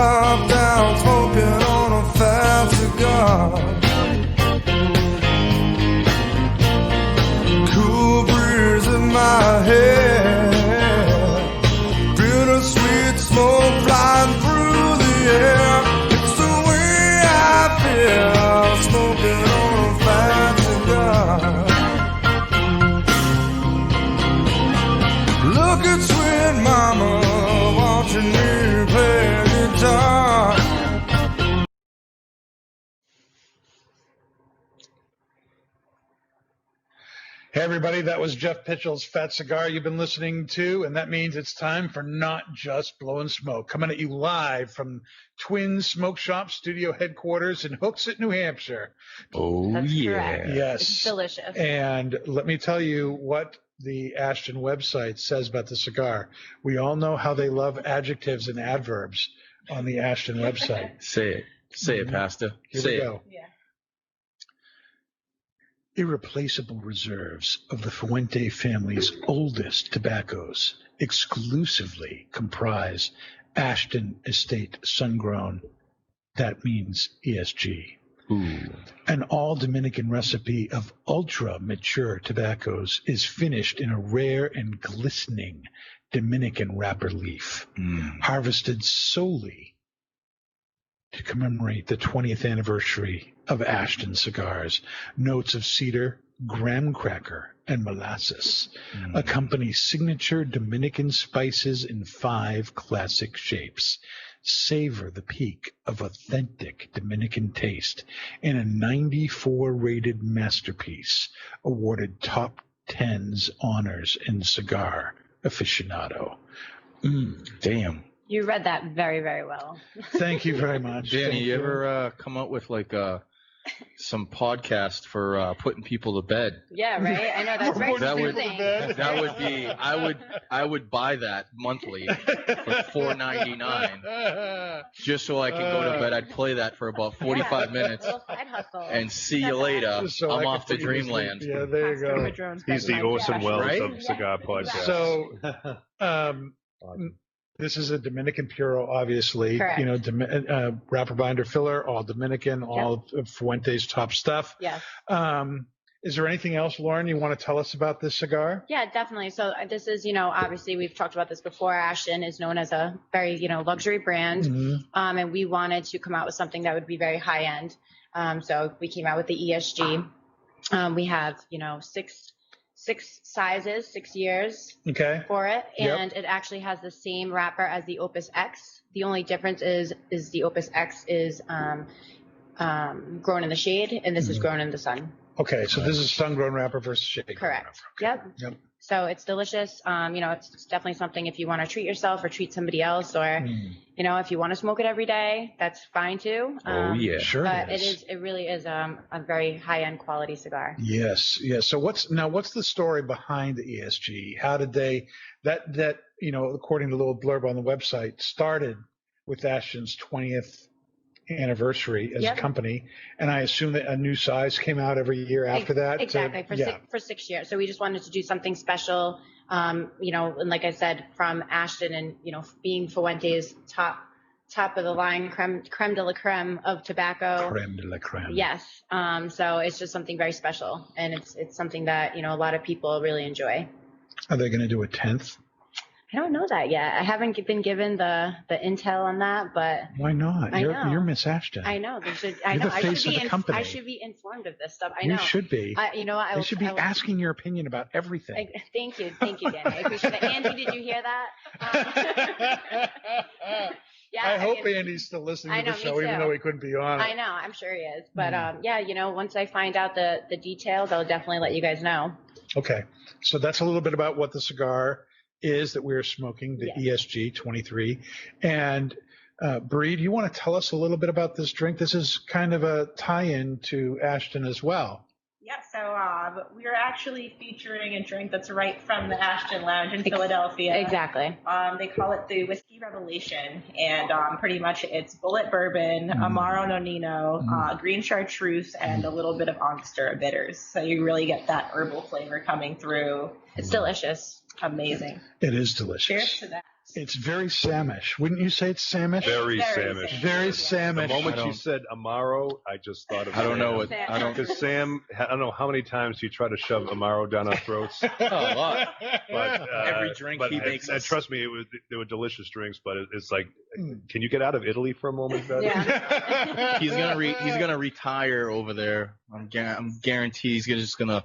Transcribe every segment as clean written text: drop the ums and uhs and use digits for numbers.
top down, smoking on a fat cigar. Cool breeze in my head, bittersweet smoke flying through the air. It's the way I feel, smoking on a fat cigar. Look at sweet mama watching me play guitar. Hey everybody, that was Jeff Pitchell's Fat Cigar you've been listening to, and that means it's time for Not Just Blowing Smoke, coming at you live from Twin Smoke Shop Studio Headquarters in Hooksett, New Hampshire. Oh, That's yeah. correct. Yes. It's delicious. And let me tell you what the Ashton website says about the cigar. We all know how they love adjectives and adverbs on the Ashton website. Say it. Say it, Pastor. Here Say we it. go. Yeah. Irreplaceable reserves of the Fuente family's oldest tobaccos exclusively comprise Ashton Estate Sun-Grown. That means ESG. Ooh. An all-Dominican recipe of ultra-mature tobaccos is finished in a rare and glistening Dominican wrapper leaf, harvested solely to commemorate the 20th anniversary of Ashton cigars. Notes of cedar, graham cracker, and molasses accompany signature Dominican spices in 5 classic shapes. Savor the peak of authentic Dominican taste in a 94 rated masterpiece, awarded top 10's honors in Cigar Aficionado. Damn. You read that very, very well. Thank you very much. Danny, Thank you ever come up with like some podcast for putting people to bed? Yeah, right? I know. That's very That would soothing. that would be I would buy that monthly for $4.99 just so I can go to bed. I'd play that for about 45 minutes A little side hustle. and see you later. So I I'm could off to put you to sleep. dreamland. Yeah, there you go. He's the Orson Welles Right? of cigar podcasts. So, this is a Dominican Puro, obviously. Correct. You know, wrapper binder filler, all Dominican, all of Fuente's top stuff. Yes. Is there anything else, Lauren, you want to tell us about this cigar? Yeah, definitely. So this is, obviously we've talked about this before. Ashton is known as a very, luxury brand. And we wanted to come out with something that would be very high end. So we came out with the ESG. We have, six sizes, 6 years Okay. for it. Yep. And it actually has the same wrapper as the Opus X. The only difference is the Opus X is grown in the shade and this is grown in the sun. Okay, so this is sun-grown wrapper versus shade. Correct. Wrapper. Yep. Yep. So it's delicious. It's definitely something if you want to treat yourself or treat somebody else, or if you want to smoke it every day, that's fine too. Oh yeah. Sure. But it really is a very high end quality cigar. Yes. So what's the story behind the ESG? How did they according to the little blurb on the website, started with Ashton's 20th anniversary as a company, and I assume that a new size came out every year after that. Exactly, for 6 years. So we just wanted to do something special, and like I said, from Ashton and being Fuente's top of the line creme de la creme of tobacco. Creme de la creme. Yes. So it's just something very special, and it's something that a lot of people really enjoy. Are they going to do a 10th? I don't know that yet. I haven't been given the intel on that, but why not? You're Miss Ashton. I know. You're the face of the company. I should be informed of this stuff. I know. You should be. They should be asking your opinion about everything. Thank you, Danny. I appreciate it. Andy, did you hear that? I hope Andy's still listening to the show, even though he couldn't be on it. I know. I'm sure he is. But once I find out the details, I'll definitely let you guys know. Okay. So that's a little bit about what the cigar is that we're smoking, the ESG 23. And Bree, do you want to tell us a little bit about this drink? This is kind of a tie-in to Ashton as well. Yeah, so we're actually featuring a drink that's right from the Ashton Lounge in Philadelphia. Exactly. They call it the Whiskey Revelation, and pretty much it's bullet bourbon, Amaro Nonino, green chartreuse, and a little bit of Angostura bitters. So you really get that herbal flavor coming through. It's delicious. Amazing. It is delicious. Cheers to that. It's very Samish. Wouldn't you say it's Samish? Very Very Samish. Very The Samish. moment I she don't- said Amaro, I just thought of I don't know Sam. what I don't. Because Sam, I don't know how many times you try to shove Amaro down our throats. A lot. But Every drink he makes and us. trust me, they were delicious drinks. But it's like, can you get out of Italy for a moment, Betty? Yeah. He's gonna retire over there. I'm guaranteed he's just gonna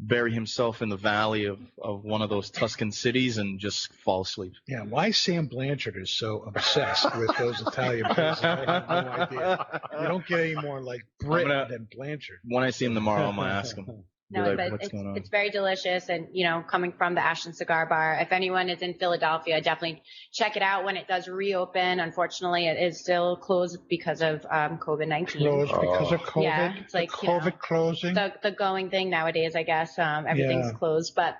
bury himself in the valley of one of those Tuscan cities and just fall asleep. Yeah, why Sam Blanchard is so obsessed with those Italian places, I have no idea. You don't get any more like Brit than Blanchard. When I see him tomorrow, I'm gonna ask him. Be No, like, but what's going on? it's very delicious. And, coming from the Ashton Cigar Bar, if anyone is in Philadelphia, definitely check it out when it does reopen. Unfortunately, it is still closed because of COVID-19. Closed because of COVID. Yeah, it's like, the COVID closing. The going thing nowadays, I guess. Everything's Yeah. closed. But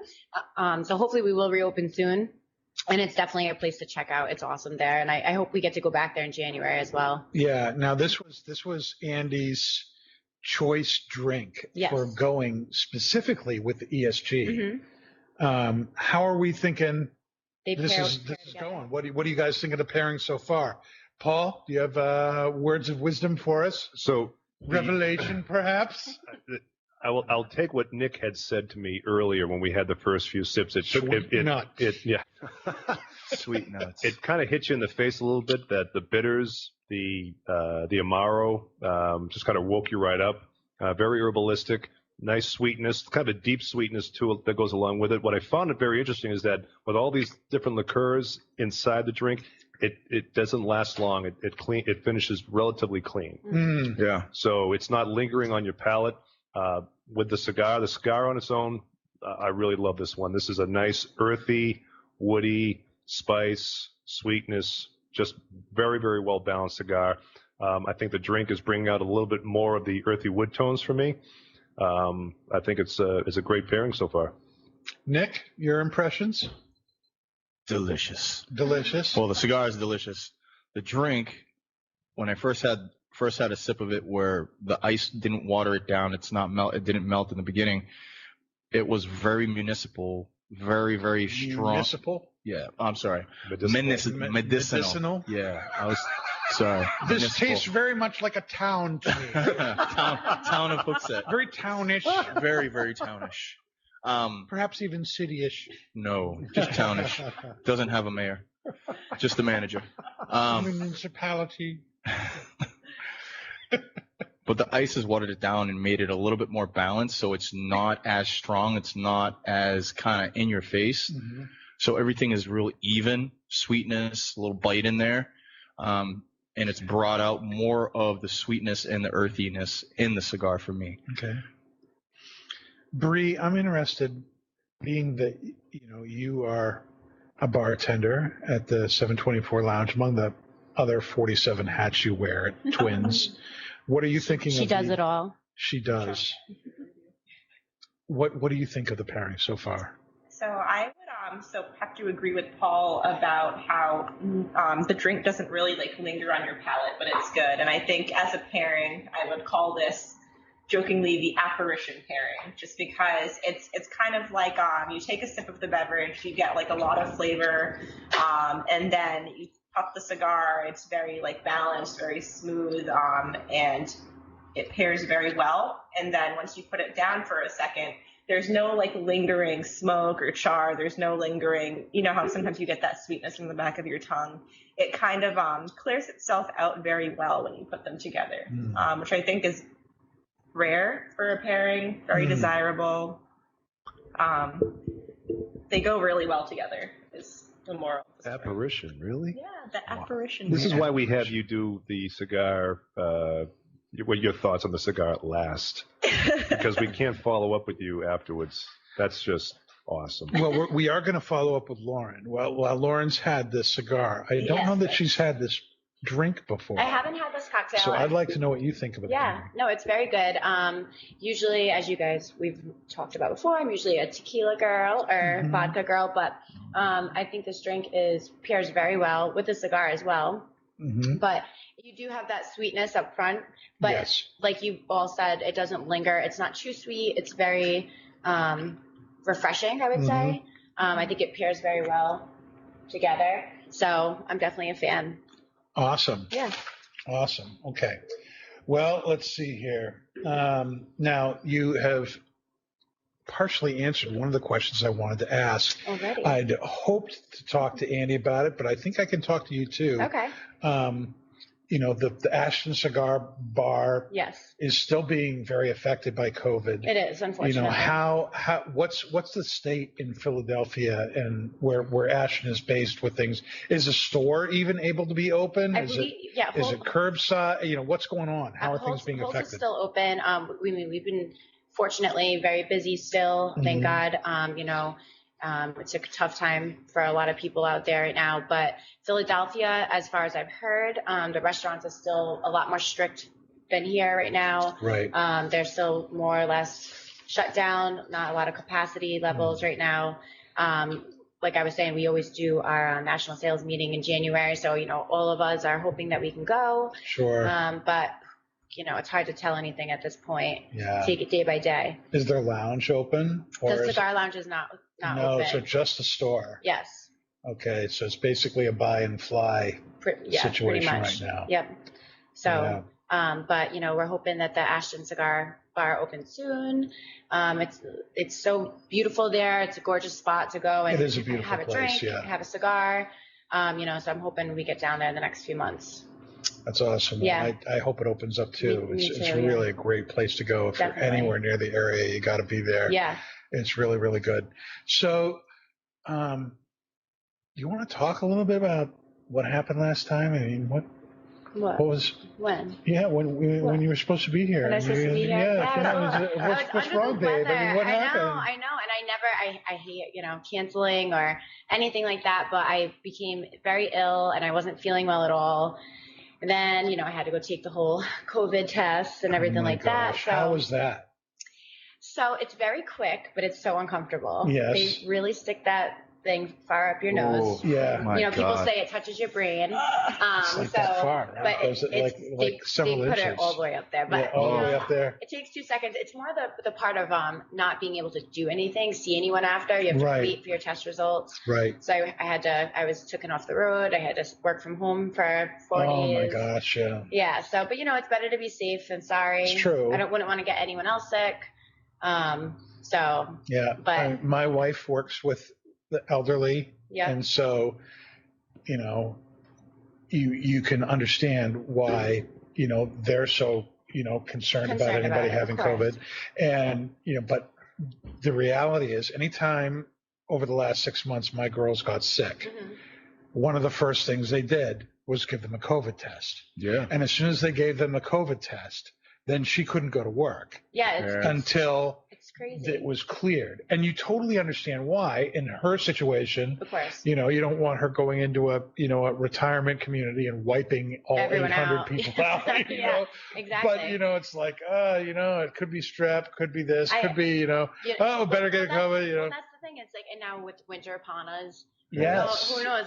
so hopefully we will reopen soon. And it's definitely a place to check out. It's awesome there. And I hope we get to go back there in January as well. Yeah. Now this was Andy's choice drink Yes. for going specifically with the ESG. Mm-hmm. How are we thinking They this pair- is pair together. going? What do you guys think of the pairing so far? Paul, do you have words of wisdom for us? So Revelation, perhaps? I'll take what Nick had said to me earlier when we had the first few sips. It took Sweet nuts. Sweet nuts. It kind of hit you in the face a little bit that the bitters, the Amaro, just kind of woke you right up. Very herbalistic, nice sweetness, kind of a deep sweetness to it that goes along with it. What I found it very interesting is that with all these different liqueurs inside the drink, it doesn't last long. It finishes relatively clean. Yeah. So it's not lingering on your palate. With the cigar on its own, I really love this one. This is a nice earthy, woody, spice, sweetness, just very, very well balanced cigar. I think the drink is bringing out a little bit more of the earthy wood tones for me. I think it's a great pairing so far. Nick, your impressions? Delicious. Delicious. Well, the cigar is delicious. The drink, when I first had a sip of it, where the ice didn't water it down, it didn't melt in the beginning. It was very municipal, very, very strong. Municipal? Yeah, I'm sorry. Medicinal. Medicinal. Yeah, I was sorry. This Municipal. tastes very much like a town to me. town of Hooksett. Very townish. Very, very townish. Perhaps even cityish. No, just townish. Doesn't have a mayor, just a manager. Municipality. But the ice has watered it down and made it a little bit more balanced, so it's not as strong. It's not as kind of in your face. Mm-hmm. So everything is real even, sweetness, a little bite in there, and it's brought out more of the sweetness and the earthiness in the cigar for me. Okay. Bree, I'm interested, being that you are a bartender at the 724 Lounge, among the other 47 hats you wear at Twins. What are you thinking? She does it all. She does. What do you think of the pairing so far? So I would have to agree with Paul about how the drink doesn't really linger on your palate, but it's good. And I think as a pairing, I would call this jokingly the apparition pairing, just because it's kind of like you take a sip of the beverage, you get a lot of flavor, and then you puff the cigar. It's very balanced, very smooth, and it pairs very well. And then once you put it down for a second, there's no lingering smoke or char. There's no lingering, how sometimes you get that sweetness in the back of your tongue. It kind of clears itself out very well when you put them together, which I think is rare for a pairing, very desirable. They go really well together is the moral. Apparition, really? Yeah, the apparition. This is why we have you do the cigar, what your thoughts on the cigar last, because we can't follow up with you afterwards. That's just awesome. Well, we are going to follow up with Lauren. Well, Lauren's had this cigar. I don't know that she's had this drink before. I haven't had this cocktail. So I'd like to know what you think of it. Yeah, no, it's very good. Usually, as we've talked about before, I'm usually a tequila girl or vodka girl, but I think this drink pairs very well with the cigar as well. Mm-hmm. But you do have that sweetness up front, but Yes. like you all said, it doesn't linger. It's not too sweet. It's very refreshing, I would say. I think it pairs very well together. So I'm definitely a fan. Awesome. Yeah. Awesome. Okay. Well, let's see here. Now, you have partially answered one of the questions I wanted to ask. Already. I'd hoped to talk to Andy about it, but I think I can talk to you too. Okay. The Ashton Cigar Bar Yes. is still being very affected by COVID. It is, unfortunately. What's the state in Philadelphia and where Ashton is based with things? Is a store even able to be open? Is it curbside? What's going on? How are things being Holt affected? is still open. We've been fortunately very busy still. Thank God. It's a tough time for a lot of people out there right now, but Philadelphia, as far as I've heard, the restaurants are still a lot more strict than here right now. Right. They're still more or less shut down, not a lot of capacity levels right now. Like I was saying, we always do our national sales meeting in January. So, all of us are hoping that we can go. Sure. But it's hard to tell anything at this point. Yeah. Take it day by day. Is their lounge open? The cigar lounge is not open. No, so just the store. Yes. Okay, so it's basically a buy and fly situation pretty much. right now. Yep. So, but we're hoping that the Ashton Cigar Bar opens soon. It's so beautiful there. It's a gorgeous spot to go and it is a beautiful have a place, drink, have a cigar. So I'm hoping we get down there in the next few months. That's awesome. Yeah. I hope it opens up too. Me It's too, really a great place to go. If Definitely. you're anywhere near the area, you got to be there. Yeah. It's really, really good. So, you want to talk a little bit about what happened last time? I mean, what was when? Yeah, when you were supposed to be here. When I was supposed to be here? Yeah. What's wrong, babe? I mean, what happened? I know, and I hate canceling or anything like that. But I became very ill, and I wasn't feeling well at all. And then I had to go take the whole COVID test and everything like that. So how was that? So it's very quick, but it's so uncomfortable. Yes. They really stick that thing far up your nose. Yeah. People say it touches your brain. It's that far, right? But like several they put inches. it all the way up there. But all the way up there. It takes 2 seconds. It's more the part of not being able to do anything, see anyone after. You have to wait for your test results. Right. So I was taken off the road. I had to work from home for 4 days. Oh my gosh, yeah. Yeah. So, but it's better to be safe than sorry. It's true. I wouldn't want to get anyone else sick. Yeah. But my wife works with the elderly. Yeah. And so, you can understand why, they're so, concerned about anybody having COVID. And, but the reality is anytime over the last 6 months, my girls got sick, one of the first things they did was give them a COVID test. Yeah. And as soon as they gave them a COVID test, then she couldn't go to work. Until it's crazy. It was cleared. And you totally understand why in her situation. Of course. You don't want her going into a retirement community and wiping all everyone 800 out. people out. Yeah, exactly. But it's like, it could be strep, could be this, could be, better get COVID, Well, that's the thing. It's like, and now with winter upon us, yes. who knows?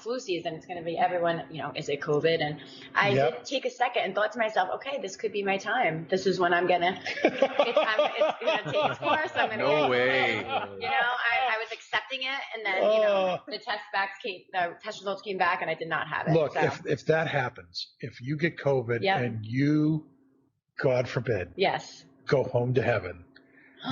Flu season. It's going to be everyone. Is it COVID? And I did take a second and thought to myself, okay, this could be my time. This is when I'm gonna. It's gonna take its course. I'm gonna. No way. I was accepting it, and then the test results came back, and I did not have it. Look, so. if that happens, if you get COVID and you, God forbid, go home to heaven,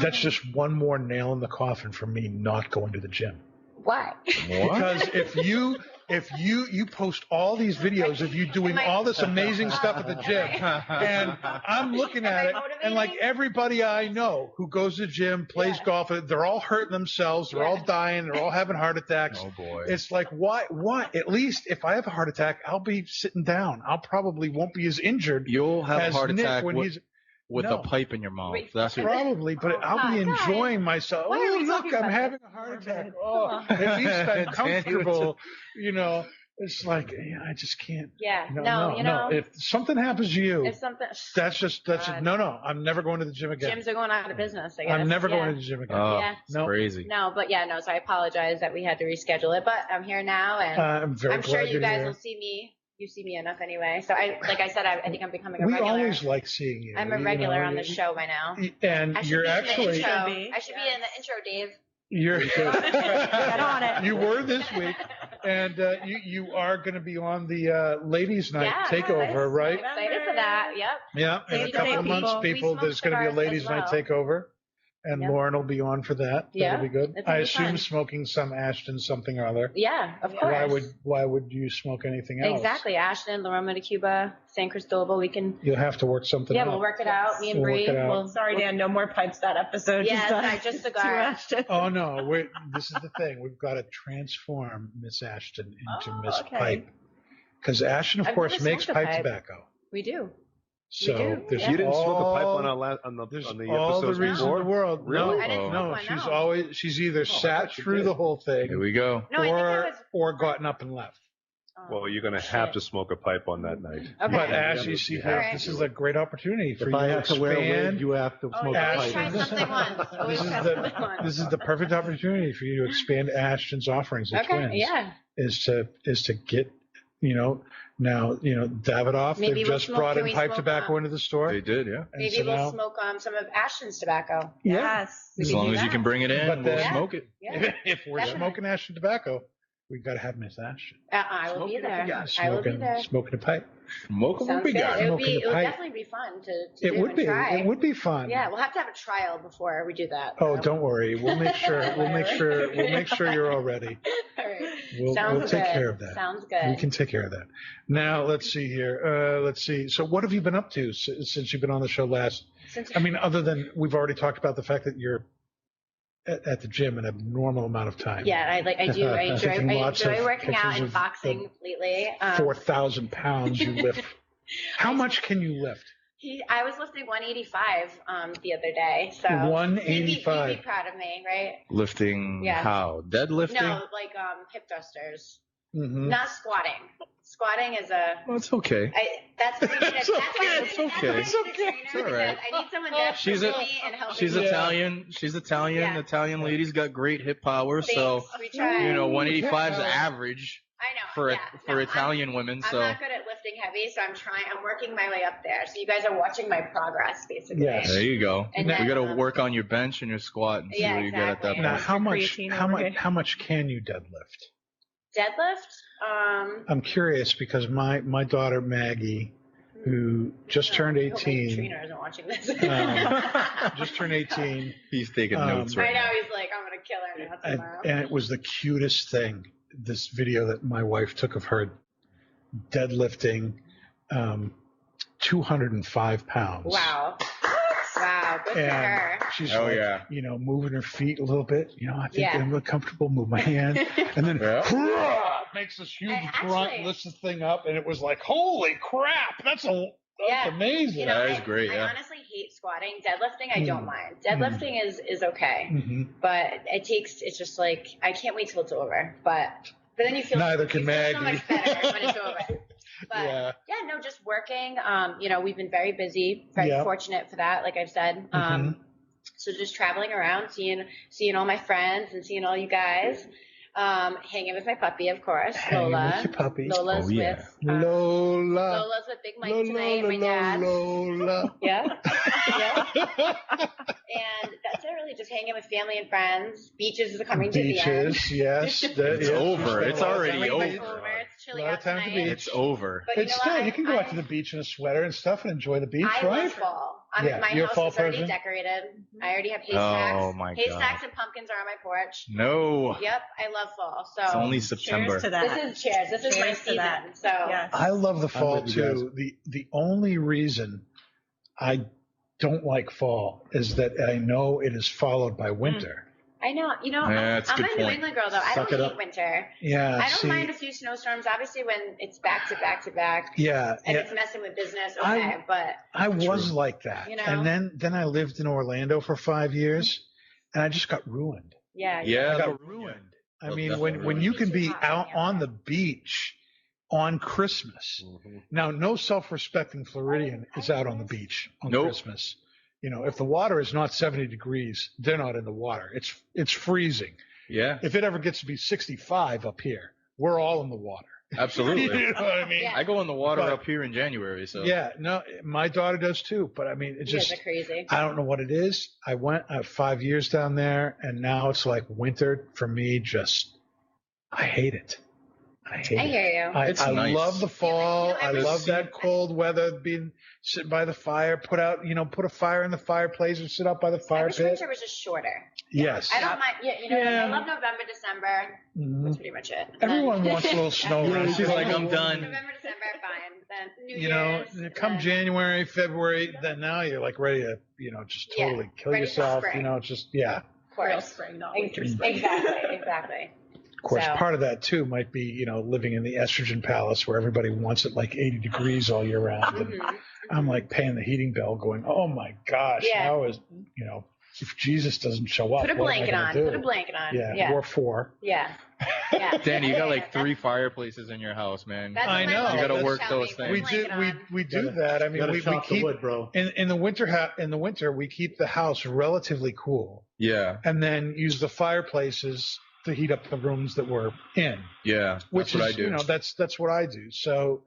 that's just one more nail in the coffin for me not going to the gym. Why? Because if you post all these videos of you doing all this amazing stuff at the gym, and I'm looking at it, and like everybody I know who goes to the gym, plays golf, they're all hurting themselves, they're all dying, they're all having heart attacks. Oh boy! It's like why? At least if I have a heart attack, I'll be sitting down. I'll probably won't be as injured. You'll have as a heart Nick attack when he's. With a pipe in your mouth. That's what probably, but I'll be enjoying myself. Why are we look, talking I'm about having a heart attack. Oh, at least I'm comfortable. It's like I just can't. Yeah. No. If something happens to you, that's just no. I'm never going to the gym again. Gyms are going out of business. I guess. I'm never going to the gym again. It's crazy. No, but so I apologize that we had to reschedule it, but I'm here now, and I'm very I'm glad sure you you're guys here. will see me. You see me enough anyway. So I think I'm becoming a regular. We always like seeing you. I'm a regular on the show by now. And you're actually. I should be in the intro, Dave. You're Get on it. You were this week. And you are going to be on the ladies' night Yeah, takeover, I'm right? excited for that. Yep. Yeah, in a Save the couple date, of months, people. We people, smoke there's going to be a cigars ladies' as night well. takeover, and Yep. Lauren will be on for that. Yeah, That'll be good. it's gonna I be assume fun. smoking some Ashton something or other. Yeah, of course. Why would you smoke anything else? Exactly. Ashton, La Roma de Cuba, San Cristobal. We can. You'll have to work something Yeah, out. we'll work it out. Me and We'll work Bree. it out. We'll, Sorry, Dan, no more pipes that episode. Yeah, just, sorry, just cigar. too Ashton. Oh no, this is the thing. We've got to transform Miss Ashton into Oh, Miss okay. Pipe, because Ashton, of I've course, never makes smoked a pipe pipe. tobacco. We do. So do, there's yeah. You didn't smoke a pipe all- on the There's on the all the episodes reason before? in the world. Really? I didn't No, smoke one, she's either I sat thought you through did. the whole thing, Here we go. No, I think I was. or gotten up and left. Well, you're going to have to smoke a pipe on that night. Okay. But Yeah, as you you see have here, to this do is it. a great opportunity for If you I to have to wear a wig, expand. you have to smoke yeah. a Always pipe. try something once. Always This is try the something once. this is the perfect opportunity for you to expand Ashton's offerings at Okay. Twins. Yeah. Is to get now Davidoff. Maybe They've we'll just smoke- brought can in we pipe smoke, tobacco into the store. They did, yeah. And Maybe so we'll now- smoke some of Ashton's tobacco. Yeah. Yes. We As can long do as you that. can bring it in, But we'll then- smoke it. Yeah. If we're Definitely. smoking Ashton tobacco, we've got to have Miss Ashton I will be there. I will be smoking there. smoking a pipe. Smoke them Sounds we good. got. It would Smoking a would pipe. definitely be fun to It do would and be. try. It would be fun. Yeah, we'll have to have a trial before we do that. Oh, so. don't worry. We'll make sure. We'll make sure you're all ready. All right. We'll Sounds take good. care of that. Sounds good. We can take care of that. Now let's see here. Let's see. So what have you been up to since you've been on the show last? Since- I mean, other than we've already talked about the fact that you're at the gym an abnormal amount of time. Yeah, I do. I enjoy. Taking I lots enjoy of working out pictures and of boxing lately. 4,000 pounds you lift. How much can you lift? I was lifting 185 the other day, so 185. He'd be proud of me, right? Lifting Yeah. how? Deadlifting? No, like hip thrusters, Mm-hmm. not squatting. Squatting is a. Well, it's okay. That's what I need. It's okay, it's okay. It's all right. I need someone there She's for a- me and help She's me. Italian. She's Italian. Yeah. Italian ladies got great hip power, so Thanks. We try. 185 is average I know. for yeah. for No, Italian women. I'm So not good at lifting heavy, so I'm working my way up there. So you guys are watching my progress, basically. Yes. there you go. And We then, got to work on your bench and your squat and see Yeah, what you get at that exactly. Now, point. how much? creatine How over much? here. How much can you deadlift? Deadlift. I'm curious because my daughter Maggie, who just turned I hope my 18, trainer isn't watching this. just turned 18, He's taking notes I right know now. he's like, I'm gonna kill her now and, tomorrow. and it was the cutest thing. This video that my wife took of her deadlifting 205 pounds. Wow. Wow. Good for And her. she's Oh, like, yeah. moving her feet a little bit. I think Yeah. I'm really comfortable. Move my hand, and then Yeah. makes this huge Actually- grunt, lifts the thing up, and it was like, holy crap! That's Yeah. amazing. That is great, I yeah. honestly hate squatting. Deadlifting, I don't mind. Deadlifting is okay, Mhm. but it's just like I can't wait till it's over. But then you feel Neither you can feel so Maggie. much better when it's over. But Yeah. no, just working. We've been very busy, very Yep. fortunate for that, like I've said. Mhm. So just traveling around, seeing all my friends and seeing all you guys. Hanging with my puppy, of course, Hanging Lola. with your puppy. Lola's Oh, yeah. with Lola. Lola's with Big Mike tonight, and my dad. Lola. Yeah. Yeah. And that's it, really. Just hanging with family and friends. Beaches is coming to the end. Beaches, yes. It's over. It's already It's over. It's chilly A lot out of time to tonight. be. It's over. But you It's know still, what? you can go out to the beach in a sweater and stuff and enjoy the beach, I right? love fall. Yeah, My you're a house fall is already person? decorated. I already have haystacks. Oh, my God. Haystacks and pumpkins are on my porch. No. Yep, I love fall. So It's only September. Cheers to that. this is my Cheers to season. that. So Yes. I love the fall with you guys. too. The only reason I don't like fall is that I know it is followed by winter. I know, Yeah, that's a I'm good a New point. England girl though. I Suck don't it hate up. winter. Yeah, I don't see, mind a few snowstorms, obviously when it's back to back to back yeah, and yeah. it's messing with business. I- Okay, but I was like that, You know? and then I lived in Orlando for 5 years, and I just got ruined. yeah, Yeah, I got the- ruined. I Well, mean, definitely when you can be Too hot, out yeah. on the beach on Christmas. Now, no self-respecting Floridian is out on the beach on Nope. Christmas. If the water is not 70 degrees, they're not in the water. It's freezing. Yeah, If it ever gets to be 65 up here, we're all in the water. absolutely. You know what I mean? Yeah. I go in the water But- up here in January, so Yeah, no, my daughter does too. But I mean, it's you guys just, are crazy. I don't know what it is. I went 5 years down there, and now it's like winter for me. I hate it. I hate I it. hear you. I nice. love the fall. You know, I love that cold weather, being sitting by the fire, put a fire in the fireplace and sit out by the I fire wish pit. winter was just shorter. Yes. I don't mind. Yeah, you know, Yeah. I love November, December. Mhm. That's pretty much it. And then- Everyone wants a little snow Yeah, around. She's like, I'm done. November, December, fine. Then New You know, Year's, and come then- January, February, then now you're like ready to, just Yeah, totally kill ready for yourself. spring. It's just, yeah. Of course. Real spring, not winter spring. Exactly. Of course, So- part of that too might be, living in the estrogen palace where everybody wants it like 80 degrees all year round. And Mhm. I'm like paying the heating bill going, oh my gosh, Yeah. how is, if Jesus doesn't show up, Put a what am I blanket gonna on. do? Put a blanket on. Yeah, or 4. Yeah. Yeah. Danny, you got like That's- 3 fireplaces in your house, man. that's I what my know. mother You gotta used to work tell those me, put a things. We do blanket on. we do Gotta- that. I mean, Gotta we chop the keep wood, bro. in the winter we keep the house relatively cool Yeah, and then use the fireplaces to heat up the rooms that we're in. yeah. Which That's what is, I do. that's what I do. So,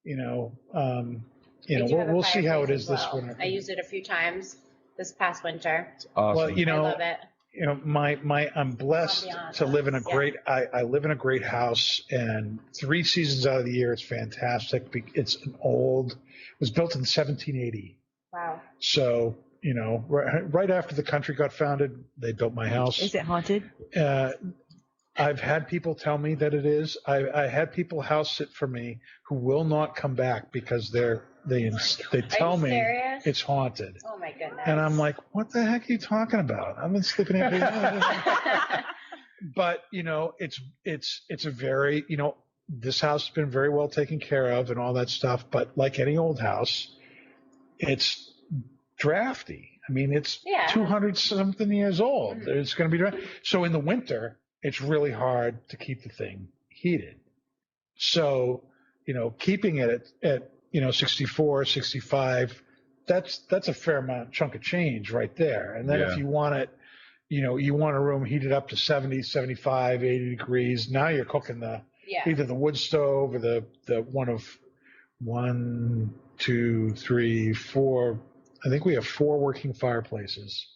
I do have a we'll see how it fireplace is as this well. winter. I used it a few times this past winter. Awesome. Well, I love it. I'm blessed to live in a great, I live in a great house, and 3 seasons out of the year, it's fantastic. It's it was built in 1780. Wow. So, right after the country got founded, they built my house. Is it haunted? I've had people tell me that it is. I had people house sit for me who will not come back because they tell me serious? it's haunted. Oh my goodness. And I'm like, what the heck are you talking about? I've been sleeping every night. But, it's a very, this house has been very well taken care of and all that stuff. But like any old house, it's drafty. I mean, it's Yeah. 200 something years old. Mhm. It's going to be drafty. So in the winter, it's really hard to keep the thing heated. So, keeping it at 64, 65, that's a fair chunk of change right there. And then Yeah. if you want it, you want a room heated up to 70, 75, 80 degrees. Now you're cooking Yeah. either the wood stove or the one of 1, 2, 3, 4. I think we have 4 working fireplaces.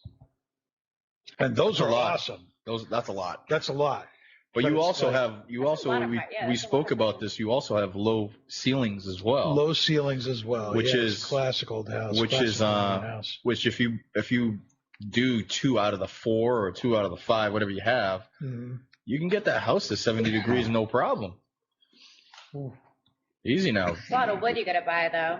And those That's are a lot. awesome. That's a lot. That's a lot. But But you it's also like- have That's a lot of we fire. Yeah, we that's a lot spoke of about fire. this. You also have low ceilings as well. Low ceilings as well, Which yeah, is- it's classic old house. which classic is, old house. Which if you do 2 out of the 4 or 2 out of the 5, whatever you have, Mhm. you can get that house to 70 degrees no problem. Ooh. Easy now. It's a lot of wood you gotta buy though.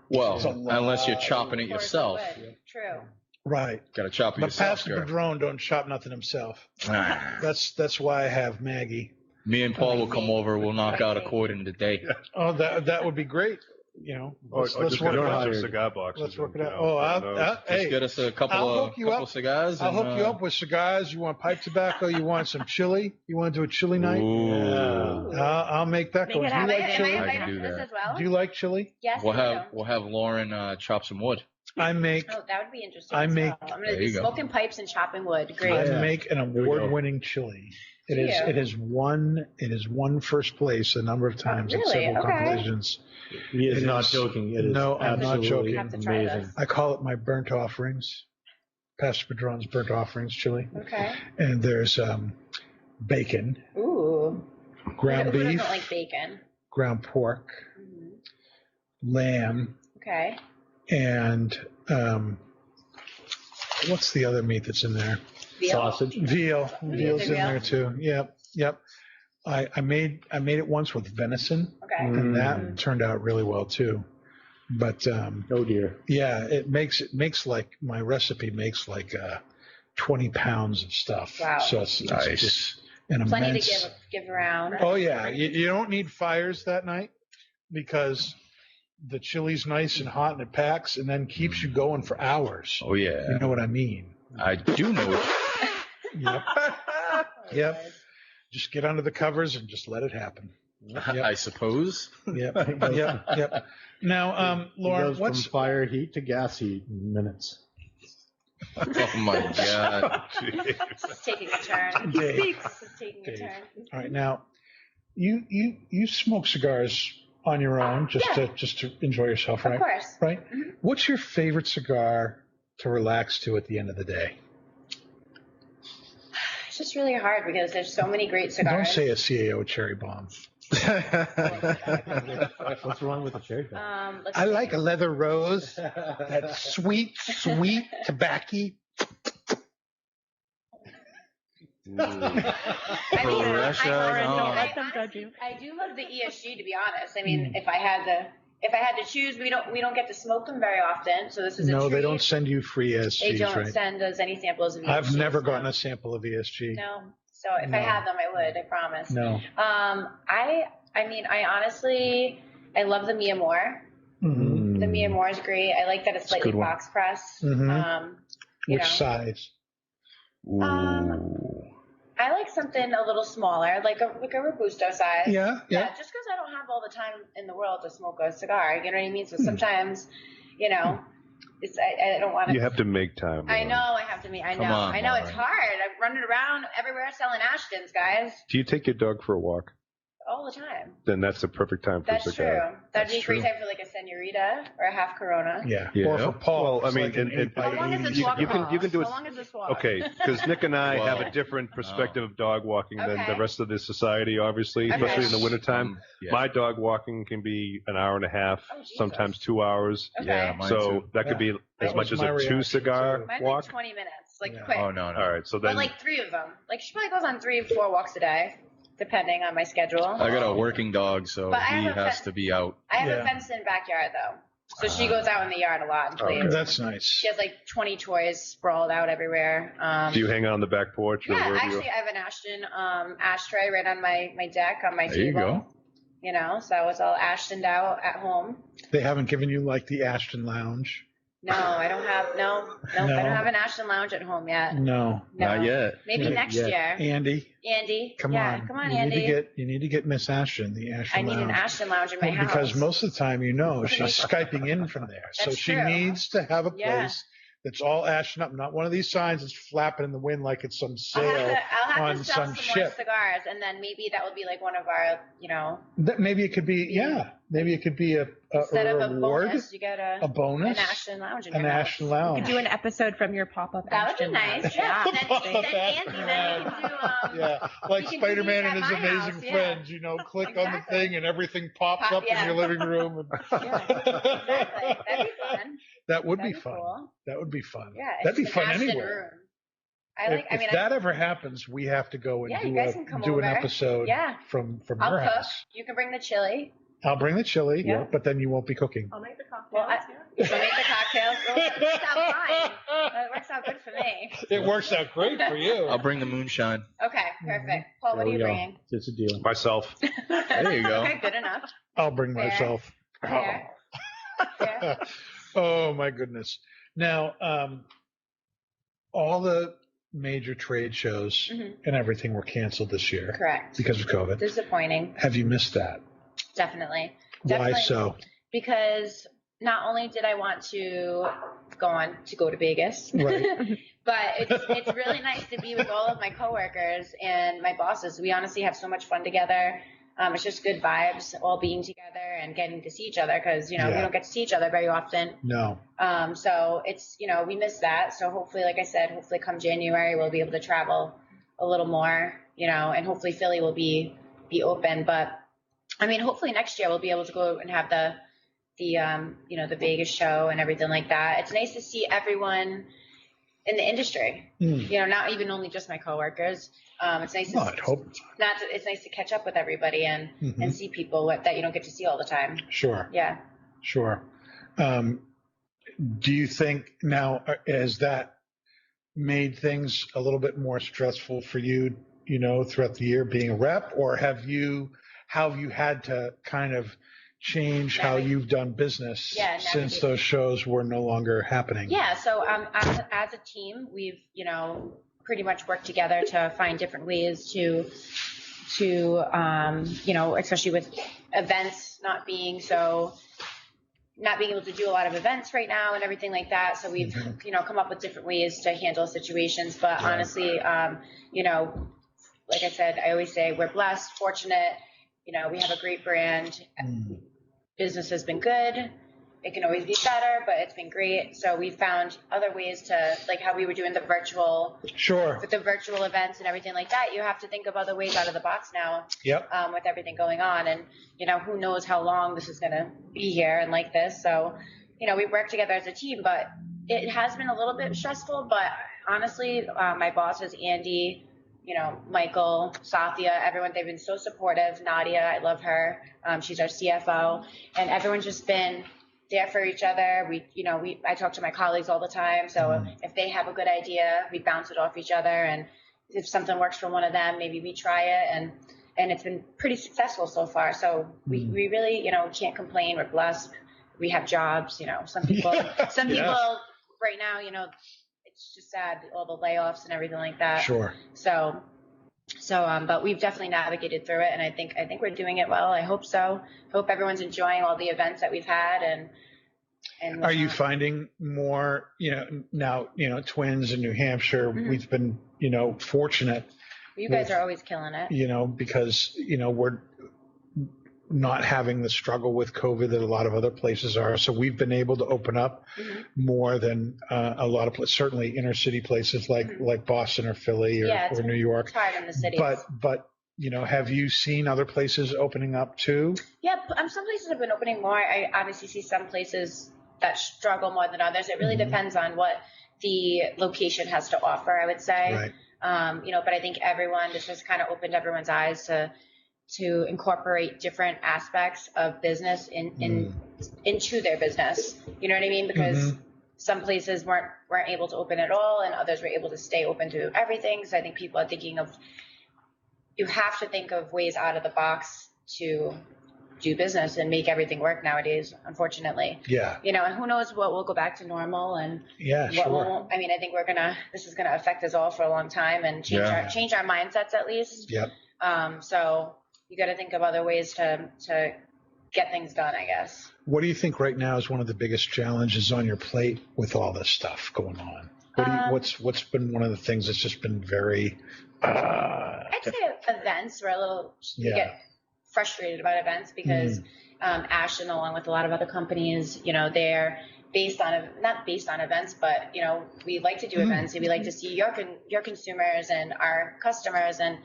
Well, It's a lot unless you're of chopping it Of course, yourself. wood. True. Right. Got to chop it But yourself. Pastor girl. Padron don't chop nothing himself. Ah. That's why I have Maggie. Me and Paul will come over. We'll knock out a cord in the day. Oh, that would be great. Or Let's just work get it a out. bunch of cigar boxes. Let's work it and, out. Oh, Just hey, get us a couple I'll of hook you up. cigars. I'll and, hook you up with cigars. You want pipe tobacco? You want some chili? You want to do a chili night? Ooh. I'll make that go. Make it Do you happen. like Am I chili? I invited can do to this that. as well? Do you like chili? Yes, We'll I do. have Lauren chop some wood. I make Oh, that would be interesting. I as make- well. I'm There gonna be you go. smoking pipes and chopping wood. Great. I make an we go. award-winning chili. It Do is. you? It has won first place a number of times in Really? several Okay. competitions. He is It not is- joking. It is No, I'm not absolutely joking. Have to try amazing. this. I call it my burnt offerings, Pastor Padron's burnt offerings chili. Okay. And there's bacon, Ooh. ground Who beef, doesn't like bacon? ground pork, Mhm. lamb, Okay. and what's the other meat that's in there? Veal? Sausage. Veal. Veal's in veal? there too. Yep. I made it once with venison, Okay. and that turned out really well too. But Oh dear. yeah, it makes like my recipe makes like 20 pounds of stuff. Wow. So it's Nice. just an Plenty immense. to give around. Oh yeah, you don't need fires that night because the chili's nice and hot and it packs and then keeps you going for hours. Oh yeah, You know what I mean? I do know. Yep. Yep. Just get under the covers and just let it happen. I suppose. Yep. Now, It Lauren, goes what's from fire heat to gas heat in minutes. Oh my god. This is taking a turn. Dave. This is taking a Dave. turn. All right, now you smoke cigars on your own just to enjoy yourself, right? Of course. Right. What's your favorite cigar to relax to at the end of the day? It's just really hard because there's so many great Don't cigars. say a CAO cherry bomb. What's wrong with the cherry pie? Let's I see. like a leather rose. That sweet tobacco. Pressure on. I do love the ESG, to be honest. I mean, if I had to choose, we don't get to smoke them very often, so this is a No, treat. they don't send you free They ESGs, don't right? send us any samples of ESG. I've never so- gotten a sample of ESG. No. So if No. I had them, I would. I promise. No. I mean, I honestly, I love the Mia Moore. Mhm. The Mia Moore is great. I like that it's a slightly good one. box press. Mhm. You Which know. size? I like something a little smaller, like a Robusto size. Yeah. Just because I don't have all the time in the world to smoke a cigar, you know what I mean? So Hmm. sometimes, you know, it's I don't want to. You have to make time. I Lauren. know I have to meet. I know. Come on, I know it's Lauren. hard. I'm running around everywhere selling Ashtons, guys, Do you take your dog for a walk? all the time. Then that's the perfect time for That's a cigar. true. That'd be That's a great true. time for like a senorita or a half Corona. Yeah. Yeah. Or for Paul. Well, I it's mean, like an and- 8 by How long is 80. this walk? You can do it- How long is this walk? Okay, because Nick and I have a Well, different perspective of dog walking than Okay. the rest of the society, obviously, Okay. especially in the wintertime. Yeah. My dog walking can be an hour and a half, Oh, Jesus. sometimes 2 hours. Okay. Yeah, mine So too. that could be as That much was as my a reaction, 2-cigar too. Mine's walk. like 20 minutes, like Yeah. quick. Oh no. All right, so But then like 3 of them. Like she probably goes on 3 or 4 walks a day, depending on my schedule. I got a working dog, so But I he have a has pet- to be out. I have Yeah. a fenced-in backyard though, so she goes out in the yard a lot and plays. Okay. That's nice. She has like 20 toys sprawled out everywhere. do you hang out on the back porch? Or Yeah, where do actually, I have an Ashton ashtray right on my deck on my There you table. go. You know, so it's all Ashtoned out at home. They haven't given you like the Ashton Lounge? No, I don't have No. I don't have an Ashton lounge at home yet. No. No. Not yet. Maybe Not next yet. year. Andy, Andy. come yeah, on. Come on, you Andy. need to get Miss Ashton, the Ashton I need Lounge. an Ashton lounge in my Well, house. because most of the time, she's Skyping in from there. So That's she true. needs to have a Yeah. place that's all Ashton up, not one of these signs that's flapping in the wind like it's some I'll sale. have on to sell some some more ship. cigars, and then maybe that would be like one of our, Maybe it could be, maybe it could be a instead of a reward, bonus, you get a bonus, an Ashton lounge in an your house. Ashton You Lounge. could do an episode from your pop-up. That would be Ashton nice. lounge. Yeah. Yeah. Then Andy, then we can do Yeah, like we can do Spider-Man these and at his my amazing house, yeah. friends, click on the Exactly. thing and everything pops Pop- up yeah. in your living room. exactly. That'd be fun. That would That'd be fun. Cool. That would be fun. Yeah, That'd be it's an fun Ashton anywhere. room. If that ever happens, we have to go and Yeah, you guys can come over. an episode Yeah. from I'll your cook. house. You can bring the chili. I'll bring the chili, Yeah. but then you won't be cooking. I'll make the cocktails. Well, You'll make the cocktails. Well, that works out fine. That works out good for me. It works out great for you. I'll bring the moonshine. Okay, perfect. Paul, what are you bringing? It's a deal. myself. There you go. Okay, good enough. I'll bring Fair. myself. Fair. Fair. Oh my goodness. Now, all the major trade shows Mhm. and everything were canceled this year Correct. because of COVID. Disappointing. Have you missed that? Definitely. Why Definitely. so? Because not only did I want to go to Vegas, Right. but it's really nice to be with all of my coworkers and my bosses. We honestly have so much fun together. It's just good vibes, all being together and getting to see each other because, we Yeah. don't get to see each other very often. No. So it's, we miss that. So hopefully, like I said, hopefully come January, we'll be able to travel a little more, and hopefully Philly will be open. But I mean, hopefully next year we'll be able to go and have the Vegas show and everything like that. It's nice to see everyone in the industry, not even only just my coworkers. It's nice Well, I'd hope. it's nice to catch up with everybody and Mhm. see people that you don't get to see all the time. Sure. Yeah. Sure. Do you think now, has that made things a little bit more stressful for you, throughout the year being a rep, or how have you had to kind of change how you've done business Yeah, since navigate. those shows were no longer happening? Yeah. So as a team, we've pretty much worked together to find different ways to especially with events not being able to do a lot of events right now and everything like that. So we've come up with different ways to handle situations. But honestly, like I said, I always say we're blessed, fortunate. We have a great brand. Business has been good. it can always be better, but it's been great. So we found other ways to, like how we were doing the virtual events and everything like that. You have to think of other ways out of the box now. Yep. With everything going on, and who knows how long this is going to be here and like this. So, we work together as a team, but it has been a little bit stressful. But honestly, my bosses, Andy, Michael, Sathya, everyone, they've been so supportive. Nadia, I love her. She's our CFO, and everyone's just been there for each other. I talk to my colleagues all the time. So if they have a good idea, we bounce it off each other. And if something works for one of them, maybe we try it. And it's been pretty successful so far. So we really, can't complain. We're blessed. We have jobs, some people, people right now, it's just sad, all the layoffs and everything like that. Sure. So, but we've definitely navigated through it, and I think we're doing it well. I hope so. Hope everyone's enjoying all the events that we've had, and are you finding more? Now Twins in New Hampshire. We've been fortunate. You guys are always killing it. Because we're not having the struggle with COVID that a lot of other places are. So we've been able to open up more than a lot of certainly inner city places like Boston or Philly or New York. It's hard in the cities. But have you seen other places opening up too? Yeah, some places have been opening more. I obviously see some places that struggle more than others. It really depends on what the location has to offer, I would say. Right. But I think this has kind of opened everyone's eyes to incorporate different aspects of business into their business. You know what I mean? Because some places weren't able to open at all, and others were able to stay open to everything. So I think people are thinking you have to think of ways out of the box to do business and make everything work nowadays, unfortunately. Yeah. And who knows what will go back to normal and what won't. I mean, I think this is gonna affect us all for a long time and change our mindsets at least. Yep. So you got to think of other ways to get things done, I guess. What do you think right now is one of the biggest challenges on your plate with all this stuff going on? What's been one of the things that's just been very? I'd say events. We get frustrated about events because Ashton, along with a lot of other companies, they're not based on events, but we like to do events and we like to see your consumers and our customers and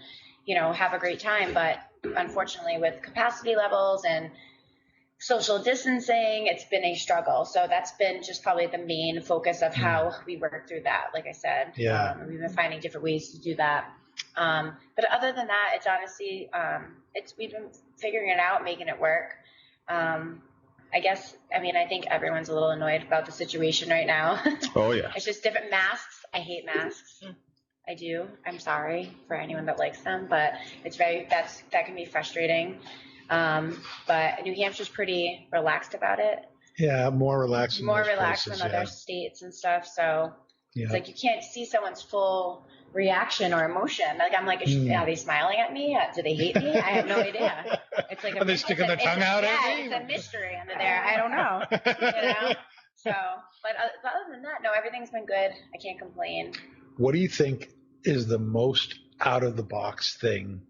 have a great time. But unfortunately, with capacity levels and social distancing, it's been a struggle. So that's been just probably the main focus of how we work through that. Like I said, we've been finding different ways to do that. But other than that, it's honestly, we've been figuring it out, making it work. I think everyone's a little annoyed about the situation right now. Oh yeah. It's just different masks. I hate masks. I do. I'm sorry for anyone that likes them, but that can be frustrating. But New Hampshire's pretty relaxed about it. Yeah, more relaxed. More relaxed than other states and stuff. So it's like you can't see someone's full reaction or emotion. Like I'm like, are they smiling at me? Do they hate me? I have no idea. It's like are they sticking their tongue out at me? It's a mystery under there. I don't know. So, but other than that, no, everything's been good. I can't complain. What do you think is the most out of the box thing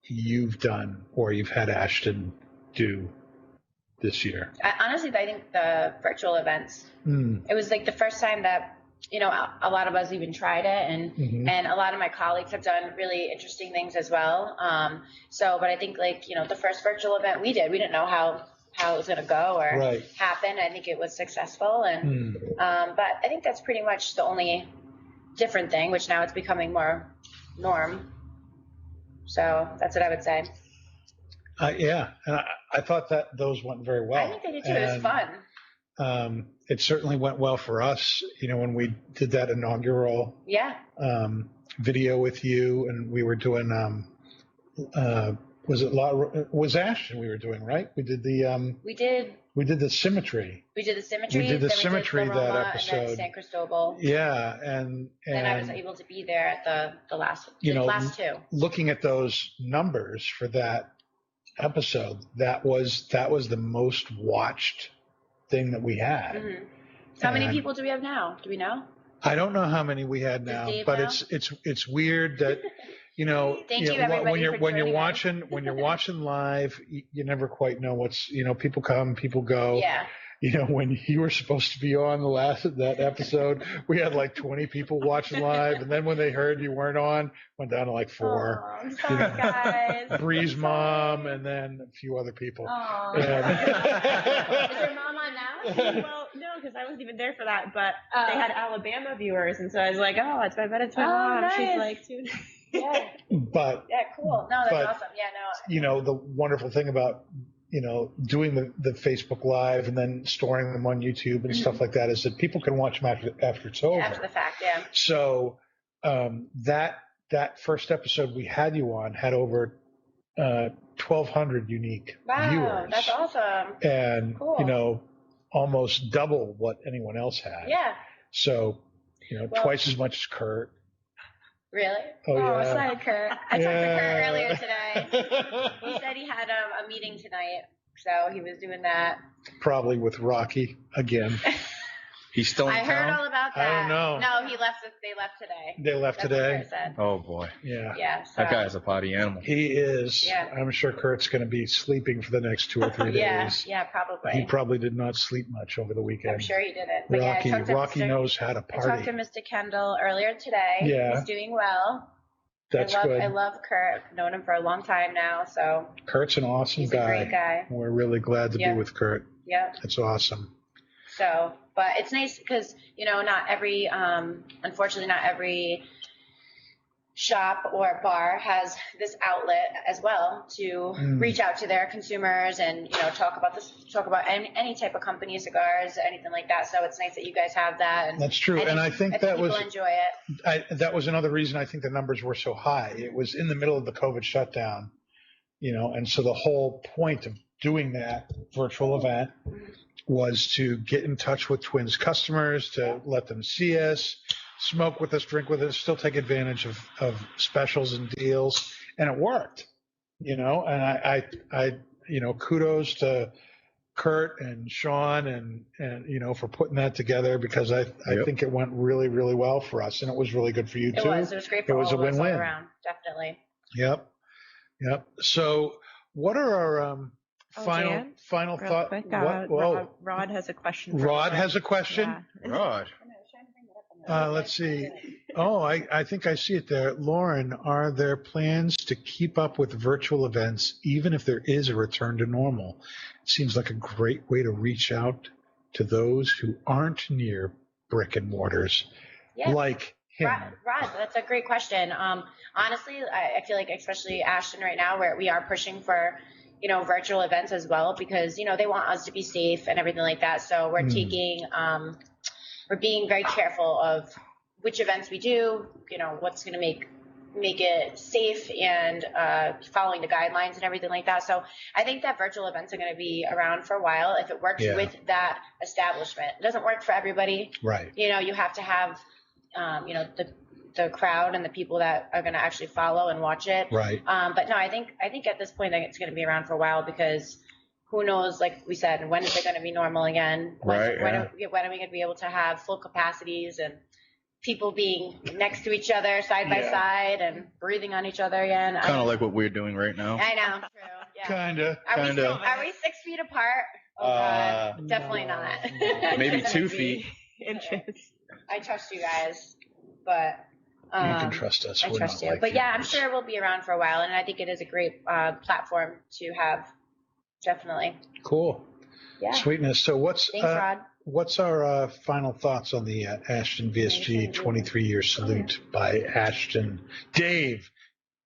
you've done or you've had Ashton do this year? Honestly, I think the virtual events. It was like the first time that a lot of us even tried it, and a lot of my colleagues have done really interesting things as well. But I think the first virtual event we didn't know how it was going to go or happen. I think it was successful, and but I think that's pretty much the only different thing, which now it's becoming more norm. So that's what I would say. And I thought that those went very well. I think they did too. It was fun. It certainly went well for us, when we did that inaugural video with you, and we were doing was Ashton we were doing, right? We did the symmetry. We did the symmetry that episode. And then San Cristobal. Yeah, and I was able to be there at the last two. Looking at those numbers for that episode, that was the most watched thing that we had. How many people do we have now? Do we know? I don't know how many we had now, but it's weird that when you're watching live, you never quite know what's people come, people go. Yeah. when you were supposed to be on that episode, we had like 20 people watching live, and then when they heard you weren't on, went down to like 4. Oh, I'm sorry, guys. Bree's mom, and then a few other people. Oh. Is your mom on now? Well, no, because I wasn't even there for that, but they had Alabama viewers, and so I was like, oh, it's my mom. Nice. She's like, dude. Yeah. But Yeah, cool. No, that's awesome. Yeah, no. the wonderful thing about doing the Facebook Live and then storing them on YouTube and stuff like that is that people can watch them after it's over. After the fact, yeah. So that first episode we had you on had over 1,200 unique viewers. Wow, that's awesome. And Cool. almost double what anyone else had. Yeah. So twice as much as Kurt. Really? Oh, yeah. Sorry, Kurt. I talked to Kurt earlier today. He said he had a meeting tonight, so he was doing that. Probably with Rocky again. He's still in I town? heard all about that. I don't know. No, they left today. They left That's today. What Kurt said. Oh, boy. Yeah. Yeah. So. That guy's a potty animal. He is. Yeah. I'm sure Kurt's going to be sleeping for the next 2 or 3 days. Yeah, probably. He probably did not sleep much over the weekend. I'm sure he didn't. But Rocky knows how to I talked to party. Mr. Kendall earlier today. Yeah. He's doing well. That's I good. love Kurt. I've known him for a long time now, so Kurt's an awesome he's guy. a great guy. We're really glad to be with Kurt. Yeah. That's awesome. So, but it's nice because, not every, unfortunately, not every shop or bar has this outlet as well to reach out to their consumers and, talk about any type of company, cigars, anything like that. So it's nice that you guys have that. And that's true. And I think that people enjoy it. That was another reason I think the numbers were so high. It was in the middle of the COVID shutdown, and so the whole point of doing that virtual event was to get in touch with Twins customers, to let them see us, smoke with us, drink with us, still take advantage of specials and deals. And it worked, and I kudos to Kurt and Sean and for putting that together, because I think it went really, really well for us. And it was really good for you too. It was great for all of us all around. Definitely. Yep. So what are our, final thought? Quick, Whoa. Rod has a question. Rod has a question. Yeah. Rod. Let's see. Oh, I think I see it there. Lauren, are there plans to keep up with virtual events even if there is a return to normal? It seems like a great way to reach out to those who aren't near brick and mortars, like him. Rod, that's a great question. Honestly, I feel like especially Ashton right now, where we are pushing for virtual events as well, because, they want us to be safe and everything like that. So we're we're being very careful of which events we do, what's going to make it safe and following the guidelines and everything like that. So I think that virtual events are going to be around for a while if it works with that establishment. It doesn't work for everybody. Right. You have to have, the crowd and the people that are going to actually follow and watch it. Right. But no, I think at this point it's going to be around for a while, because who knows, like we said, when is it going to be normal again? When are we going to be able to have full capacities and people being next to each other side by side and breathing on each other again? Kind of like what we're doing right now. I know. True. Yeah. Kinda. Are we 6 feet apart? Oh, God. Definitely not. Maybe 2 feet. Inches. I trust you guys, but You can trust us. I We're trust not you. like But yeah, I'm yours. sure we'll be around for a while, and I think it is a great platform to have. Definitely. Cool. Yeah. Sweetness. So Thanks, Rod. what's our final thoughts on the Ashton VSG 23-year salute by Ashton? Dave,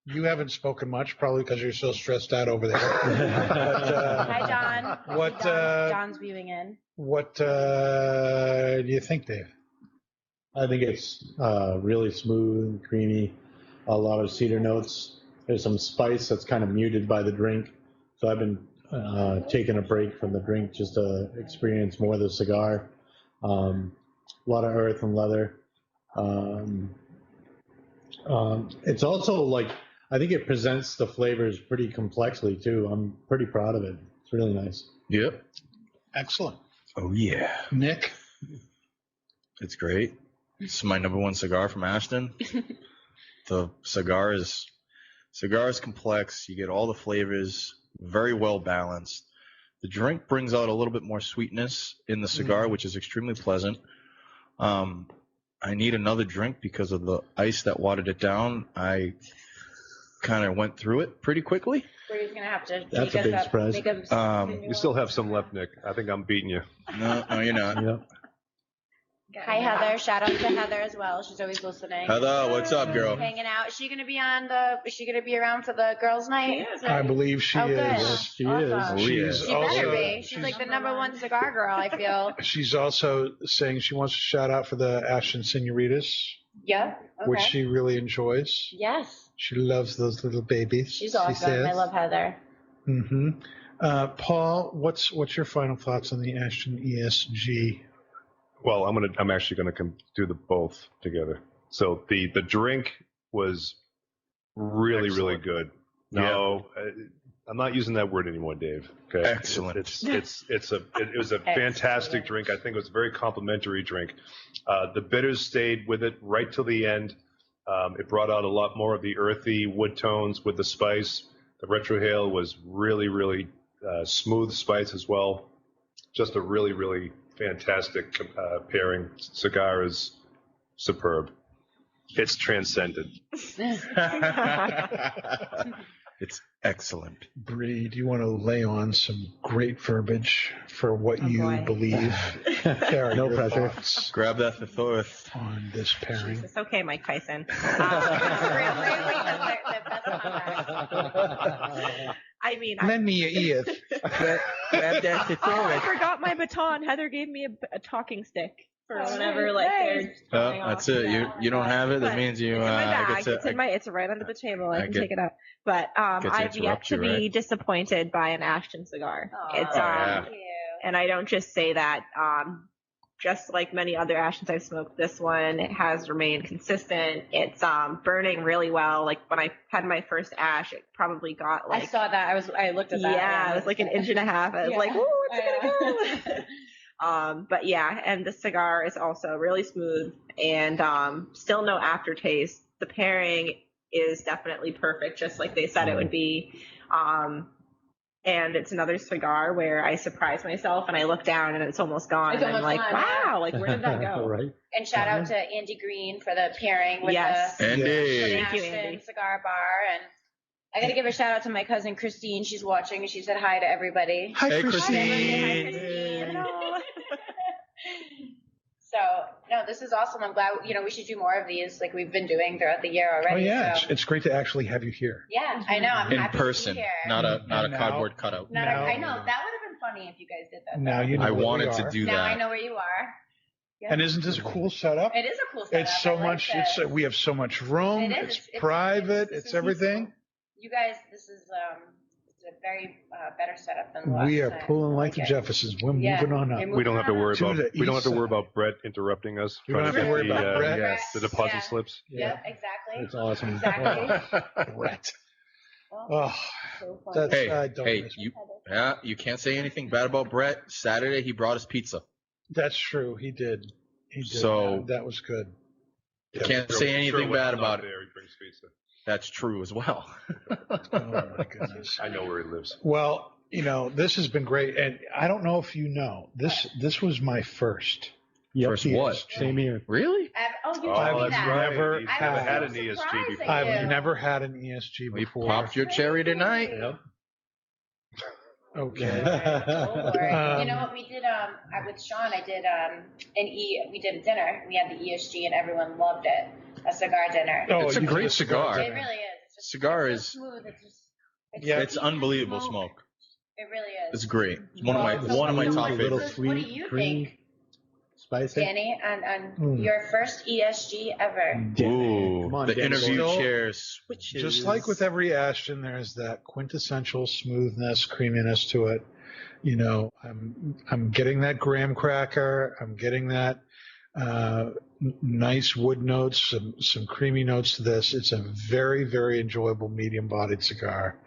you haven't spoken much, probably because you're so stressed out over there. Hi, John. What? John's viewing in. What do you think, Dave? I think it's really smooth, creamy, a lot of cedar notes. There's some spice that's kind of muted by the drink. So I've been taking a break from the drink just to experience more of the cigar. A lot of earth and leather. It's also like, I think it presents the flavors pretty complexly too. I'm pretty proud of it. It's really nice. Yep. Excellent. Oh, yeah. Nick? It's great. It's my number one cigar from Ashton. The cigar is complex. You get all the flavors, very well balanced. The drink brings out a little bit more sweetness in the cigar, which is extremely pleasant. I need another drink because of the ice that watered it down. I kind of went through it pretty quickly. We're just gonna have to. That's a big surprise. We still have some left, Nick. I think I'm beating you. No, you're not. Yep. Hi Heather, shout out to Heather as well. She's always listening. Heather, what's up, girl? Hanging out. Is she gonna be around for the girls' night? I believe she Oh, good. is. Yes, she Awesome. is. She's She better also be. She's like the #1 cigar girl, I feel. she's also saying she wants to shout out for the Ashton Senoritas, Yeah. Okay. which she really enjoys. Yes. She loves those little babies. She's she awesome. says. I love Heather. Mm-hmm. Paul, what's your final thoughts on the Ashton ESG? Well, I'm actually gonna do the both together. So the drink was really really good. No, I'm not using that word anymore, Dave. Okay. Excellent. It was a fantastic drink. I think it was a very complimentary drink. The bitters stayed with it right till the end. It brought out a lot more of the earthy wood tones with the spice. The retrohale was really really smooth spice as well. Just a really really fantastic pairing. Cigar is superb. It's transcendent. It's excellent. Bree, do you want to lay on some great verbiage for what you boy. believe? There are No your pressure. thoughts Grab that thesaurus. on this pairing. It's okay, Mike Tyson. I mean, Lend me your ears. Grab that I forgot my baton. Heather gave me a talking stick for whenever they're going off. That's it. You don't have it. That But means you. It's in my I bag. get to, It's right under the table. I can get- take it out. But get to I've yet interrupt to you, be right? disappointed by an Ashton cigar. It's yeah. Thank you. and I don't just say that. Just like many other Ashtons I've smoked, this one has remained consistent. It's burning really well. Like when I had my first ash, it probably got like I saw that. I looked at that. yeah, it was like an inch and a half. I was Yeah. like, "Ooh, it's gonna go!" But yeah, and the cigar is also really smooth and still no aftertaste. The pairing is definitely perfect, just like they said it would be. And it's another cigar where I surprise myself and I look down and it's almost gone. It's and I'm almost like, gone, yeah. wow, like where did that go? Right. And shout out to Andy Green for the pairing with Yes. the Andy. Thank you, Ashton Andy. Cigar Bar. And I got to give a shout out to my cousin Christine. She's watching and she said hi to everybody. Hi, Hey, Christine. Hi, Christine. Hello. So, no, this is awesome. I'm glad, we should do more of these like we've been doing throughout the year Oh already. yeah, So, it's great to actually have you here. yeah, I know. I'm In happy person, to be here. not a And now- cardboard cutout. I know. That would have been funny if you guys did that. Now though. you know I where we wanted to are. do Now I that. know where you are. Yeah. And isn't this a cool setup? It is a cool setup. It's so I like much. this. We have so much room. It is. It's private. this It's is everything. You guys, this is it's a very better setup than the last We are time. pulling like Okay. the Jeffersons. We're Yeah. moving on up. We're We don't have to worry To about the we don't have to east worry side. about Brett interrupting us. We don't trying have to get worry the, about Brett. Yes. the deposit Yeah. slips. Yep, exactly. It's awesome. Exactly. Brett. Well, Oh, so funny. that's Hey, I don't hey, miss- you can't say anything bad about Brett. Saturday he brought us pizza. That's true. He did. He did. So- that was good. You can't say anything bad about it. There, he brings pizza. That's true as well. Oh my goodness. I know where he lives. Well, this has been great, and I don't know if you know this was my first. Yep. First what? Same here. Really? You I've told me that. never You've had- never had I'm an so ESG surprised before. at I've you. never had an ESG We before. popped your cherry tonight. Yep. Okay. Don't worry. Um, You know what we did? With Sean, I did we did a dinner. We had the ESG, and everyone loved it. A cigar dinner. Oh, It's a you great did cigar. It really is. It's just, Cigar it's is- so smooth. It's just, Yeah. It's unbelievable smoke. It really is. It's great. It's one of my Well, one of my so top what Little favorites. do you sweet, think? creamy, spicy. Danny, on Mm. your first ESG ever. Ooh, Come on, the Danny interview boy. chair switches. Just like with every Ashton, there's that quintessential smoothness, creaminess to it. I'm getting that graham cracker. I'm getting that nice wood notes, some creamy notes to this. It's a very, very enjoyable medium-bodied cigar.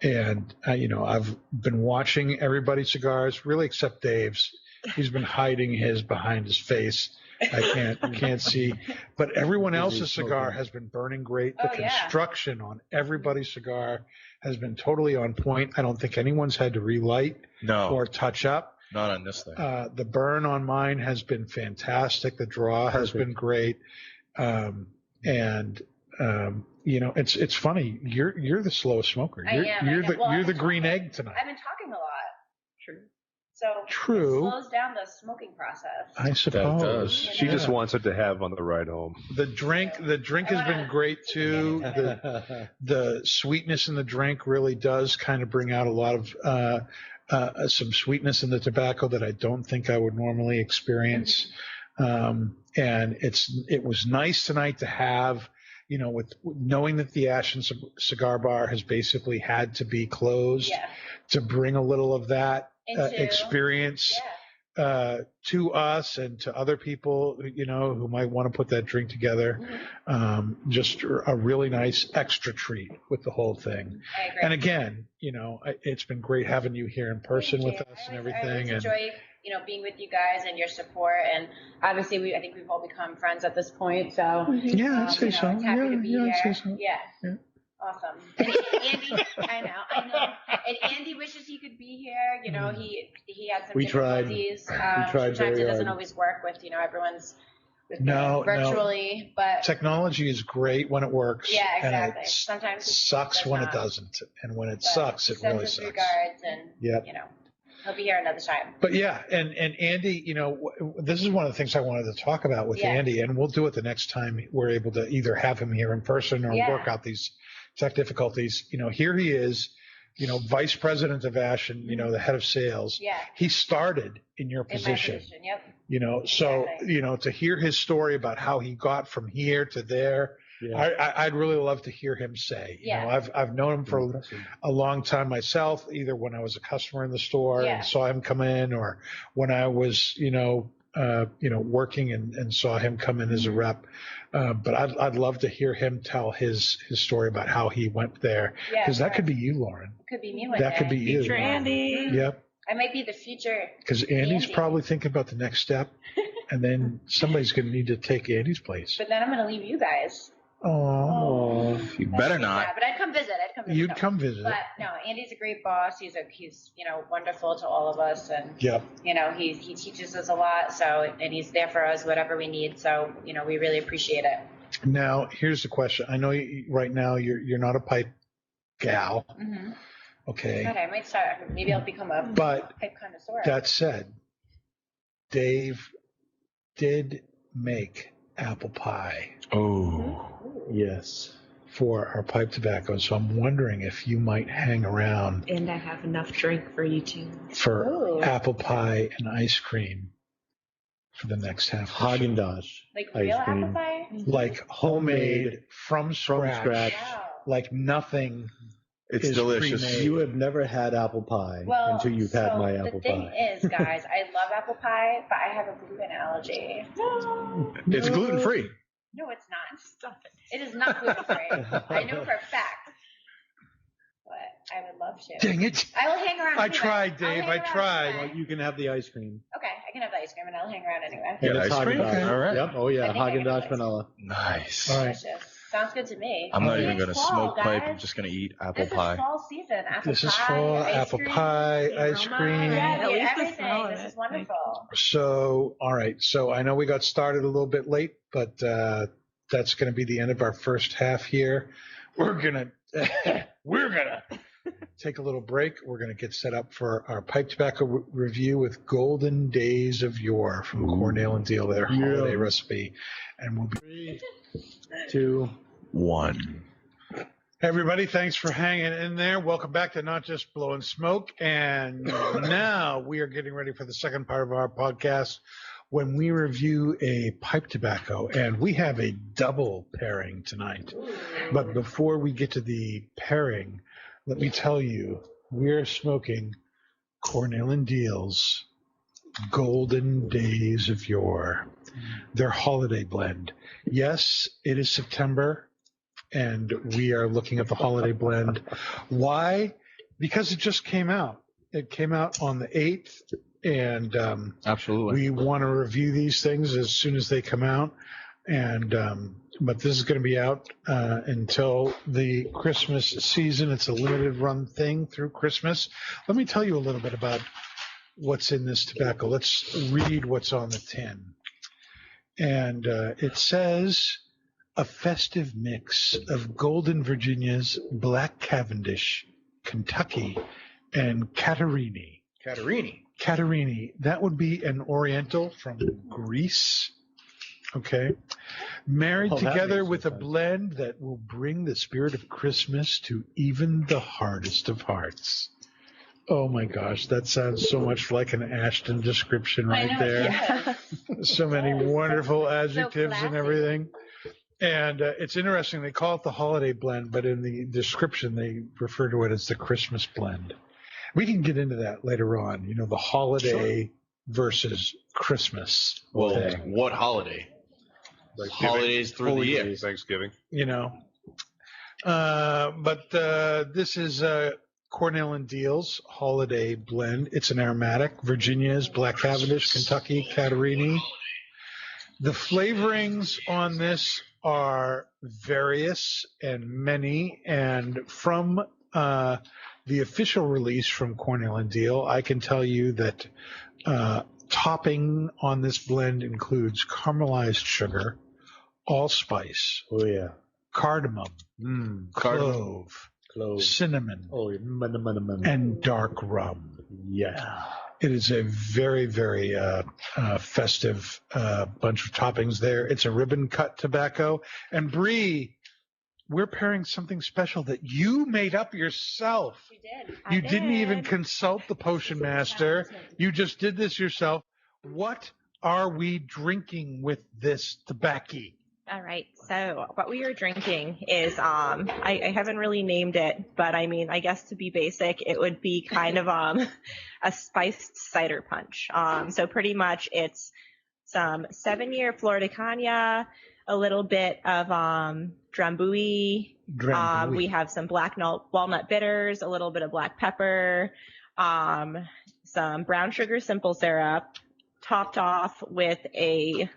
And I've been watching everybody's cigars, really except Dave's. He's been hiding his behind his face. I can't see. But everyone else's cigar has been burning great. The Oh, yeah. construction on everybody's cigar has been totally on point. I don't think anyone's had to relight No, or touch up. not on this thing. The burn on mine has been fantastic. The draw has Perfect. been great. You know, it's funny. You're the slowest smoker. I am. You're Well, I've the been green talking. egg tonight. I've been talking a lot. True. So True. it slows down the smoking process. I suppose. does. She just wants it to have on the ride home. The drink has been great too. The sweetness in the drink really does kind of bring out a lot of some sweetness in the tobacco that I don't think I would normally experience. And it was nice tonight to have, you know, with knowing that the Ashton Cigar Bar has basically had to be closed, Yeah. to bring a little of that Into- experience to us and to other people, you know, who might want to put that drink together. Just a really nice extra treat with the whole thing. I agree. And again, you know, it's been great having you here in person Thank with you. us I and always everything. And enjoy, you know, being with you guys and your support. And obviously, I think we've all become friends at this point. So yeah, I'd say you know, so. it's happy to be Yeah, I'd say here. so. Yeah. Awesome. And Andy, I know. And Andy wishes he could be here. You know, he had some We tried. difficulties. We tried Sometimes very it doesn't hard. always work with, you know, everyone's No, virtually, but Technology is great when it works. yeah, exactly. And it Sometimes it sucks does when not. it doesn't. And when it But sucks, he it sends really his sucks. regards, and Yep. you know, he'll be here another time. But yeah, and Andy, you know, this is one of the things I wanted to talk about with Yeah. Andy, and we'll do it the next time we're able to either have him here in person or Yeah. work out these tech difficulties. You know, here he is, you know, vice president of Ashton, you know, the head of sales. Yeah. He started in your In my position, position, yep. you know, so, Exactly. you know, to hear his story about how he got from here to there, Yeah. I'd really love to hear him say. You Yeah. know, I've known him for a long time myself, either when I was a customer in the store Yeah. and saw him come in, or when I was, working and saw him come in as a rep. But I'd love to hear him tell his story about how he went there, Yeah, because that sure. could be you, Lauren. Could be me one That day. could be you. Future Andy. Yep. I might be the future. Because Andy's Andy. probably thinking about the next step, and then somebody's going to need to take Andy's place. But then I'm going to leave you guys. Oh, You That's better too not. sad. But I'd come visit. you'd him. come visit. But no, Andy's a great boss. He's you know, wonderful to all of us, and Yep. you know, he teaches us a lot. So, and he's there for us whatever we need. So, you know, we really appreciate it. Now, here's the question. I know right now you're not a pipe gal, Mm-hmm. okay? God, I might start. Maybe I'll become a But pipe connoisseur. that said, Dave did make apple pie Oh. Yes. for our pipe tobacco, so I'm wondering if you might hang around And I have enough drink for you too. for Ooh. apple pie and ice cream for the next half. of the show. Haagen-Dazs. Like ice real cream. apple pie? Like homemade from From scratch, scratch. Wow. like nothing. It's Is delicious. pre-made. You have never had apple pie Well, until you've had so my the apple thing pie. is, guys, I love apple pie, but I have a gluten allergy. It's gluten free. No, it's not. Stop it. It is not gluten free. I know for a fact. But I would love to. Dang it! I will hang around. I anyway. tried, I'll Dave. hang I around tried. anyway. Well, you can have the ice cream. Okay, I can have the ice cream and I'll hang around anyway. Yeah, And it's ice cream? Haagen-Dazs. Okay. All right. Yep. Oh yeah, I think I can have Haagen-Dazs ice vanilla. Nice. All right. Delicious. Sounds good to me. I'm not See, even it's going to fall, smoke pipe. I'm guys. just going to eat apple This pie. is fall season. Apple This is pie, fall ice apple cream. pie, ice aroma. cream. Yeah, at least the everything. smell of This it. is wonderful. So, all right. So I know we got started a little bit late, but that's going to be the end of our first half here. We're gonna take a little break. We're gonna get set up for our pipe tobacco review with Golden Days of Yore from Cornell Diehl, their holiday recipe, and we'll be. 3, 2. 1. Everybody, thanks for hanging in there. Welcome back to Not Just Blowing Smoke. And now we are getting ready for the second part of our podcast when we review a pipe tobacco. And we have a double pairing tonight. But before we get to the pairing, let me tell you, we're smoking Cornell Diehl's Golden Days of Yore, their holiday blend. Yes, it is September. And we are looking at the holiday blend. Why? Because it just came out. It came out on the 8th, and Absolutely. we want to review these things as soon as they come out. And but this is going to be out until the Christmas season. It's a limited run thing through Christmas. Let me tell you a little bit about what's in this tobacco. Let's read what's on the tin. And it says a festive mix of Golden Virginia's Black Cavendish, Kentucky, and Catarini. Catarini, that would be an Oriental from Greece. Okay. Married together with a blend that will bring the spirit of Christmas to even the hardest of hearts. Oh my gosh, that sounds so much like an Ashton description right there. Yeah. So many wonderful adjectives and classy. everything. And it's interesting, they call it the holiday blend, but in the description they refer to it as the Christmas blend. We can get into that later on, the holiday versus Christmas thing. What holiday? Holidays through the year. Thanksgiving. But this is Cornell Diehl's holiday blend. It's an aromatic. Virginia's Black Cavendish, Kentucky, Catarini. The flavorings on this are various and many, and from the official release from Cornell Diehl, I can tell you that topping on this blend includes caramelized sugar, allspice, cardamom, clove, cinnamon, and dark rum. Yeah. It is a very, very festive bunch of toppings there. It's a ribbon cut tobacco. And Bree, we're pairing something special that you made up yourself. You did. You didn't even consult the potion master. You just did this yourself. What are we drinking with this tobacco? All right. So what we are drinking is I haven't really named it, but I mean, I guess to be basic, it would be kind of a spiced cider punch. So pretty much it's some 7-year Florida Cagna, a little bit of Drambuie. We have some black walnut bitters, a little bit of black pepper, some brown sugar simple syrup, topped off with a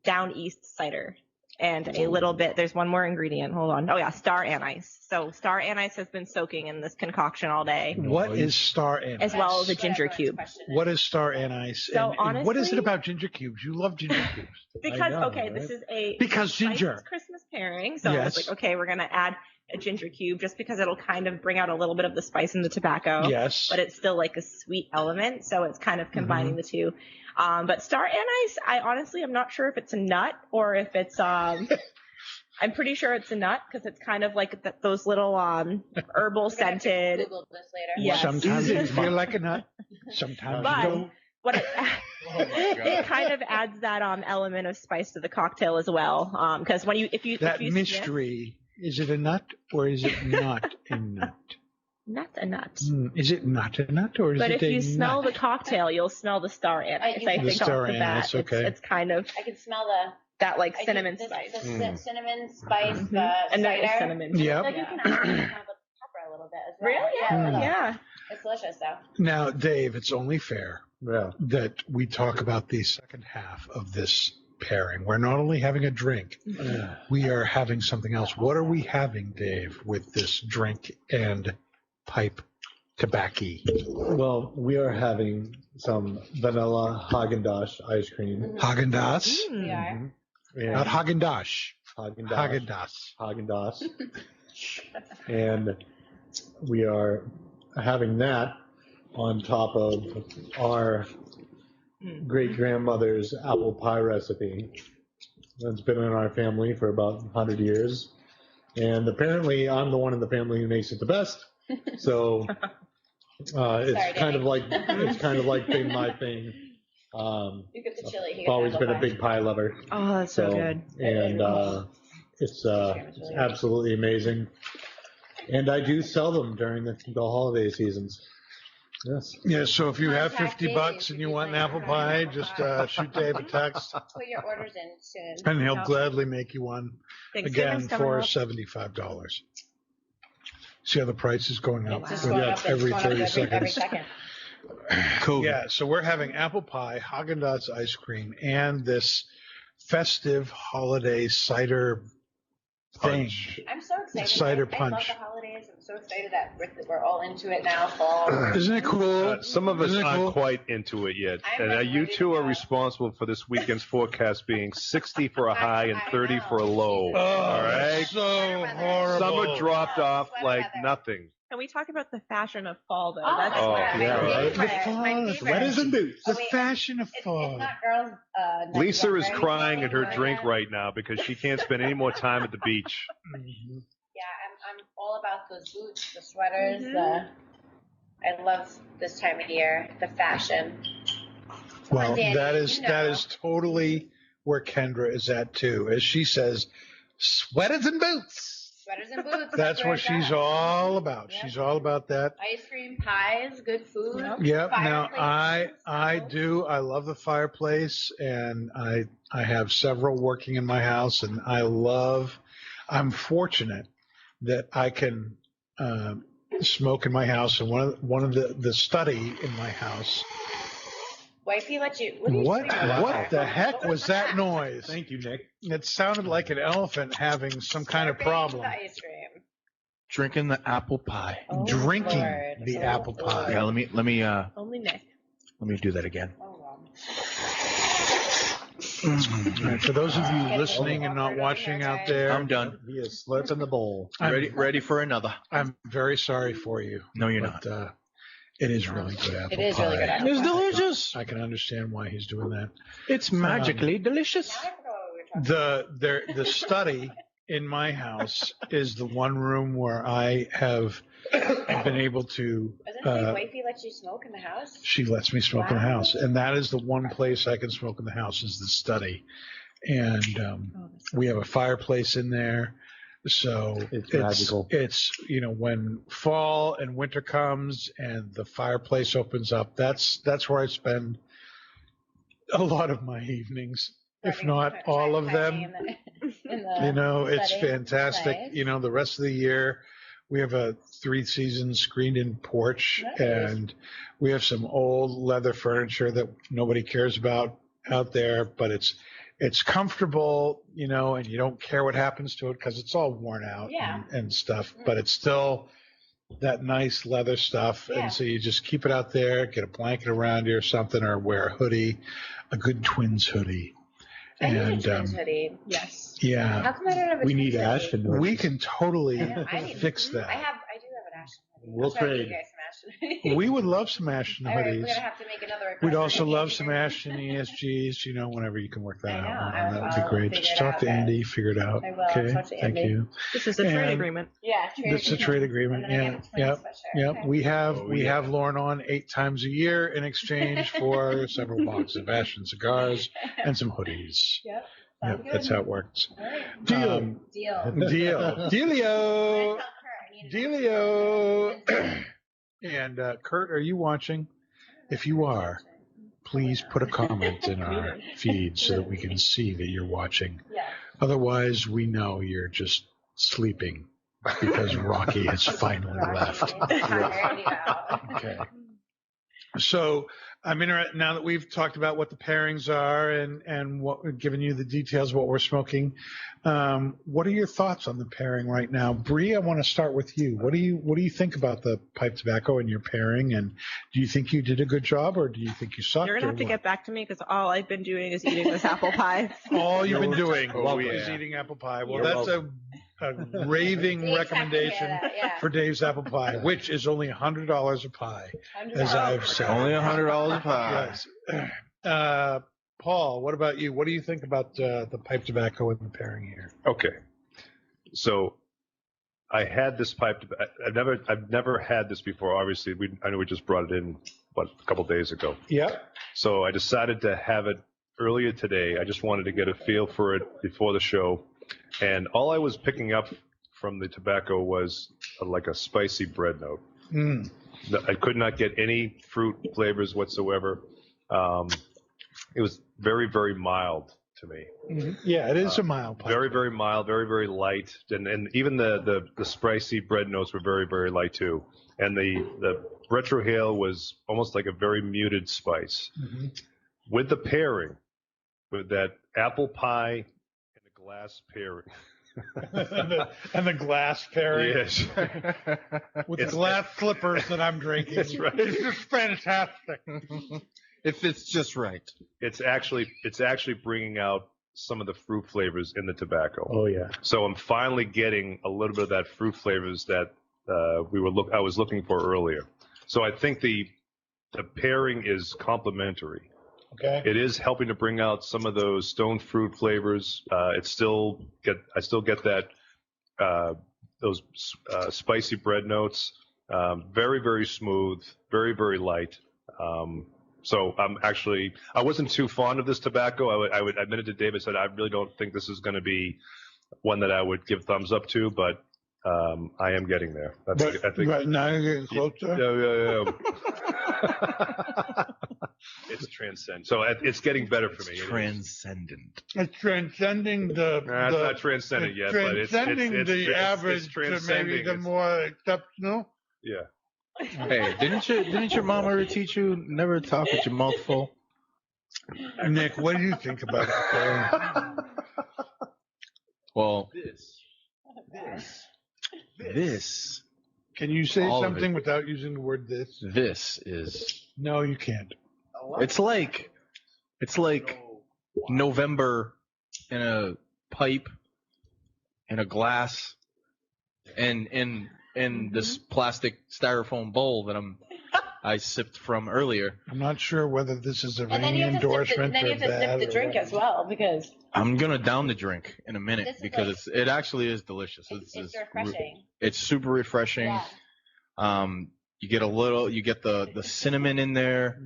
down east cider. And a little bit, there's one more ingredient. Hold on. Oh, yeah, star anise. So star anise has been soaking in this concoction all day. What is star anise? As well as a ginger cube. What is star anise? So and what is it honestly- about ginger cubes? You love ginger cubes. Because, know, okay, right? this is a Because spiced ginger. Christmas pairing. So I Yes. was like, okay, we're going to add a ginger cube just because it'll kind of bring out a little bit of the spice in the tobacco. Yes. But it's still like a sweet element. So it's kind of combining the two. But star anise, I honestly am not sure if it's a nut or if it's I'm pretty sure it's a nut because it's kind of like those little herbal scented. Google this later. Yes. Sometimes you feel like a nut. Sometimes you But don't. what it, Oh my God. it kind of adds that element of spice to the cocktail as well. Because when you if you That sniff- mystery, is it a nut or is it not a nut? not a nut. Is it not a nut or is But it if a you smell nut? the cocktail, you'll smell the star anise. The I think star off the anise, bat, okay. it's kind of I can smell the that like I cinnamon do- the, spice. The cinnamon spice, Mhm. the And there is cider. cinnamon. Yep. Like you can actually smell the pepper a little bit as well. Really? Yeah. a little. Yeah. It's delicious though. Now, Dave, it's only fair Yeah. that we talk about the second half of this pairing. We're not only having a drink, we are having something else. What are we having, Dave, with this drink and pipe tobacco? Well, we are having some vanilla Haagen-Dazs ice cream. Haagen-Dazs? We are. And Not Haagen-Dazs. Haagen-Dazs. Haagen-Dazs. Haagen-Dazs. And we are having that on top of our great grandmother's apple pie recipe that's been in our family for about 100 years. And apparently I'm the one in the family who makes it the best. So it's kind of like been my thing. You get the chili. I've always been a big pie lover. Oh, that's so good. And it's absolutely amazing. And I do sell them during the holiday seasons. Yes. Yeah, so if you have Contact $50 Dave and you if want an you'd apple like pie, to just try. shoot Dave a text, Put your orders in soon. and he'll Yeah. gladly make you one. Thanksgiving's Again, coming for up. $75. See how the price is going up It's just with going up. It's every going up 30 every seconds. second. COVID. Yeah, so we're having apple pie, Haagen-Dazs ice cream, and this festive holiday cider punch. I'm so excited. Cider I punch. love the holidays. I'm so excited that we're all into it now. Fall. Isn't it cool? Some of us Isn't it aren't cool? quite into it yet. I'm And like you ready two to are go. responsible for this weekend's forecast being 60 for a high and I 30 know. for a low. Jesus. All right? So horrible. Summer dropped off Sweater like weather. nothing. Can we talk about the fashion of fall, though? Oh, That's my God. yeah, My right? favorite. My favorite. Sweaters and boots. The Oh, wait. fashion of fall. It's not girls. Night Lisa yet, is right? crying at her Yeah. drink right now because she can't spend any more time at the beach. Mhm. Yeah, I'm all about those boots, the sweaters. Mhm. I love this time of year, the fashion. Well, Danny, that is you know. that is totally where Kendra is at too. As she says, sweaters and boots. Sweaters and boots. That's where what it's she's at. all about. Yep. She's all about that. Ice cream, pies, good food. Yep. Now fireplaces, I stove. do. I love the fireplace, and I have several working in my house, and I'm fortunate that I can smoke in my house, and one of the study in my house. Wifey let you. What? Are you What doing over what there? the heck was that noise? Thank you, Nick. It sounded like an elephant having some kind of Slurping problem. The ice cream. Drinking the apple pie. Oh, Drinking Lord. the Oh, apple Lord. pie. Yeah, let me Only Nick. do that again. Oh, wow. All right, for those of you listening and not watching out there, I'm done. Be a slurp in the bowl. Ready for another. I'm very sorry for you. No, you're but, it is really good apple It is pie. really good apple It's pie. delicious. I can understand why he's doing that. It's magically delicious. Now I forgot what we were talking The study in my house is the one room where I have been able to. Isn't it like wifey lets you smoke in the house? She lets me smoke in the Wow. house, and that is the one place I can smoke in the house is the study, and we have a fireplace in there. So It's magical. It's when fall and winter comes and the fireplace opens up. That's where I spend a lot of my evenings, if not all of them. It's study. fantastic. Nice. The rest of the year we have a 3-season screened-in porch, Nice. and we have some old leather furniture that nobody cares about out there, but it's comfortable, and you don't care what happens to it because it's all worn out Yeah. and stuff, but it's still that nice leather stuff. Yeah. And so you just keep it out there, get a blanket around you or something, or wear a hoodie, a good Twins hoodie. I need And, a Twins hoodie. Yes. yeah, How come I don't have a We Twins need hoodie? Ashton. to- we can totally I know, I need- fix I that. do have an Ashton hoodie. We'll I'll try to get trade. you guys some Ashton hoodies. We would love some Ashton All right, we're hoodies. gonna have to make another request. We'd also for love Andy some Green. Ashton ESGs, whenever you can work that I know. out. I'll- That would be I'll great. figure Just it talk out, to guys. Andy, figure it out. I will. I'll Okay, talk to thank Andy. you. This is a trade And- agreement. Yeah, It's a trade agreement. And then I Yeah, get a Twins yep, sweatshirt. yep. Okay. We have Oh, we yeah. have Lauren on 8 times a year in exchange for several boxes of Ashton cigars and some hoodies. Yep. Yep, Sounds good. that's how it works. All right. Deal. Deal. Deal. Dealio. I'm gonna tell Kurt I need a Dealio. And Kurt, are you watching? If you are, please put a comment in our feed so that we can see that you're watching. Yeah. Otherwise, we know you're just sleeping because Rocky has finally left. Okay. So I'm interested now that we've talked about what the pairings are and what we've given you the details of what we're smoking. What are your thoughts on the pairing right now, Bree? I want to start with you. What do you think about the pipe tobacco and your pairing? And do you think you did a good job, or do you think you sucked? You're gonna have to get back to me because all I've been doing is eating this apple pie. All you've been doing Oh, is yeah. eating apple pie. Well, You're that's a raving Dave's recommendation happy to hear that, for Dave's apple pie, which is only $100 a pie, as I've said. Only $100 a pie. Yes. Paul, what about you? What do you think about the pipe tobacco and the pairing here? Okay. So I had this pipe. I've never had this before. Obviously, I know we just brought it in, a couple days ago. Yep. So I decided to have it earlier today. I just wanted to get a feel for it before the show. And all I was picking up from the tobacco was like a spicy bread note. Mm. I could not get any fruit flavors whatsoever. It was very, very mild to me. Mhm. Yeah, it is a mild pipe. Very, very mild, very, very light. And even the spicy bread notes were very, very light too. And the retrohale was almost like a very muted spice. Mhm. With the pairing, with that apple pie and the glass pairing, and the glass pairing Yes. with the glass slippers that I'm drinking. That's right. It's just fantastic. If it's just right. It's actually bringing out some of the fruit flavors in the tobacco. Oh yeah. So I'm finally getting a little bit of that fruit flavors that I was looking for earlier. So I think the pairing is complementary. Okay. It is helping to bring out some of those stone fruit flavors. I still get that those spicy bread notes. Very, very smooth, very, very light. So I wasn't too fond of this tobacco. I would admit it to David. Said I really don't think this is going to be one that I would give thumbs up to, but I am getting there. I think. Right now you're getting closer. Yeah. It's transcendent. So it's getting better for me. Transcendent. It's transcending the. It's not transcendent yet, but it's transcending the average to maybe transcending. the more exceptional. Yeah. Hey, didn't your mom ever teach you never talk with your mouth full? Nick, what do you think about it? Well, this. Can you say All of something it. without using the word this? This is. No, you can't. It's like November in a pipe, in a glass, and in this plastic styrofoam bowl that I sipped from earlier. I'm not sure whether this is a And then ringing you have to endorsement then you or have to sip bad. the drink as well because I'm gonna down the drink in a minute This is because it actually is delicious. it's refreshing. It's super refreshing. Yeah. You get the cinnamon in there,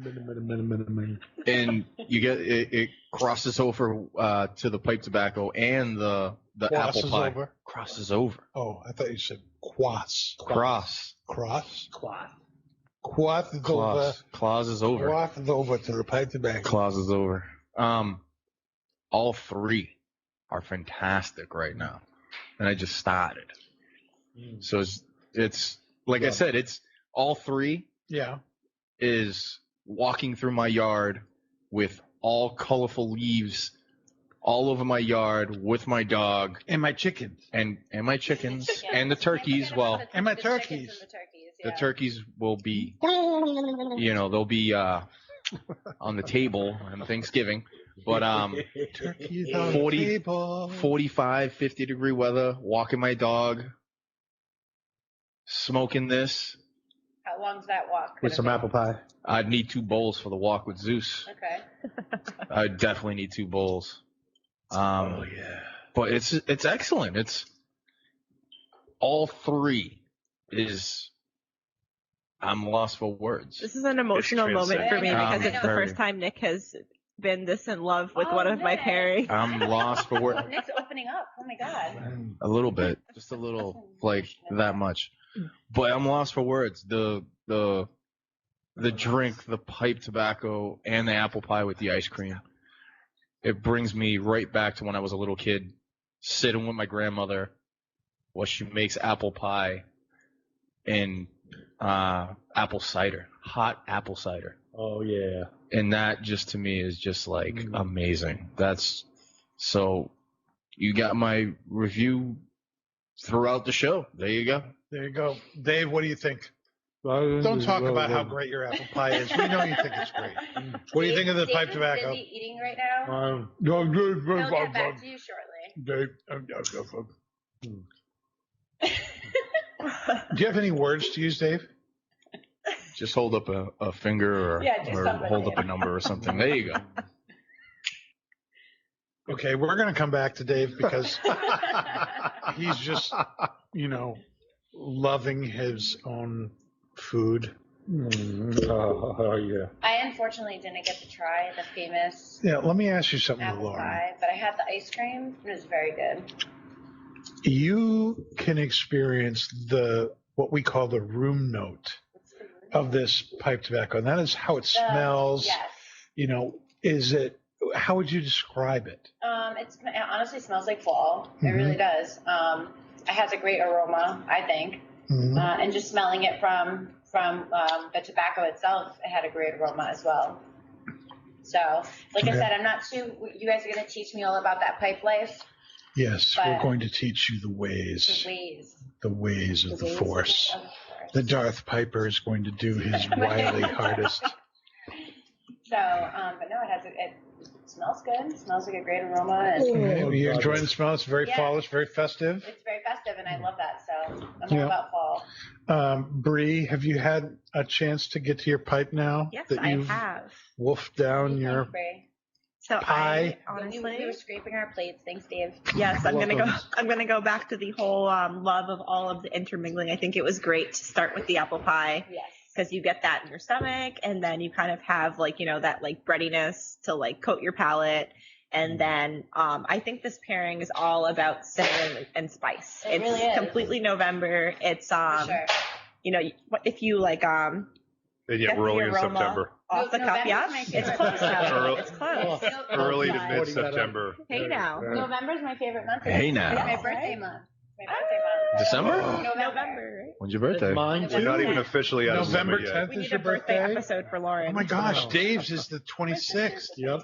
and you get it crosses over to the pipe tobacco and the apple pie. Over. Crosses over. Oh, I thought you said quass. Cross. Cross? Cloth. Quass is over. Claws. Claws is over. Quass is over to the pipe tobacco. Claws is over. All three are fantastic right now, and I just started. So it's like I said, it's all three Yeah. is walking through my yard with all colorful leaves all over my yard with my dog And my chickens. and my chickens Chickens. and the turkeys. Can't forget Well, about and my the chickens turkeys. and the turkeys, the yeah. turkeys will be, they'll be on the table on Thanksgiving. But Turkeys on 40 the table. 45, 50 degree weather, walking my dog, smoking this. How long's that walk? With gonna some be? apple pie. I'd need 2 bowls for the walk with Zeus. Okay. I definitely need 2 bowls. Oh, yeah. But it's excellent. It's all three is. I'm lost for words. This is an emotional moment for me transcendent. because it's the Very. first time Nick has been this in love with one of my Nick. pairings. I'm lost for words. Nick's opening up. Oh my god. A little bit, just a little, like that much. But I'm lost for words. The drink, the pipe tobacco, and the apple pie with the ice cream. It brings me right back to when I was a little kid, sitting with my grandmother, while she makes apple pie and apple cider, hot apple cider. Oh yeah. And that just to me is just like amazing. That's so you got my review throughout the show. There you go. There you go. Dave, what do you think? Don't talk about how great your apple pie is. We know you think it's great. What do you think of the Dave pipe is tobacco? busy eating right now. No, He'll get back to you shortly. Dave. Do you have any words to use, Dave? Just hold up a finger or, Yeah, do or something. hold up a number or something. There you go. Okay, we're going to come back to Dave because he's just, loving his own food. Oh yeah. I unfortunately didn't get to try the famous Yeah, let me ask you something, apple Lauren. pie, but I had the ice cream. It was very good. You can experience what we call the room note of this pipe tobacco, and that is how it smells. Yes. How would you describe it? It honestly smells like fall. It really does. It has a great aroma, I think. And just smelling it from the tobacco itself, it had a great aroma as well. So, like I said, I'm not too. You guys are going to teach me all about that pipe life. Yes, But- we're going to teach you the The ways. ways. The ways of the ways Force. of the Force. The Darth Piper is going to do his wily hardest. So, but no, it smells good. It smells like a great aroma, and Okay, you enjoying the smell? It's very Yeah. fallish, very festive. it's very festive, and I love that. So I'm Yeah. all about fall. Bree, have you had a chance to get to your pipe now? Yes, that I you've have. wolfed down your Spray. So pie. I We honestly, were scraping our plates. Thanks, Dave. yes, I'm gonna go. Welcome. I'm gonna go back to the whole love of all of the intermingling. I think it was great to start with the apple pie Yes. because you get that in your stomach, and then you kind of have like that like breadiness to like coat your palate. And then I think this pairing is all about cinnamon and spice. It It's really is. completely November. It's For sure. if you like They get Get the early in aroma. September. off the cup. November's Yeah, my it's favorite close month. now. Early- It's close. Early to November. mid-September. Hey now. November's my favorite month. Hey now. It's my birthday month. My birthday month. December? November, right? When's your birthday? Mine We're not too. even officially out of November December 10th yet. We is need a your birthday birthday? episode for Lauren. Oh my gosh, Wow. Dave's is the 26th. Yep.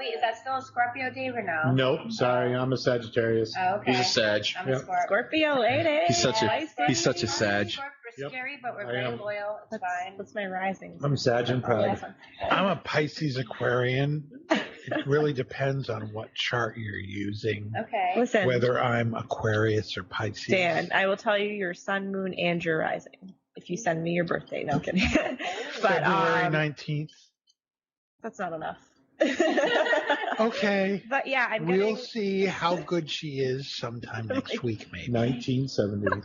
Wait, is that still a Scorpio, Dave, or no? Nope. Sorry, I'm a Sagittarius. Oh, okay. He's a Sag. I'm a Yep. Scorpio. Scorpio lady. He's such a- Spicy. he's such a Sag. We're Yep. scary, but we're I very am. loyal. It's fine. That's my rising. I'm Sag and proud. I'm a Pisces Aquarian. It really depends on what chart you're using, Okay. Listen, whether I'm Aquarius or Pisces. Dan, I will tell you your sun, moon, and your rising if you send me your birthday. No I'm kidding. But February 19th. that's not enough. Okay. But yeah, I'm We'll getting. see how good she is sometime next week, maybe. 1970.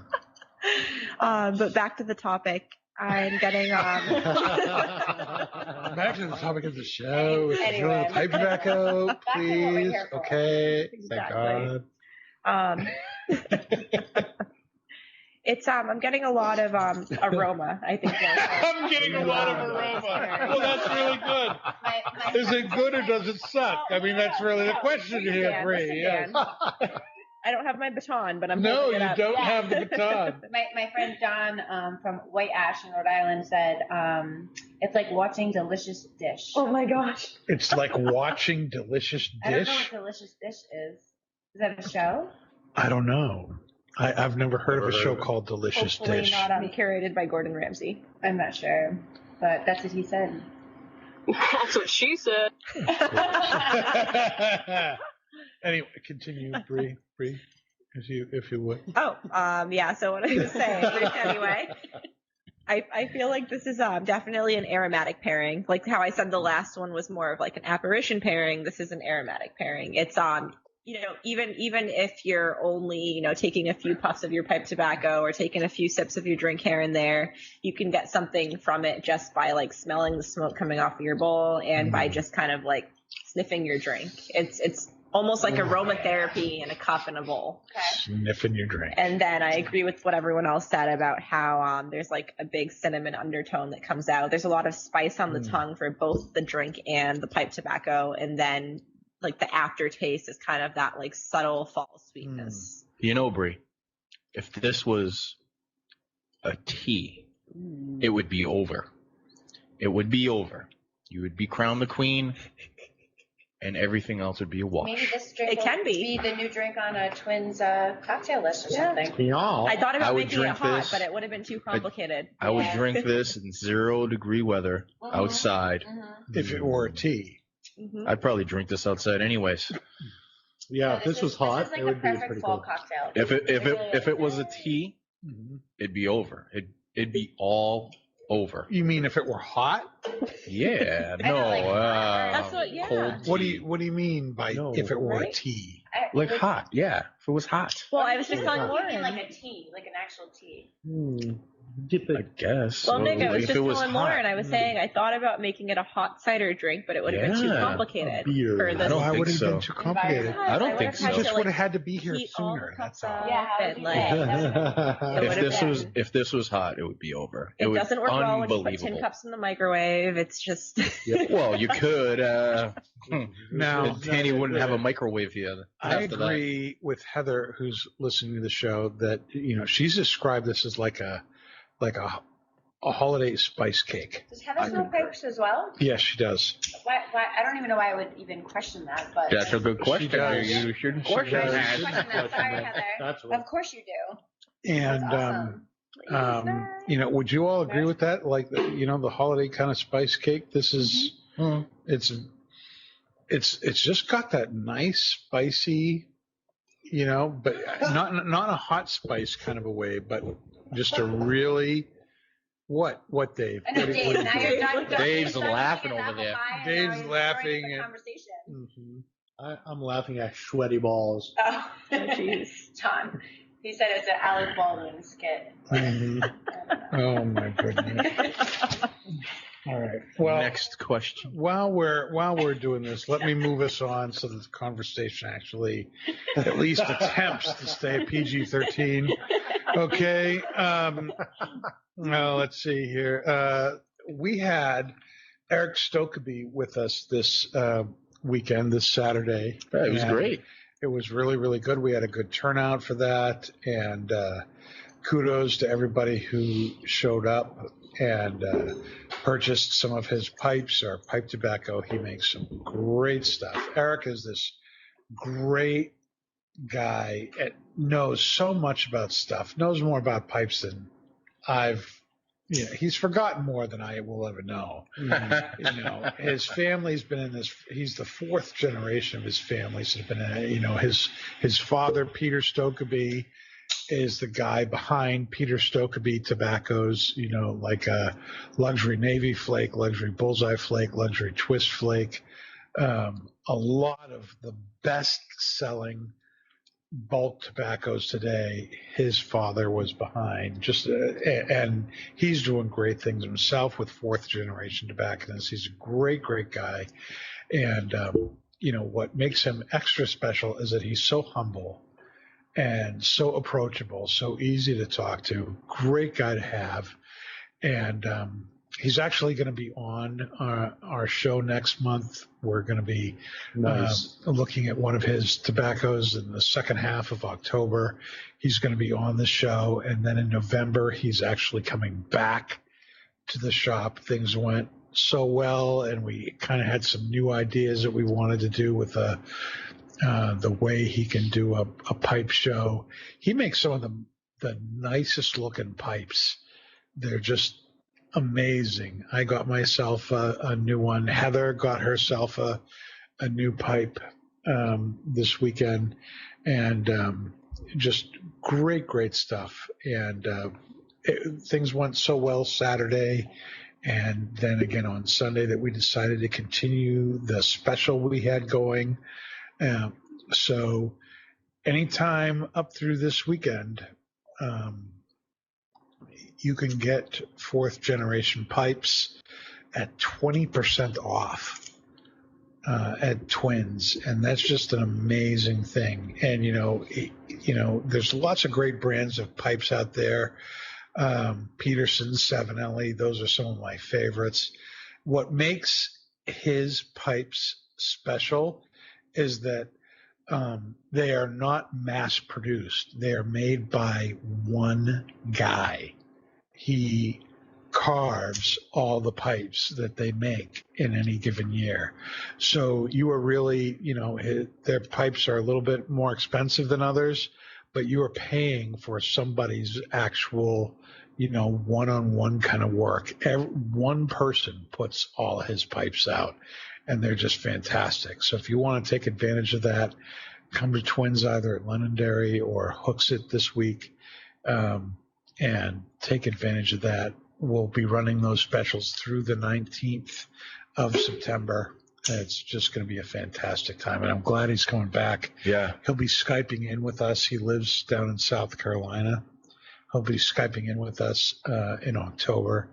But back to the topic. I'm getting. Back to the topic of the show. It's Anyway. pipe tobacco, to what we're please. here for. Okay. Exactly. Thank God. It's I'm getting a lot of aroma. I think. I'm getting a lot of aroma. Well, that's really good. My Is it good or does it suck? I mean, that's really the question here, Dan, Bree. listen, Yes. Dan. I don't have my baton, but I'm. No, holding you it up. don't have the baton. my friend John from White Ash in Rhode Island said it's like watching Delicious Dish. Oh my gosh. It's like watching Delicious I don't know Dish. what Delicious Dish is. Is that a show? I don't know. I've never heard of a Never heard show of it. called Delicious Hopefully Dish. not curated by Gordon Ramsay. I'm not sure, but that's what he said. That's what she said. Anyway, continue, Bree, if you would. Oh, yeah. So what I was saying, anyway, I feel like this is definitely an aromatic pairing. Like how I said the last one was more of like an apparition pairing. This is an aromatic pairing. It's even if you're only taking a few puffs of your pipe tobacco or taking a few sips of your drink here and there, you can get something from it just by like smelling the smoke coming off of your bowl and by just kind of like sniffing your drink. It's almost like aromatherapy in a cup and a bowl. Sniffing your drink. And then I agree with what everyone else said about how there's like a big cinnamon undertone that comes out. There's a lot of spice on the tongue for both the drink and the pipe tobacco. And then like the aftertaste is kind of that like subtle fall sweetness. You know, Bree, if this was a tea, it would be over. It would be over. You would be crowned the queen, and everything else would be a wash. Maybe this drink It can will be. the new drink on a Twins cocktail list or something. Y'all. I thought I about would making it drink hot, this. but it would have been too complicated. I would Yeah. drink this in 0-degree weather outside. If it were a tea. Mhm. I'd probably drink this outside anyways. Yeah, if this was hot, This is like it the would be perfect pretty fall cool. cocktail. If it was a tea, it'd be over. It'd be all over. You mean if it were hot? Yeah, I no. don't like hot. That's what- yeah. Cold What do tea. you mean by No, if it were a right? tea? Like hot? Yeah, if it was hot. Well, I was just telling I Lauren. mean like a tea, like an actual tea. Get I the guess. Well, Nick, I was if just it was telling hot. Lauren, I was saying I thought about making it a hot cider drink, but it would have been too Yeah. complicated Beer. for I this. don't Why think would it have so. been too complicated? Environment. I don't would've think had so. You to, just like, would have had to be here heat all sooner. the That's cups all. up Yeah, how and, would you like, say? It If would've this been- was hot, it would be over. It would doesn't work well when you put tin unbelievable. cups in the microwave. It's just Well, you could. Now, Tanny wouldn't have a microwave here. I after that. agree with Heather, who's listening to the show, that she's described this as like a a holiday spice cake. Does Heather smoke pipes as well? Yes, she does. Why? I don't even know why I would even question that. But That's a good question. does. You shouldn't She question does. that. Question that. Sorry, Heather. That's right. Of course you do. And That's awesome. would you all agree with that? Like, the holiday kind of spice cake. This is it's just got that nice spicy, but not a hot spice kind of a way, but just a really what Dave? I know, Dave. Now you're done. Dave's You're done laughing making over apple there. pie, and Dave's now he's laughing joining the and- conversation. I'm laughing at sweaty balls. Oh, jeez, John. He said it's an Alec Baldwin skit. Oh my goodness. All right. Well, Next question. while we're doing this, let me move us on so that the conversation actually at least attempts to stay PG-13. Okay. Well, let's see here. We had Eric Stokeby with us this weekend, this Saturday. Yeah, it was And great. It was really, really good. We had a good turnout for that, and kudos to everybody who showed up and purchased some of his pipes or pipe tobacco. He makes some great stuff. Eric is this great guy and knows so much about stuff, knows more about pipes than he's forgotten more than I will ever know. His family's been in this. He's the fourth generation of his family. So been in, his father, Peter Stokeby, is the guy behind Peter Stokeby Tobaccos, like a luxury Navy Flake, luxury Bullseye Flake, luxury Twist Flake. A lot of the best selling bulk tobaccos today, his father was behind. And he's doing great things himself with fourth generation tobacconists. He's a great, great guy. And, what makes him extra special is that he's so humble and so approachable, so easy to talk to. Great guy to have. And he's actually going to be on our show next month. We're going to be looking at one of his tobaccos in the second half of October. He's going to be on the show. And then in November, he's actually coming back to the shop. Things went so well, and we kind of had some new ideas that we wanted to do with the way he can do a pipe show. He makes some of the nicest looking pipes. They're just amazing. I got myself a new one. Heather got herself a new pipe this weekend, and just great stuff. And things went so well Saturday, and then again on Sunday that we decided to continue the special we had going. So anytime up through this weekend, you can get fourth generation pipes at 20% off at Twins. And that's just an amazing thing. And, there's lots of great brands of pipes out there. Peterson, 7LE, those are some of my favorites. What makes his pipes special is that they are not mass produced. They are made by one guy. He carves all the pipes that they make in any given year. So you are really, their pipes are a little bit more expensive than others, but you are paying for somebody's actual, one-on-one kind of work. One person puts all of his pipes out, and they're just fantastic. So if you want to take advantage of that, come to Twins either at Londonderry or Hooks It this week, and take advantage of that. We'll be running those specials through the 19th of September. It's just going to be a fantastic time, and I'm glad he's coming back. Yeah. He'll be Skyping in with us. He lives down in South Carolina. He'll be Skyping in with us in October.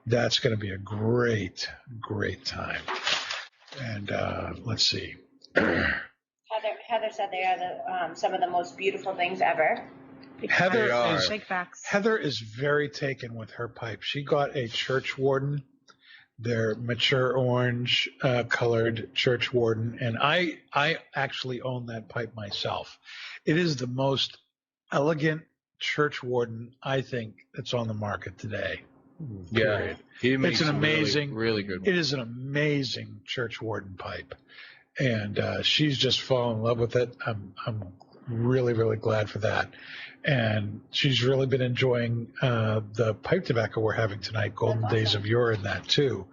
That's going to be a great time. And let's see. Heather said they are some of the most beautiful things ever. Big facts. Heather is very taken with her pipe. She got a Church Warden. They're mature orange colored Church Warden, and I actually own that pipe myself. It is the most elegant Church Warden I think that's on the market today. Yeah, he makes It's an really, amazing, really good. It is an amazing church warden pipe, and she's just fallen in love with it. I'm really, really glad for that, and she's really been enjoying the pipe tobacco we're having tonight, Golden Days of Yore, in that too,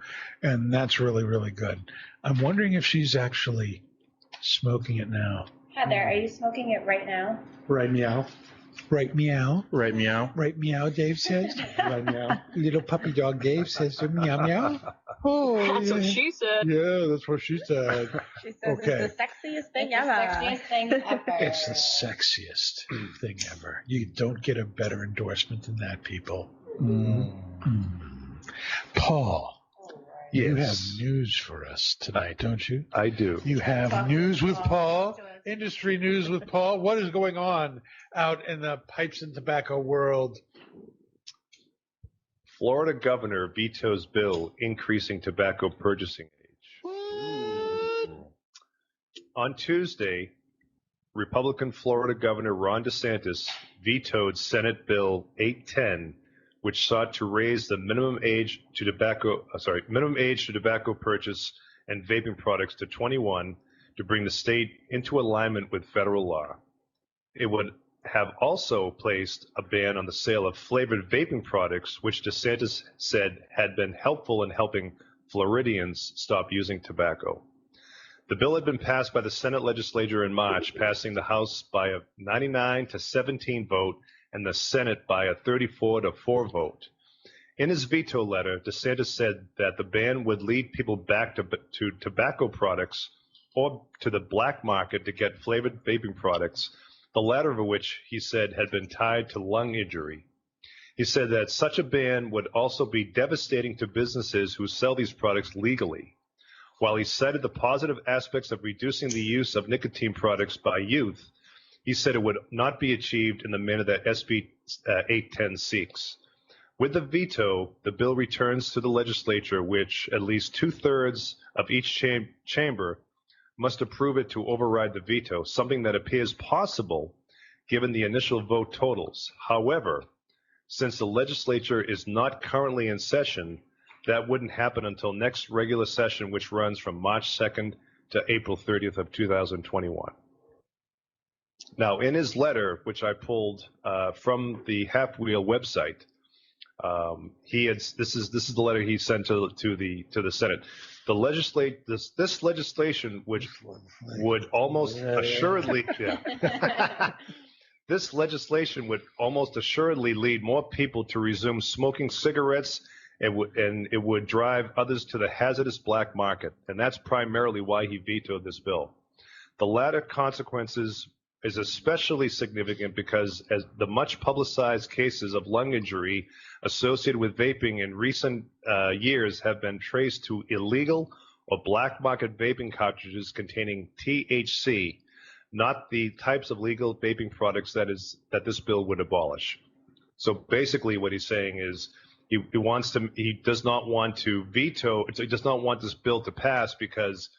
and that's really, really good. I'm wondering if she's actually smoking it now. Heather, are you smoking it right now? Right, meow. Right, meow. Right, meow. Right, meow, Dave says. Right, meow. Little puppy dog Dave says meow, meow. Oh, That's what she said. yeah, that's what she said. She says Okay. it's the sexiest thing It's the ever. sexiest thing ever. It's the sexiest thing ever. You don't get a better endorsement than that, people. Paul, you have Yes. news for us tonight, don't you? I do. You have Talk news to with Paul. Paul, industry news with Paul. What is going on out in the pipes and tobacco world? Florida governor vetoes bill increasing tobacco purchasing age. On Tuesday, Republican Florida Governor Ron DeSantis vetoed Senate Bill 810, which sought to raise the minimum age to tobacco purchase and vaping products to 21 to bring the state into alignment with federal law. It would have also placed a ban on the sale of flavored vaping products, which DeSantis said had been helpful in helping Floridians stop using tobacco. The bill had been passed by the Senate legislature in March, passing the House by a 99-17 vote and the Senate by a 34-4 vote. In his veto letter, DeSantis said that the ban would lead people back to tobacco products or to the black market to get flavored vaping products, the latter of which he said had been tied to lung injury. He said that such a ban would also be devastating to businesses who sell these products legally. While he cited the positive aspects of reducing the use of nicotine products by youth, he said it would not be achieved in the manner that SB 810 seeks. With the veto, the bill returns to the legislature, which at least 2/3 of each chamber must approve it to override the veto, something that appears possible given the initial vote totals. However, since the legislature is not currently in session, that wouldn't happen until next regular session, which runs from March 2nd to April 30th of 2021. Now, in his letter, which I pulled from the Half Wheel website, this is the letter he sent to the Senate. This legislation, which would almost assuredly, this legislation would almost assuredly lead more people to resume smoking cigarettes, and it would drive others to the hazardous black market, and that's primarily why he vetoed this bill. The latter consequences is especially significant because as the much publicized cases of lung injury associated with vaping in recent years have been traced to illegal or black market vaping cartridges containing THC, not the types of legal vaping products that this bill would abolish. So basically what he's saying is he does not want this bill to pass because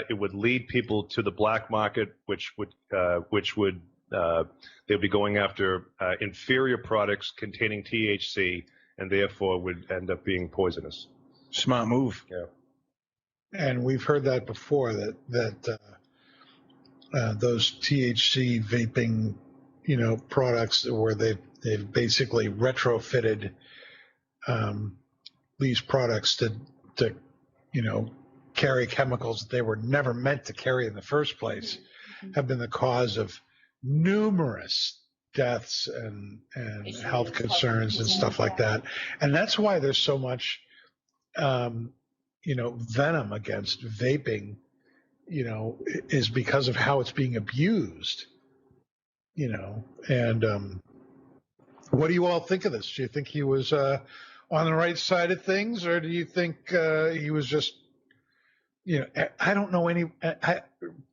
it would lead people to the black market, which would they'll be going after inferior products containing THC, and therefore would end up being poisonous. Smart move. Yeah. And we've heard that before, that those THC vaping, products where they've basically retrofitted these products to carry chemicals that they were never meant to carry in the first place, have been the cause of numerous deaths and health concerns and stuff like that. And that's why there's so much, venom against vaping, is because of how it's being abused, and what do you all think of this? Do you think he was on the right side of things, or do you think he was just, I don't know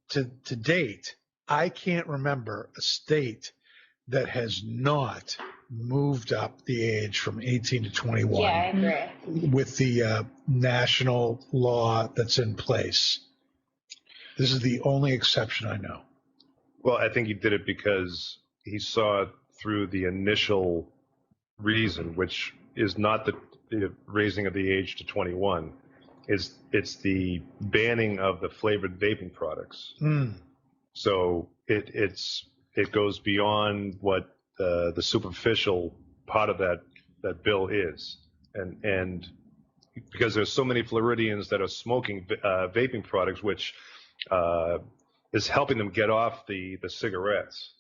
to date, I can't remember a state that has not moved up the age from 18 to 21 Yeah, I agree. with the national law that's in place. This is the only exception I know. Well, I think he did it because he saw through the initial reason, which is not the raising of the age to 21. It's the banning of the flavored vaping products. So it goes beyond what the superficial part of that bill is, and because there's so many Floridians that are smoking vaping products, which is helping them get off the cigarettes.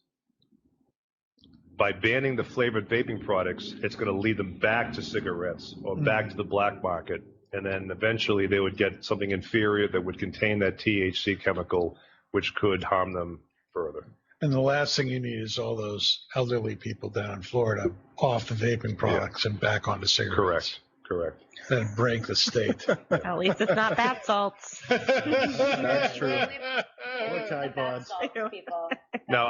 By banning the flavored vaping products, it's going to lead them back to cigarettes or back to the black market, and then eventually they would get something inferior that would contain that THC chemical, which could harm them further. And the last thing you need is all those elderly people down in Florida off the vaping products and back onto cigarettes. Correct. Then break the state. At least it's not bath salts. That's true. Or Tide Pods. People. Now,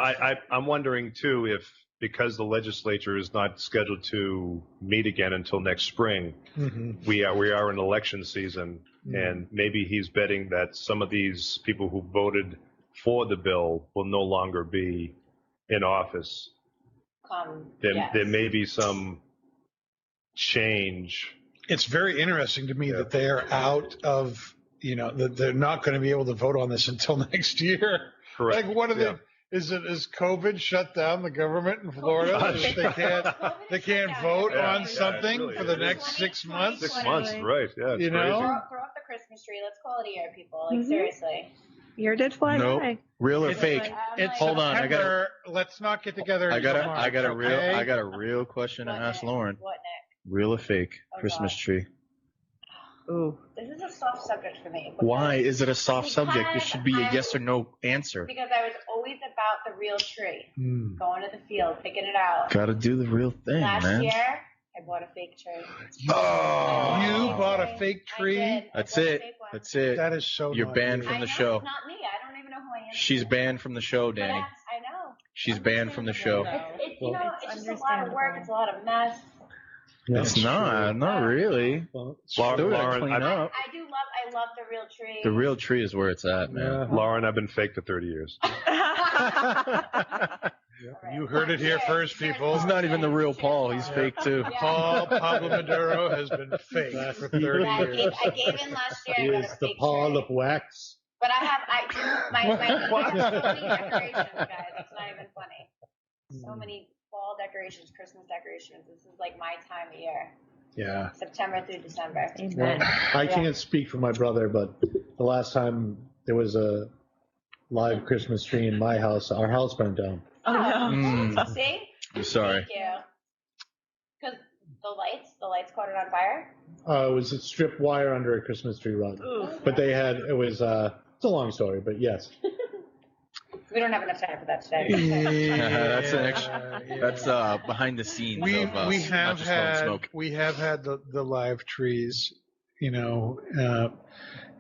I'm wondering too if, because the legislature is not scheduled to meet again until next spring, we are in election season, and maybe he's betting that some of these people who voted for the bill will no longer be in office. There may be some change. It's very interesting to me that they are out of, that they're not going to be able to vote on this until next year. Correct. Like, what are they? Is COVID shut down the government in Florida? They can't vote on something really for the is. next 6 months? 6 months, right? Yeah, it's You know? crazy. Throw up the Christmas tree. Let's call it a year, people. Like, seriously. Year did fly Nope. by. Real or It's fake? like- It's Hold on, September. Let's not get together. I got until March, okay? a real question to What, ask Nick? Lauren. What, Nick? Real or fake? Oh, Christmas God. tree. Ooh. This is a soft subject for me. Why is it a soft subject? It Because should be a I'm- yes or no answer. Because I was always about the real tree. Hmm. Going to the field, picking it out. Gotta do the real thing, Last man. year, I bought a fake tree. Oh, You bought a fake tree? I did. I That's bought a it. fake one. That's it. That is so You're not banned you. from I the know show. It's not me. I don't even know who I am. She's banned from the show, But Danny. I know. She's banned from the show. It's Well, it's just a lot of work. It's a lot of mess. It's not really. Well, Still gotta Lauren, clean I up. I love the real tree. The real tree is where it's at, man. Lauren, I've been fake for 30 years. You heard it here first, people. He's not even the real Paul. He's fake too. Paul Pablo Maduro has been fake for 30 Yeah, years. I gave in last year. he I got is a the fake Paul tree. of wax. But my decorations, guys. It's not even funny. So many fall decorations, Christmas decorations. This is like my time of year. Yeah. September through December. Amen. I can't speak for my brother, but the last time there was a live Christmas tree in my house, our house burned down. Oh, no. See? I'm sorry. Thank you. Because the lights caught it on fire. It was a stripped wire under a Christmas tree rug. But they had, it's a long story, but yes. We don't have enough time for that today. That's an extra. That's behind the scenes. We of us, we not have just blowing had smoke. the live trees, in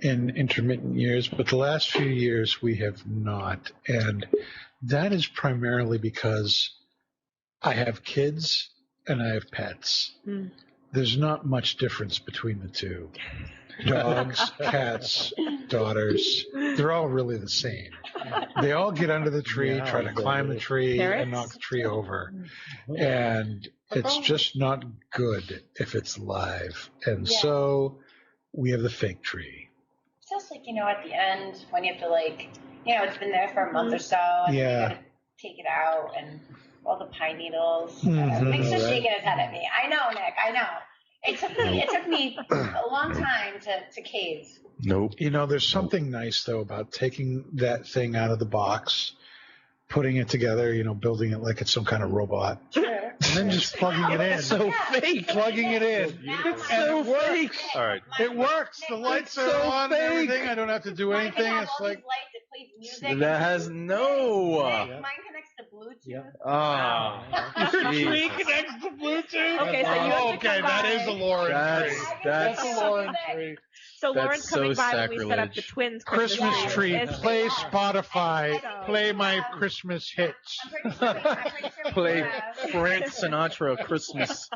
intermittent years, but the last few years we have not, and that is primarily because I have kids and I have pets. There's not much difference between the two. Dogs, cats, daughters, they're all really the same. They all get under the tree, try to climb the tree, and knock the tree over. And it's just not good if it's live. And so we have the fake tree. It's just like, at the end when you have to it's been there for a month or so. And you gotta take it out and all the pine needles. Nick's just shaking his head at me. I know, Nick. I know. It took me a long time to cave. Nope. There's something nice though about taking that thing out of the box, putting it together, building it like it's some kind of robot, and then just plugging it in. So fake. Plugging it in. It's so fake. All right. It works. The lights are on and everything. I don't have to do anything. It's like it plays music. That has no. Mine connects to Bluetooth. Oh. your tree Jesus. connects to Bluetooth. Okay, so you have to okay, come that by. is a Lauren tree. That's That's a Lauren tree. So That's Lauren's so coming by when we set up the sacrilege. twins Christmas tree. It's- Play Spotify. I know. Play my Christmas hits. I'm pretty sure we Play have. Frank Sinatra Christmas.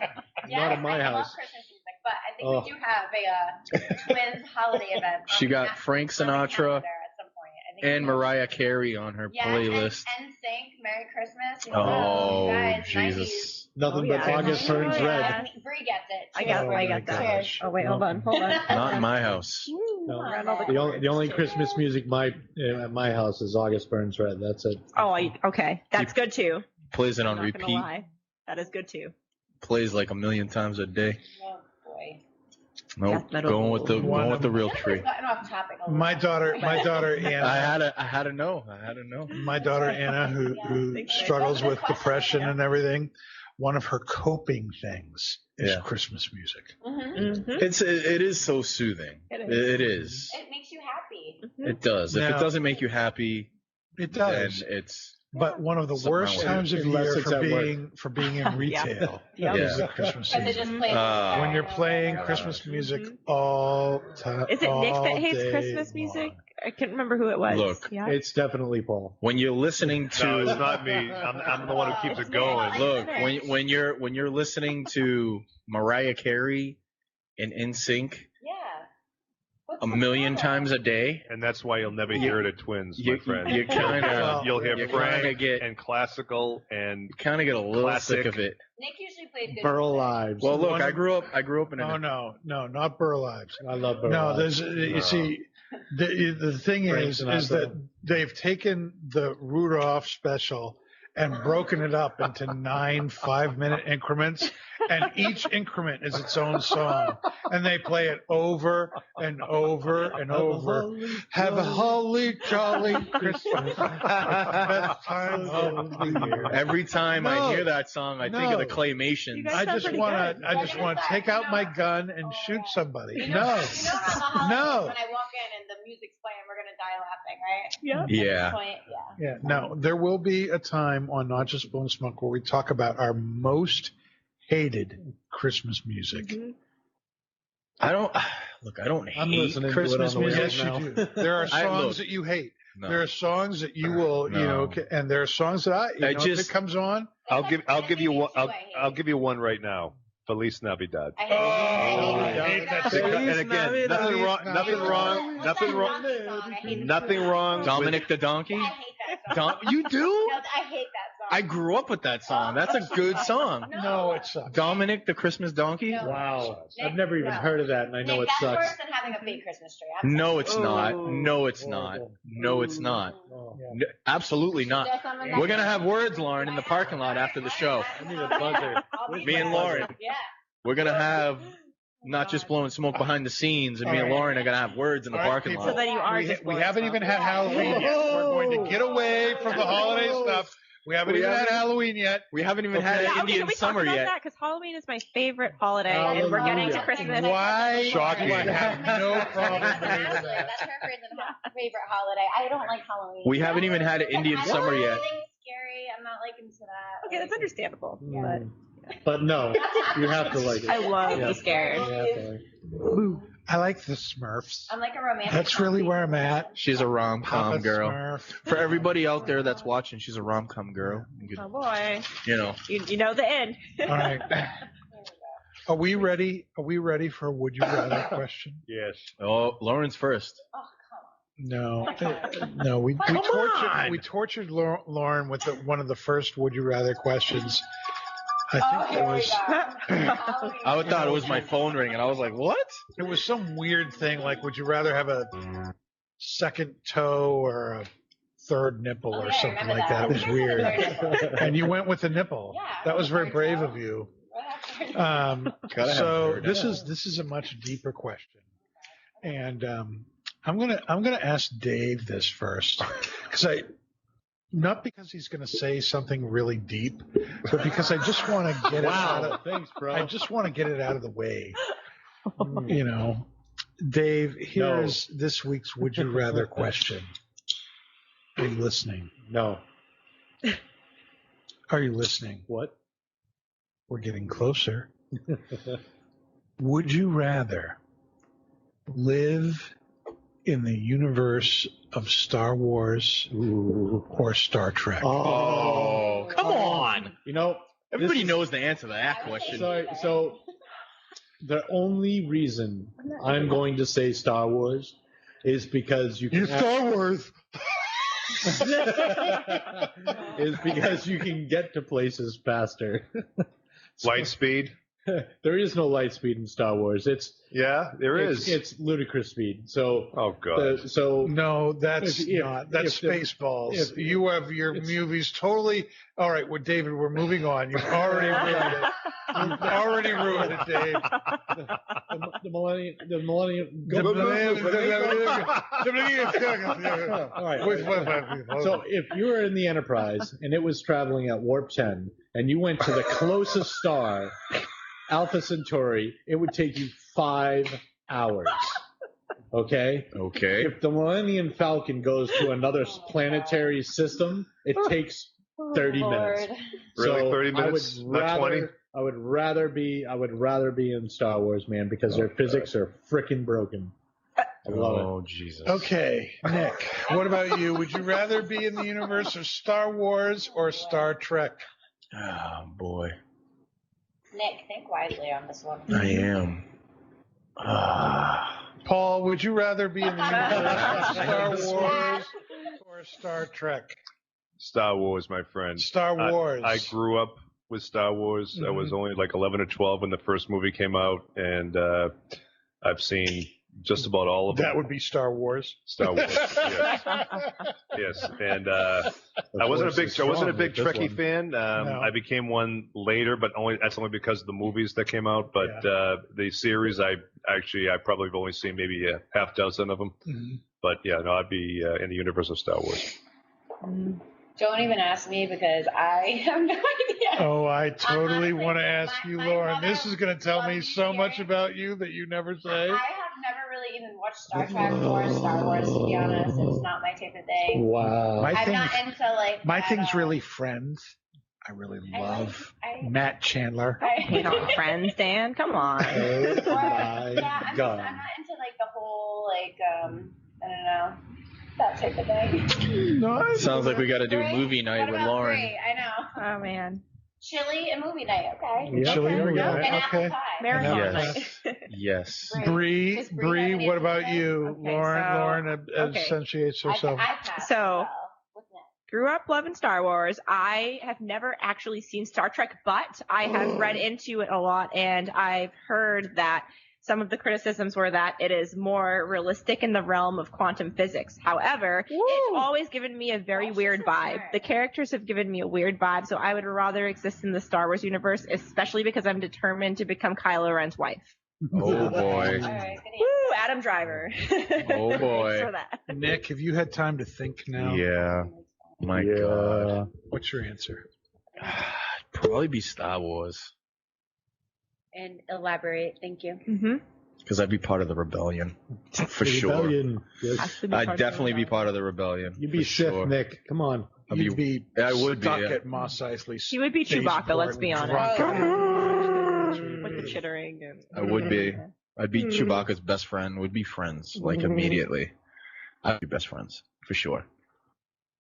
Not in my I love house. Christmas music, but I think we do have a twins holiday event. She got Frank on the Sinatra calendar at some point. I think and we Mariah Carey on her Yeah, playlist. and Sync, Merry Christmas. Oh, guys, Jesus. Nothing but yeah. August burns Yeah. red. Bree gets it. I got Oh I my got that. gosh. Oh wait, hold on. Not in my house. No. Around all The only Christmas music at my house is August burns red. That's it. Oh, okay. That's good too. Plays it I'm on not gonna repeat. lie. That is good too. Plays like 1,000,000 times a day. Oh boy. Nope. Death metal. Going with the real tree. Gotten off topic a little My bit. daughter Anna. I had to know. My daughter Anna, who struggles with depression and everything, one of her coping things is Yeah. Christmas music. Mm-hmm. It is so soothing. It is. It makes you happy. It does. If Now- it doesn't make you happy, It then does. it's But one of the Something worst wrong with times of Unless year it's at work. for being in retail Yeah. is Yeah. the Christmas Because it season. just plays. When you're playing Christmas music all time. Is it Nick that hates Christmas music? I can't remember who it was. Look, Yeah. It's definitely Paul. when you're listening to No, it's not me. I'm the one who keeps it going. Look, when you're listening to Mariah Carey and NSYNC Yeah. What's a the million problem? times a day, And that's why you'll never hear it at Twins, my friend. you kind of You'll hear you Frank kinda get and classical and get a little Classic. sick of it. Nick usually plays good. Burl music. Lives. Well, look, I grew up in Oh an no, not Burl Lives. I love Burl No, Lives. there's you see, the thing Frank is Sinatra. that they've taken the Rudolph special and broken it up into 9 5-minute increments, and each increment is its own song, and they play it over and over and over. Have a holly jolly Christmas, best time of the year. Every time No. I hear that song, I think of the No. Claymations. You guys I sound just pretty want good. to. I just want to take out my gun and shoot somebody. You know, No, you know around the holidays No. when I walk in and the music's playing, we're gonna die laughing, right? Yeah. At this Yeah. point, yeah. yeah, no. There will be a time on Not Just Blown Smoke where we talk about our most hated Christmas music. Mhm. I don't I'm hate listening to it Christmas on the way music. Yes, now. you do. There are I- songs look, that you hate. No. There are songs that you will, No. and there are songs that if just- it comes on. I'll give you one. I hate. I'll give you one right now. Feliz Navidad. I hate Oh, it. I hate that Because- song. and again, nothing wrong. Nothing wrong. Nothing wrong. Nothing wrong. Dominic the Donkey. I hate that song. You do? No, I hate that song. I grew up with that song. That's a good song. No, it sucks. Dominic the Christmas Donkey? No. Wow. Nick, I've never even no. heard of that, and I know Nick, it that's sucks. worse than having a fake Christmas tree. I'm No, sorry. it's not. Oh. No, it's not. No, it's not. Oh. N- Absolutely not. There's someone that- We're gonna have words, Lauren, in the parking lot after the show. I need a buzzer. I'll be Me and there. Lauren. Yeah. We're gonna have not just blowing smoke behind the scenes, and me and All right. Lauren are gonna have words in the All right, parking people. So lot. then you are We, just we blowing haven't smoke. even had Halloween yet. We're going to get away from the holiday stuff. We haven't even had Halloween yet. We haven't even had Yeah, an okay, Indian can we summer talk about yet. that? Because Halloween is my favorite holiday, and we're getting to Hallelujah. Christmas. Why? Shocking. do I have no problem believing That's that? her favorite holiday. I don't like Halloween. We haven't even had an Indian I don't summer like yet. anything scary. I'm not like into that. Okay, that's understandable. Mm. But no, you have to like it. I love Yeah. the scared. You have to like it. I like the Smurfs. I'm like a romantic. That's really where I'm at. She's a rom-com Papa girl. Smurf. For everybody out there that's watching, she's a rom-com girl. Oh boy, You know, you know the end. All right. Are we ready? Are we ready for a would you rather question? Yes. oh, Lauren's first. Oh, come on. No, no. on. We tortured Lauren with one of the first would you rather questions. I think Here we it go. I thought it was my phone ringing. I was like, what? was some weird thing like would you rather have a second toe or a third nipple Oh, or yeah, I something remember like that. It was that. weird. Yeah. And you went with the nipple. Yeah, That was very third brave toe. of you. What Um, Gotta have so third. this is a much deeper question, and I'm gonna ask Dave this first because not because he's gonna say something really deep, but because I just want to get it out of Thanks, bro. I just want to get it out of the way. You know, Dave, here's this week's would you rather question. Are you listening? No. Are you listening? What? We're getting closer. Would you rather live in the universe of Star Wars Ooh. or Star Trek? Oh, come on. You know, Everybody this- knows the answer to that question. So the only reason I'm going to say Star Wars is because you can Wars. is because you can get to places faster. Light speed. There is no light speed in Star Wars. Yeah, there is. It's ludicrous speed. So, Oh God. No, that's If- not. That's if the- Spaceballs. if- You have your movies totally. All right, well, David, we're moving on. You've already ruined it. You've already ruined it, Dave. the Millennium. All right. So if you were in the Enterprise and it was traveling at warp 10 and you went to the closest star, Alpha Centauri, it would take you 5 hours. Okay? Okay. If the Millennium Falcon goes to another planetary system, it takes 30 minutes. Really, So 30 minutes, not 20? I would rather be in Star Wars, man, because their physics are freaking broken. I love it. Oh Jesus. Okay, Nick, what about you? Would you rather be in the universe of Star Wars or Star Trek? Oh boy. Nick, think wisely on this one. I am. Paul, would you rather be in the universe of Star Wars or Star Trek? Star Wars, my friend. Star Wars. I grew up with Star Wars. I was only like 11 or 12 when the first movie came out, and I've seen just about all of them. That would be Star Wars. Star Wars. Yes. Yes. And I wasn't a big Trekkie fan. No. I became one later, but that's only because of the movies that came out. But the series, I probably have only seen maybe a half dozen of them. Mm-hmm. But yeah, no, I'd be in the universe of Star Wars. Don't even ask me because I have no idea. Oh, I totally honestly, want to ask you, my Lauren. mother This is going to tell me loves so much hearing- about you that you never say. I have never really even watched Star Trek or Star Wars, to be honest. It's not my type of thing. Wow. My I'm thing's, not into like my that thing's all. really Friends. I really love I- Matt Chandler. You know, friends, Dan. Come on. Oh Or- my yeah, I'm God. not into like the whole like I don't know, that type of thing. No, Sounds like we got to do Brie? movie night What with about Lauren. Brie? I know. Oh man. Chili and movie night. Okay. Yeah, Chili there we movie go. night. And Okay. apple pie. Marathon Yes. night. Yes. Bree, Does Bree have any what about insight? you? Okay, Lauren okay. accentuates I herself. pass. So- as well. What's next? Grew up loving Star Wars. I have never actually seen Star Trek, but I have read into it a lot, and I've heard that some of the criticisms were that it is more realistic in the realm of quantum physics. However, it's always given me a very weird vibe. The characters have given me a weird vibe, so I would rather exist in the Star Wars universe, especially because I'm determined to become Kylo Ren's wife. Oh boy. All right, good Woo, Adam Driver. Oh, boy. Thanks for that. Nick, have you had time to think now? Yeah. My God. What's your answer? Probably be Star Wars. And elaborate. Thank you. Mm-hmm. Because I'd be part of the rebellion. For sure. Rebellion. Yes. I'd definitely be part of the rebellion. You'd be for Sith, sure. Nick. Come on. You'd be I would be, stuck yeah. at Mos Eisley. He would be Chewbacca, let's be honest. With the chittering. And... I would be. I'd be Chewbacca's best friend. We'd be friends, like, immediately. I'd be best friends, for sure.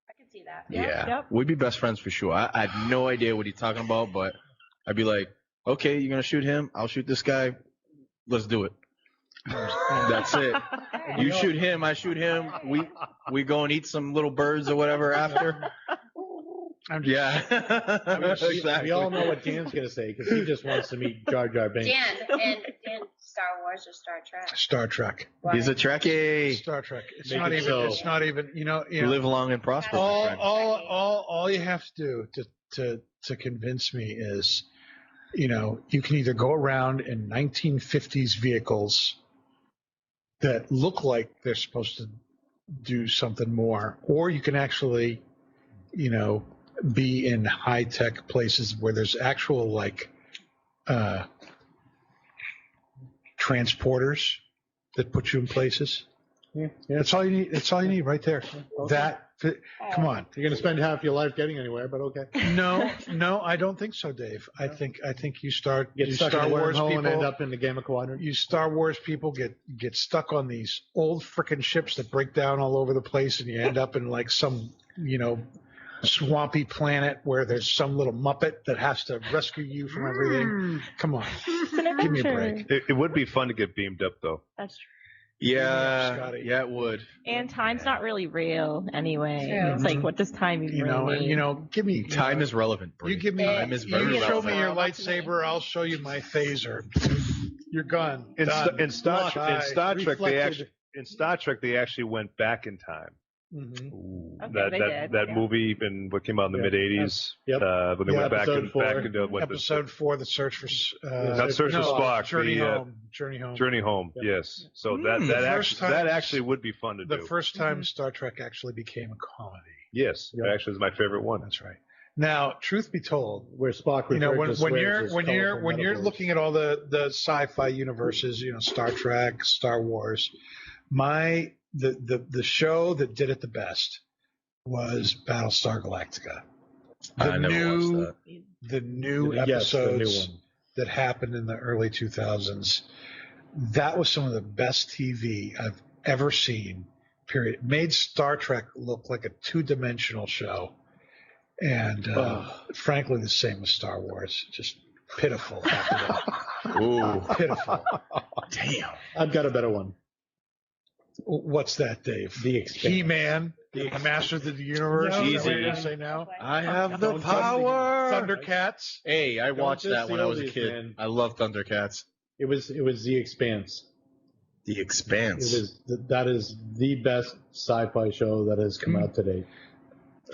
I can see that. Yeah. Yep. We'd be best friends for sure. I had no idea what he's talking about, but I'd be like, okay, you're going to shoot him. I'll shoot this guy. Let's do it. That's it. You shoot him. I shoot him. We go and eat some little birds or whatever after. Yeah. Exactly. We all know what Dan's going to say because he just wants to meet Jar Jar Binks. Dan, Star Wars or Star Trek? Star Trek. He's a Trekkie. Star Trek. It's Make not it even. so. It's not even. You know. Live long and prosper. my friend. All you have to do to convince me is, you can either go around in 1950s vehicles that look like they're supposed to do something more, or you can actually, be in high tech places where there's actual transporters that put you in places. Yeah. That's all you need. That's all you need right there. Come on. You're going to spend half your life getting anywhere, but okay. No, I don't think so, Dave. I think you start Get you stuck Star in a Wars wormhole people and end up in the Gamma Quadrant. you Star Wars people get stuck on these old frickin' ships that break down all over the place, and you end up in like some swampy planet where there's some little Muppet that has to rescue you from everything. Come on, It's an give me a adventure. break. It would be fun to get beamed up, though. That's true. Yeah, Scotty. yeah, it would. And time's not really real anyway. True. It's like, what does time even really mean? Give me Time is relevant. Brie. You give me. Time is very You show relevant. me your Well, that's lightsaber, I'll show you my phaser. You're gone. In, Done. in Star Trek, Reflected. in Star Trek they actually went back in time. Mhm. Okay, they did, That yeah. movie in what came out in the Yeah. mid '80s. Yep. When they Yeah, went back episode into what Episode 4, the search for not Search for Spock, Journey the, Home. Journey Home. Journey Home. Yep. Yes. So The that first actually, time- that actually would be fun to The do. first time Star Trek actually became a comedy. Yes, Yep. that actually is my favorite one. That's right. Now, truth be told, Where Spock you know, referred to when swears you're as when you're colorful when you're metaphors. looking at all the sci-fi universes, Star Trek, Star Wars, the show that did it the best was Battlestar Galactica. I never watched that. The new Yes, the episodes new one. that happened in the early 2000s, that was some of the best TV I've ever seen. Period. It made Star Trek look like a two-dimensional show, and frankly, the same with Star Wars. Just pitiful. After that. Ooh. Pitiful. Damn. I've got a better one. What's that, Dave? The Expanse. He-Man, the Masters of the Universe. No, Is that what you're easy. gonna say now? I have the Don't power. Thundercats. Hey, I watched diss that when the I was a oldies, kid. man. I love Thundercats. It was The Expanse. The It Expanse. is that is the best sci-fi show that has come out to date.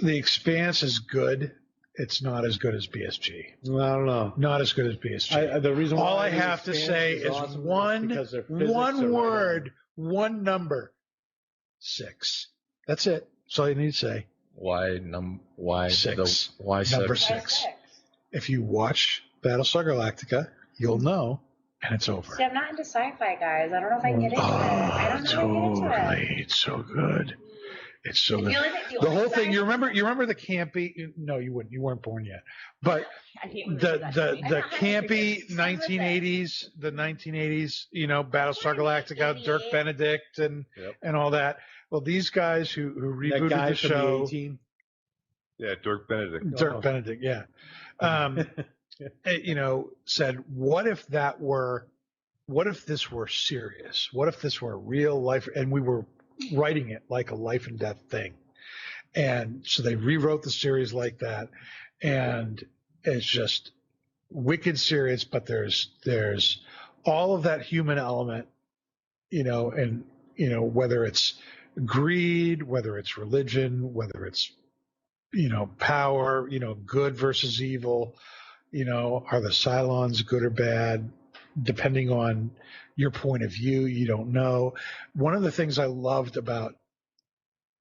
The Expanse is good. It's not as good as BSG. I don't know. Not as good as BSG. The reason why All I The have to Expanse say is awesome one because their physics are one right word, one number. 6. That's it. That's all you need to say. Why 6. why Number 6? 6. If you watch Battlestar Galactica, you'll know, and it's over. See, I'm not into sci-fi, guys. I don't know if I can get into it. I don't know if I can get into it. It's so good. It's so good. The only thing- The whole thing. You remember the campy? No, you wouldn't. You weren't born yet. But I hate when they do that to me. the campy 1980s, Battlestar Galactica, Dirk Benedict, and all that. Well, these guys who That rebooted guy the from show, the A-Team. Yeah, Dirk Benedict. Dirk Benedict, yeah, said, what if this were serious? What if this were real life? And we were writing it like a life and death thing. And so they rewrote the series like that. And it's just wicked serious, but there's all of that human element, and, whether it's greed, whether it's religion, whether it's, power, good versus evil, are the Cylons good or bad? Depending on your point of view, you don't know. One of the things I loved about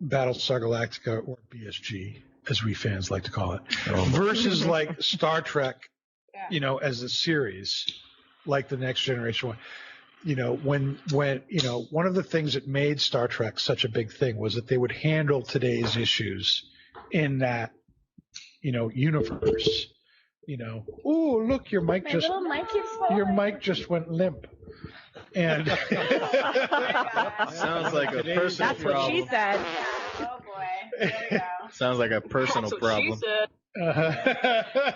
Battlestar Galactica, or BSG, as we fans like to call it, versus like Star Trek, as a series, like the Next Generation one. When one of the things that made Star Trek such a big thing was that they would handle today's issues in that, universe. Oh, look, your mic just went limp. And Sounds like a personal That's what she problem. said. Oh boy. Here we go. Sounds like a personal That's what she problem. said.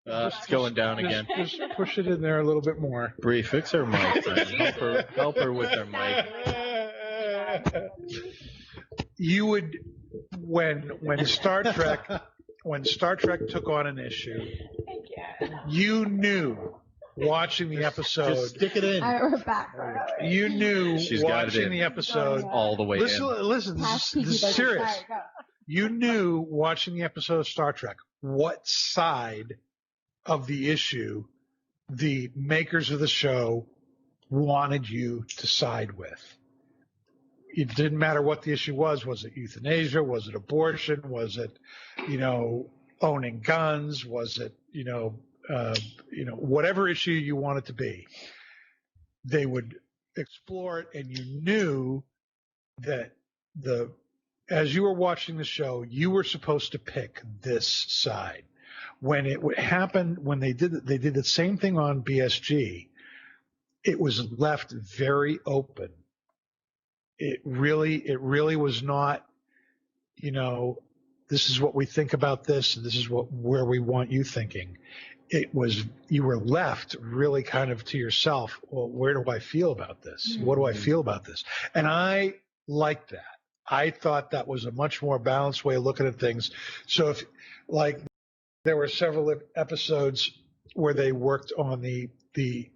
It's going down again. just push it in there a little bit more. Bree, fix her mic. Man. Help her with her mic. You would, when Star Trek took on an issue, you knew watching the episode. Just stick it in. We're back. You knew She's got it watching in. the episode. All the way Listen, Past this Peaky is Blinders. serious. All right, go. You knew watching the episode of Star Trek what side of the issue the makers of the show wanted you to side with. It didn't matter what the issue was. Was it euthanasia? Was it abortion? Was it, owning guns? Was it, whatever issue you want it to be? They would explore it, and you knew that as you were watching the show, you were supposed to pick this side. When it happened, when they did the same thing on BSG, it was left very open. It really was not, this is what we think about this, and this is where we want you thinking. you were left really kind of to yourself. Well, where do I feel about this? What do I feel about this? And I liked that. I thought that was a much more balanced way of looking at things. So if like there were several episodes where they worked on the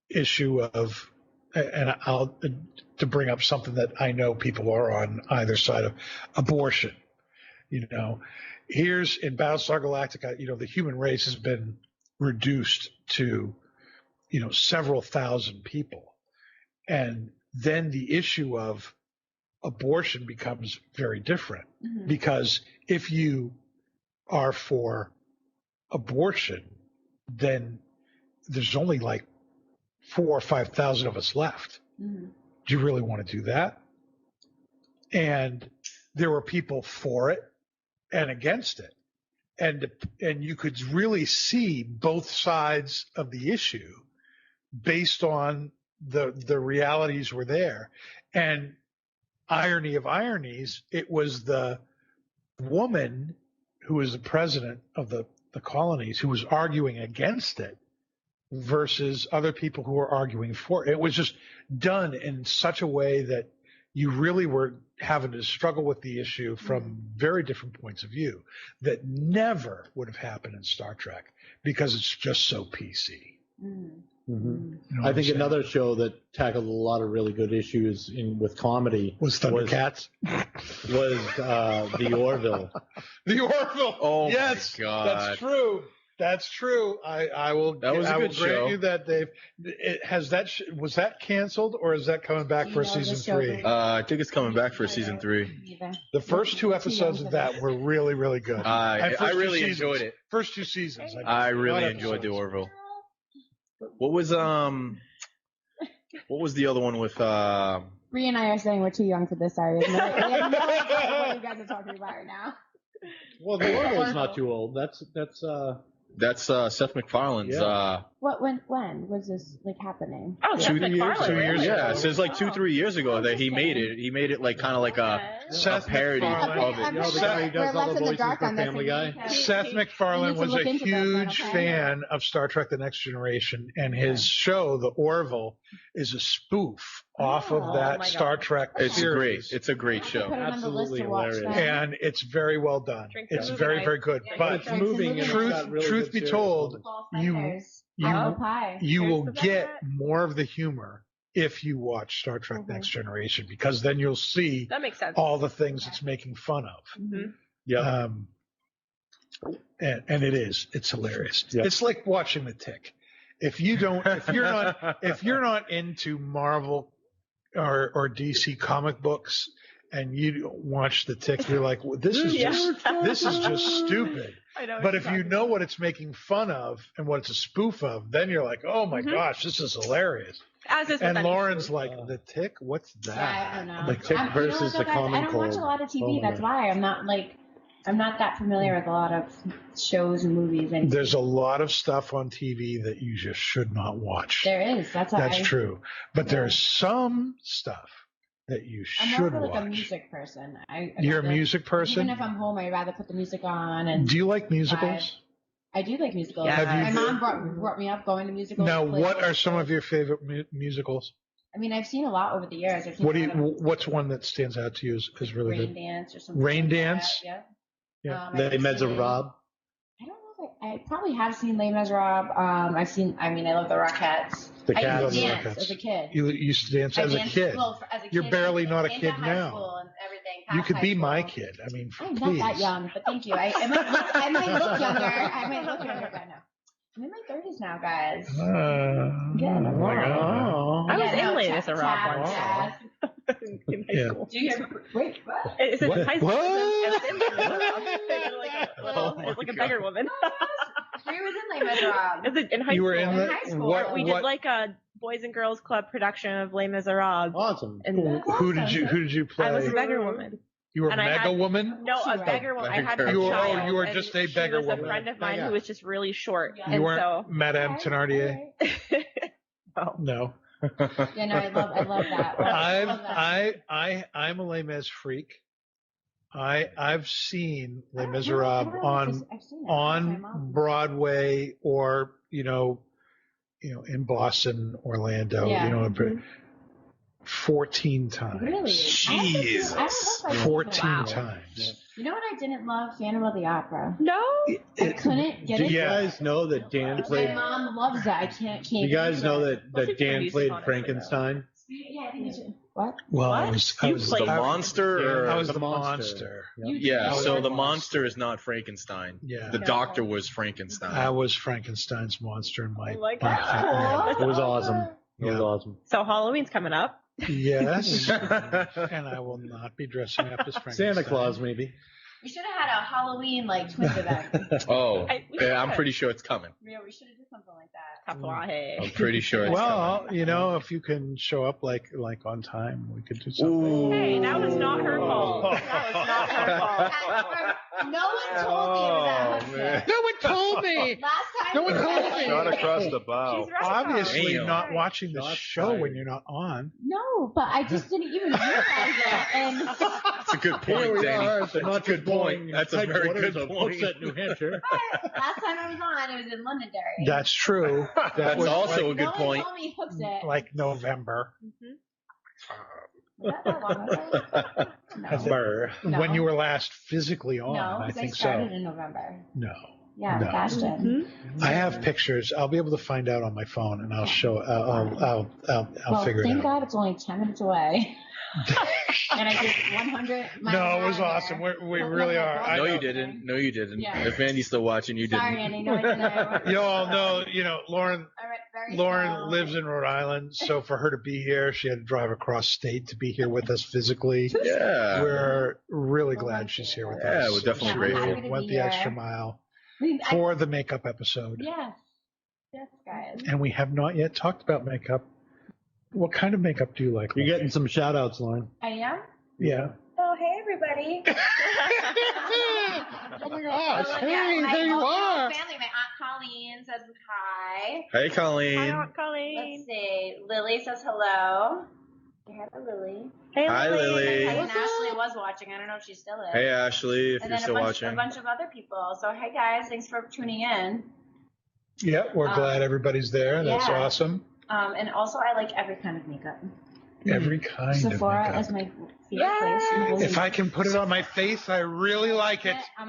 issue of, and to bring up something that I know people are on either side of, abortion. Here's in Battlestar Galactica, the human race has been reduced to, several thousand people. And then the issue of abortion becomes very different, because if you are for abortion, then there's only like 4,000 or 5,000 of us left. Do you really want to do that? And there were people for it and against it. And you could really see both sides of the issue based on the realities were there. And irony of ironies, it was the woman who was the president of the colonies who was arguing against it versus other people who were arguing for it. It was just done in such a way that you really were having to struggle with the issue from very different points of view that never would have happened in Star Trek because it's just so PC. I think another show that tackled a lot of really good issues with comedy was Thundercats. Was the Orville. The Orville. Oh yes, my God. That's true. That's true. I will. That was a good grant show. you that, Dave. Was that canceled or is that coming back for season 3? I think it's coming back for season 3. The first 2 episodes of that were really, really good. I really enjoyed it. First 2 seasons. I really enjoyed the Orville. What was the other one with Bree and I are saying we're too young for this. Sorry, we have no idea what you guys are talking about right now. Well, the Orville's not too old. That's Seth MacFarlane's. Yeah. When was this happening? Oh, Seth 2 years, MacFarlane, 2 years. really? Yeah, so it's like 2-3 years ago that he made it. He made it like kind of like a parody of it. The guy who does all the voices for Family Guy. Seth MacFarlane was a huge fan of Star Trek: The Next Generation, and his show, The Orville, is a spoof off of that Star Trek It's series. great. It's a great show. Absolutely hilarious. And it's very well done. It's very, very good. But It's moving. And it's got really truth good be series. told, Apple pie. you will There's the get best. more of the humor if you watch Star Trek Next Generation, because then you'll see That makes sense. all the things it's making fun of. Yeah. And it's hilarious. Yeah. It's like watching The Tick. If you're not into Marvel or DC comic books and you watch The Tick, you're like, well, this is just stupid. I know. But if you know what it's making fun of and what it's a spoof of, then you're like, oh my gosh, this is hilarious. As is And with Lauren's like, The Tick? What's that? Yeah, I don't know. The Tick versus the Common I don't watch Cold. a lot of TV. Oh, That's man. why I'm not that familiar with a lot of shows and movies. And There's a lot of stuff on TV that you just should not watch. there is. That's True. But there's some stuff that you I'm should more like watch. a music person. You're a music person? Even if I'm home, I'd rather put the music on. And Do you like musicals? I do like musicals. Yeah. Have you- My mom brought me up going to musicals. Now, played what all are the some shows. of your favorite musicals? I mean, I've seen a lot over the years. I've seen a lot of What's one that stands out to you as really Rain good? Dance or something. Rain like Dance? That. Yeah. Yeah. Les I've seen- Miserables. I don't know if I probably have seen Les Miserables. I love the Rockettes. The I Cats. used to The dance Rockettes. as a kid. You used to dance I as a danced- kid. well, as a You're kid, barely not a into kid high now. school and everything, You past could high be my school. kid. I mean, I'm please. not that young, but thank you. I might look younger. I might look younger, but no. I'm in my 30s now, guys. Yeah, no, oh my God. I was Yeah, in no, Les Chad- Miserables Chad- once. Chad. In high Yeah. school. Do you hear? Wait, what? It's in high school. What? I was in Les Miserables. Oh my Like a God. beggar woman. Bree was in Les Miserables. In high You school. were in In the high school. what? We did like a Boys and Girls Club production of Les Miserables. Awesome. And Who did you play? I was a beggar woman. You were and I Mega had- Woman? No, a Right. beggar woman. I had a You were- child. you were and just a she beggar was woman. a friend of mine Yeah. who was just really short. Yeah. And You weren't so, Madame Thenardier? oh. No. Yeah, no, I love that. I love that. I'm a Les Mis freak. I've seen Les I Miserables don't know, on I've seen it. My mom- Broadway or in Boston, Orlando, Yeah. 14 times. Really? Jesus. I don't know if I've seen it. 14 Wow. times. You know what I didn't love? Phantom of the Opera. No. I couldn't get Do it. you guys know that Dan My played? mom loves it. I can't. Do you guys know that Listen to the Dan music played on it, Frankenstein? Yeah, I think you should. What? Well, I What? was You the played- monster, or I was The the monster. monster. yeah. I was So the the monster. monster is not Frankenstein. Yeah. The doctor was Frankenstein. I was Frankenstein's monster in my. Oh my my God. It was awesome. It was Yeah. awesome. So Halloween's coming up. Yes, and I will not be dressing up as Frankenstein. Santa Claus, maybe. We should have had a Halloween twins event. Oh, we yeah, I'm should. pretty sure it's coming. Yeah, we should have done something like that. I'm pretty sure it's coming. Well, if you can show up like on time, we could do something. Ooh. Hey, that was not her fault. That was not her fault. No one told me it was at Hudson. No one told me. Last time No we one were told at me. Shot Hudson- across the bow. She's right. Obviously, Damn. not watching the Shots show when fired. you're not on. No, but I just didn't even realize it. And That's a good Here point, we Danny. are at the That's a not good point. That's a very headquarters good of point. Hooksett, New Hampshire. last time I was on, it was in Londonderry. That's true. That That's was also a good no point. one told me Hooksett. like November Was that that long ago? No. Burr. No. when you were last physically on. No, I because I think started so. in November. No, Yeah, No. with Ashton. I have pictures. I'll be able to find out on my phone, and I'll show. I'll Well, figure it thank out. God it's only 10 minutes away. And I did 100 miles No, it an was hour awesome. there. We really are. I No, know. you didn't. No, you didn't. Yeah. If Andy's still watching, you Sorry, didn't. Andy. No, I didn't. You all know. Lauren. I went very Lauren slow. lives in Rhode Island, so for her to be here, she had to drive across state to be here with us physically. Yeah. We're really glad she's here with Yeah, us. we're definitely Yeah, I'm grateful. happy to Went be the here. extra mile I- for the makeup episode. Yes. Yes, guys. And we have not yet talked about makeup. What kind of makeup do you like? You're Lauren? getting some shout outs, Lauren. I am? Yeah. Oh, hey, everybody. Oh my gosh. Oh, Hey, my there you whole are. family. My Aunt Colleen says hi. Hey, Hi, Colleen. Aunt Colleen. Let's see. Lily says hello. Say hi to Lily. Hey, Hi, Lily. My cousin Ashley was watching. I don't know if she still is. Hey, Ashley, if and you're then still a watching. bunch of other people. So hey guys, thanks for tuning in. Yeah, we're glad everybody's there. That's yeah. awesome. And also I like every kind of makeup. Every kind Sephora of makeup. is my favorite place. If I can put it on my face, I really like it. I'm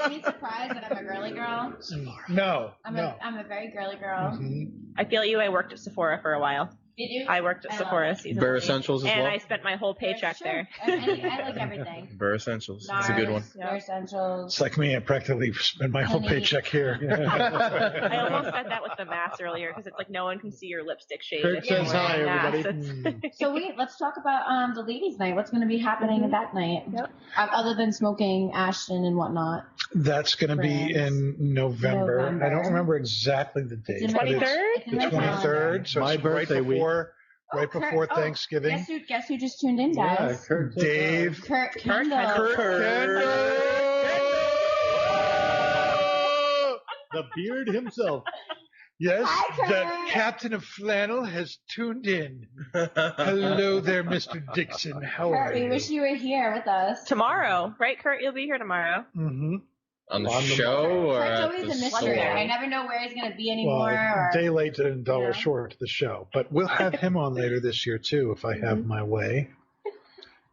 be surprised that I'm a girly girl. No, I'm no. a very girly girl. Mhm. I feel you. I worked at Sephora for a while. Did you? I worked at I love Sephora it. season Bare 3. Essentials as And well? I spent my whole paycheck Sure. there. I like everything. Bare Essentials. It's a good one. NARS, Bare Essentials. It's like me. I practically spend my whole Honey. paycheck here. I almost said that with the mask earlier because it's like no one can see your lipstick shade. Kirk if you're says wearing hi, masks. everybody. It's- So let's talk about the ladies' night. What's going to be happening at that night? Yep. Other than smoking Ashton and whatnot. That's going to be in November. November. I don't remember exactly the date. in but my- 23rd? It's in The my calendar. 23rd. So My it's birthday week. right Kurt- before Thanksgiving. Guess who just tuned in, guys? Kurt says Dave. Kurt Kendall. hi. The beard himself. Yes, Hi, the Kurt. captain of flannel has tuned in. Hello there, Mr. Dixon. How are Kurt, we you? wish you were here with us. Tomorrow, right, Kurt? You'll be here tomorrow. Mm-hmm. On the On the- show or Kurt's at always the a mystery. store? I never know where he's going to be anymore. Well, or, day late and dollar Yeah. short to the show, but we'll have him on later this year too, if I have my way.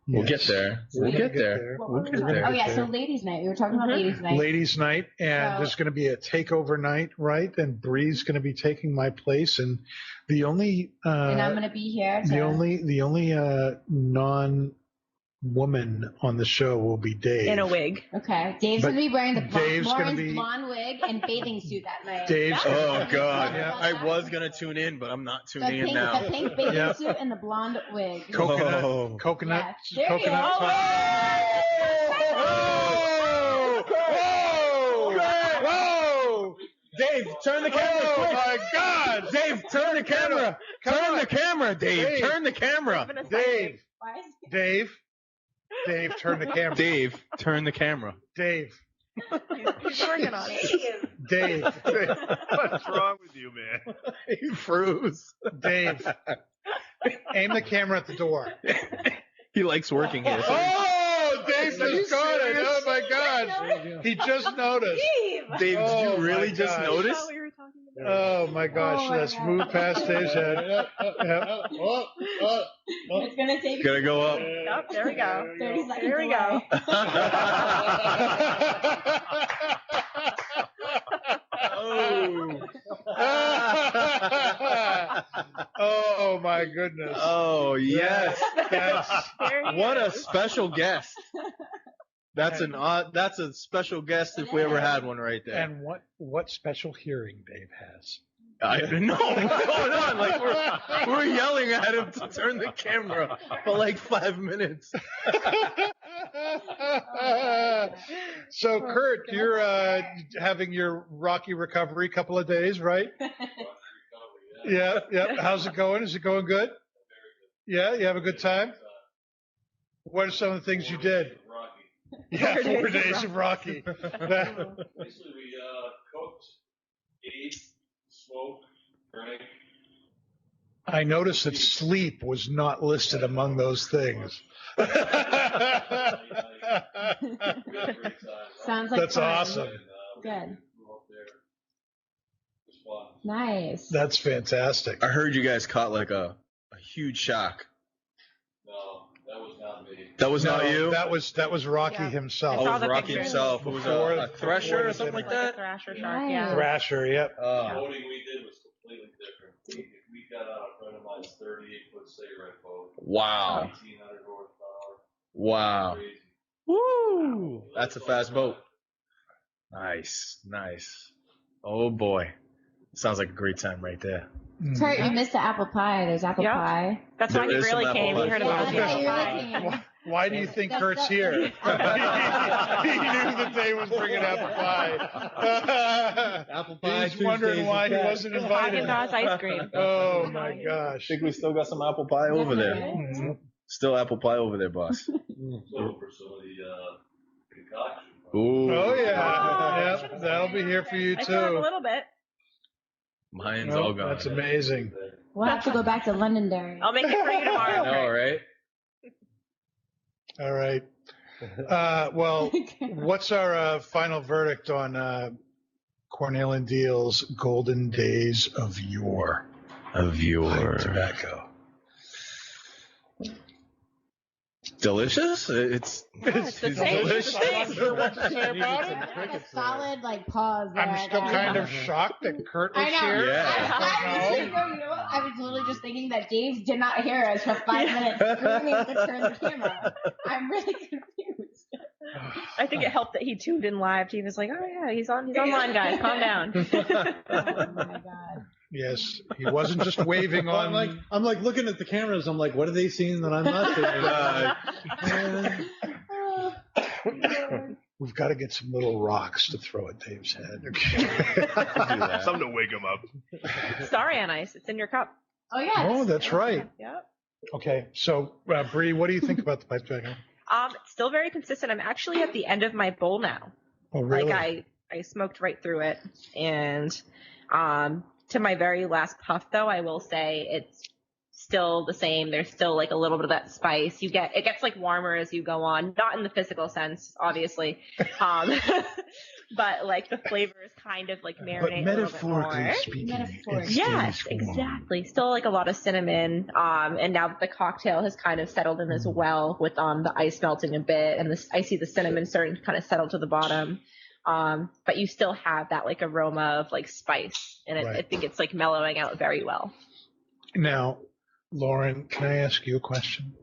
We'll Yes. get there. We're We'll gonna get there. What We'll were we get talking- there. Oh yeah, so ladies' night. We were talking about ladies' night. Ladies' night, and So- there's going to be a takeover night, right? And Bree's going to be taking my place, and the only and I'm going to be here. To, the only non-woman on the show will be Dave. In a wig. Okay, Dave's But going to be wearing the Dave's gonna Lauren's be- blonde wig and bathing suit that night. Dave's Oh God! Yeah. I was gonna tune in, but I'm not the tuning in pink, now. the pink bathing Yeah. suit and the blonde wig. coconut, Oh. coconut, Yeah. There you coconut. go. Whoa! Dave, turn the camera! Oh my God! Dave, turn the camera! Turn the camera, Dave! Dave. Turn the camera! Dave, Why is it- Dave, turn the camera. Dave, turn the camera. Dave, He's working on it. Dave, What's wrong with you, man? He froze. Dave. Aim the camera at the door. He likes working here. Oh, just caught it. Oh my gosh. He just noticed. Dave, Oh, did you really my just gosh. notice? Oh my gosh, that's moved past Dave's head. Yep. It's gonna take. Gotta go up. Yep, there we go. 30 seconds. There we go. Oh my goodness. Oh yes. That's, What a special guest. That's a special guest if we ever had one right there. and what special hearing Dave has. I don't know what's going on. Like we're yelling at him to turn the camera for like 5 minutes. So Kurt, you're having your rocky recovery couple of days, right? Yeah. How's it going? Is it going good? Yeah, you have a good time? What are some of the things you did? Yeah, 4 days of Rocky. Basically, we cooked, ate, smoked, drank. I noticed that sleep was not listed among those things. We had a great time. Sounds like That's fun. awesome. Good. Grew up there. It was fun. Nice. That's fantastic. I heard you guys caught like a huge shock. No, that was not me. That was not you? That was Rocky Yeah. himself. I Oh, saw it was the Rocky pictures. himself. It was Before- a thresher before or something like Like a that? thrasher shark, Nice. yeah. Thrasher, yep. The Oh. boating we did was completely different. We got on a friend of mine's 38-foot cigarette boat. Wow. 1,800 horsepower. Wow. Crazy. Woo! That's a fast boat. Nice. Oh boy. Sounds like a great time right there. Kurt, you missed the apple pie. There's apple Yep. pie. That's There why he is some really apple came. pie. He heard Yeah, about that's the why apple you really pie. came. Why do you think That's Kurt's the- here? He knew that Dave was bringing apple pie. Apple pie. He's wondering why he wasn't invited. Haagen-Dazs ice cream. Oh my gosh. I think we still got some apple pie over there. Mhm. Still apple pie over there, boss. So for some of the concoction. Ooh. Oh yeah. Yep, that'll be here for you I feel like a too. little bit. Mine's Oh, all gone. that's amazing. We'll have to go back to Londonderry. I'll make it for you I tomorrow. know, right? All right. Well, what's our final verdict on Cornell Diehl's Golden Days of Yore? Of your Tobacco. delicious? It's It's the same. delicious. I'm not sure what to say about it. Like a solid pause there. I'm still kind of shocked that Kurt was I know. here. Yeah. I was I don't just thinking, you know what? I was literally just thinking that Dave did not hear us for 5 minutes screaming to turn the camera. I'm really confused. I think it helped that he tuned in live. He was like, "Oh yeah, he's online, guys. Calm down." Oh my god. Yes, he wasn't just waving on. I'm like looking at the cameras. I'm like, what are they seeing that I'm not seeing? We've got to get some little rocks to throw at Dave's head. Something to wake him up. Sorry, on ice. It's in your cup. Oh yeah. Oh, that's right. Yep. Okay, so Bree, what do you think about the pipe tobacco? It's still very consistent. I'm actually at the end of my bowl now. Oh, really? Like I smoked right through it, and to my very last puff, though, I will say it's still the same. There's still like a little bit of that spice. It gets like warmer as you go on, not in the physical sense, obviously, but like the flavor is kind of like But marinate a little bit metaphorically more. speaking, Metaphorically. it Yes, stays warm. exactly. Still like a lot of cinnamon. And now that the cocktail has kind of settled in as well with the ice melting a bit, and I see the cinnamon starting to kind of settle to the bottom. But you still have that like aroma of like spice, and I Right. think it's like mellowing out very well. Now, Lauren, can I ask you a question?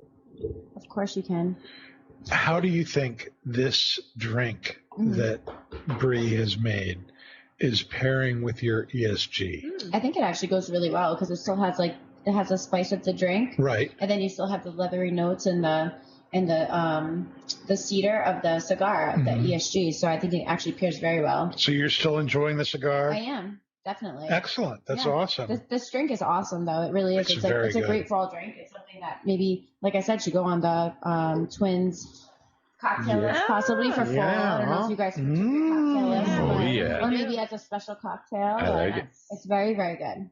Of course you can. How do you think this drink that Bree has made is pairing with your ESG? I think it actually goes really well because it still has it has the spice of the drink, Right. and then you still have the leathery notes and the cedar of the cigar of the ESG. So I think it actually pairs very well. So you're still enjoying the cigar? I am definitely. Excellent. That's Yeah. awesome. This drink is awesome, though. It really is. It's It's very a good. great fall drink. It's something that maybe, like I said, should go on the Twins cocktail list possibly for fall. I don't know if you guys can check your cocktail list. Oh, but- yeah. Or maybe as a special cocktail. I like it. It's very, very good.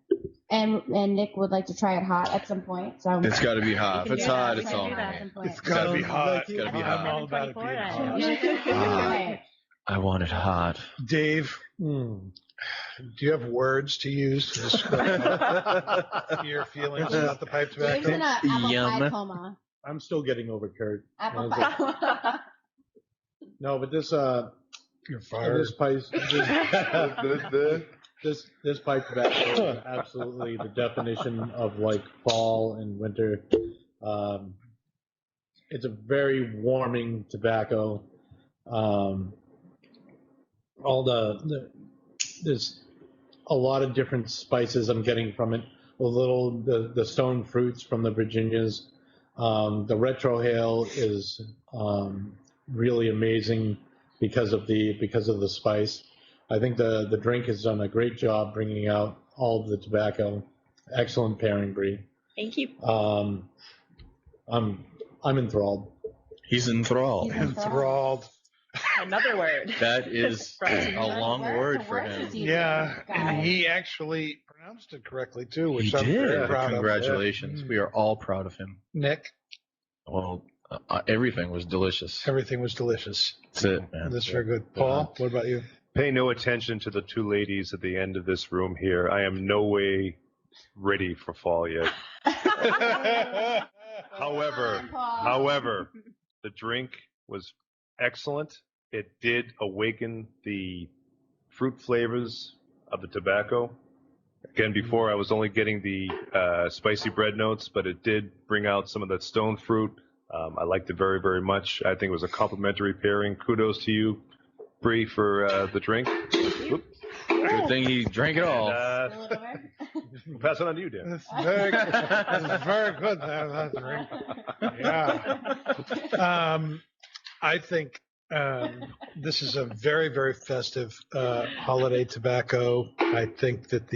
And Nick would like to try it hot at some point. So It's got to be hot. If can it's do that. hot, We it's can all do that right. at some point. It's gotta be hot. It's gotta be I'm hot. all about it being hot. Right. I want it hot. Dave, do you have words to use to describe your feelings about the pipe Dave's in tobacco? a apple Yum. pie coma. I'm still getting over Kurt. Apple What was pie. No, but this You're fired. this pipe this pipe tobacco is absolutely the definition of like fall and winter. It's a very warming tobacco. There's a lot of different spices I'm getting from it. The stone fruits from the Virginias. The retrohale is really amazing because of the spice. I think the drink has done a great job bringing out all of the tobacco. Excellent pairing, Brie. Thank you. I'm enthralled. He's enthralled. Enthralled. Another word. That is a long word for him. Yeah, and he actually pronounced it correctly too, which He I'm very did. proud Congratulations. We are all proud of him. of. Nick, Well, everything was delicious. everything was delicious. That's it, man. That's very good. Paul, what about you? Pay no attention to the two ladies at the end of this room here. I am no way ready for fall yet. However, the drink was excellent. It did awaken the fruit flavors of the tobacco. Again, before I was only getting the spicy bread notes, but it did bring out some of that stone fruit. I liked it very, very much. I think it was a complimentary pairing. Kudos to you, Bree, for the drink. Oop. Good thing he drank it all. We'll pass it on to you, Dan. It's very good. That drink. Yeah. I think this is a very, very festive holiday tobacco. I think that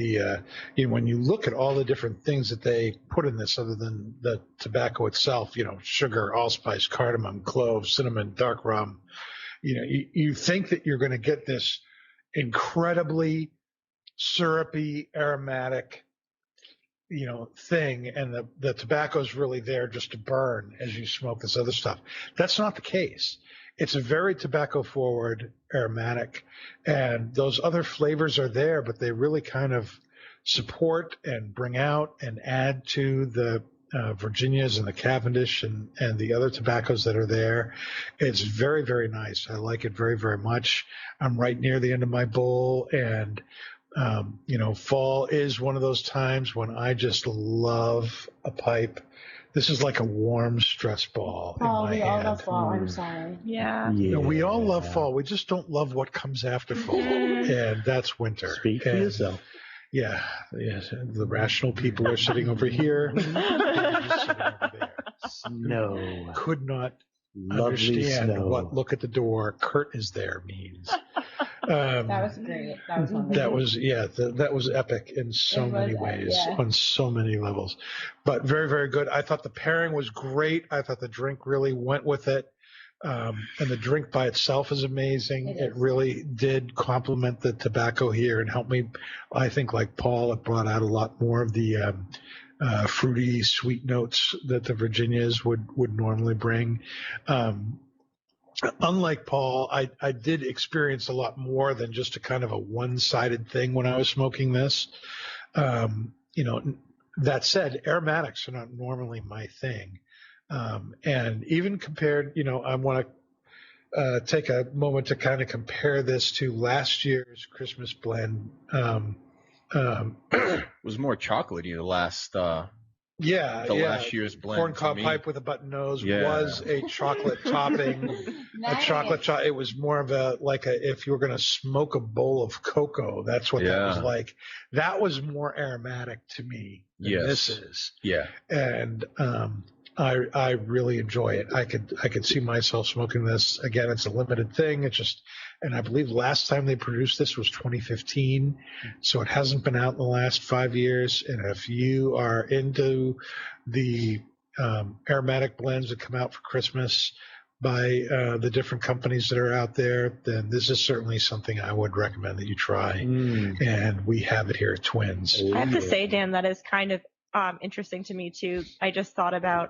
when you look at all the different things that they put in this, other than the tobacco itself, sugar, allspice, cardamom, cloves, cinnamon, dark rum, you think that you're going to get this incredibly syrupy, aromatic, thing, and the tobacco's really there just to burn as you smoke this other stuff. That's not the case. It's a very tobacco-forward aromatic, and those other flavors are there, but they really kind of support and bring out and add to the Virginias and the Cavendish and the other tobaccos that are there. It's very, very nice. I like it very, very much. I'm right near the end of my bowl, and fall is one of those times when I just love a pipe. This is like a warm stress ball in my We all hand. love fall. I'm sorry. Yeah. We all love fall. We just don't love what comes after fall, and that's winter. Speak for yourself. Yeah, the rational people are sitting over here. Sitting over there. Snow. Could not Lovely understand snow. what "look at the door, Kurt is there" means. That was great. That was wonderful. That was epic in so It many was, ways, yeah. on so many levels. But very, very good. I thought the pairing was great. I thought the drink really went with it. And the drink by itself is amazing. It really did complement the tobacco here and help me. I think, like Paul, it brought out a lot more of the fruity, sweet notes that the Virginias would normally bring. Unlike Paul, I did experience a lot more than just a kind of a one-sided thing when I was smoking this. That said, aromatics are not normally my thing. And even compared, I want to take a moment to kind of compare this to last year's Christmas blend. It was more chocolatey the last last year's blend. Corncob to me. pipe with a button nose Yeah. was a chocolate topping. It was more of if you were going to smoke a bowl of cocoa, that's what that was like. That was more aromatic to me than this is. Yeah. And I really enjoy it. I could see myself smoking this. Again, it's a limited thing. And I believe last time they produced this was 2015, so it hasn't been out in the last 5 years. And if you are into the aromatic blends that come out for Christmas, by the different companies that are out there, then this is certainly something I would recommend that you try. And we have it here at Twins. I have to say, Dan, that is kind of interesting to me too. I just thought about,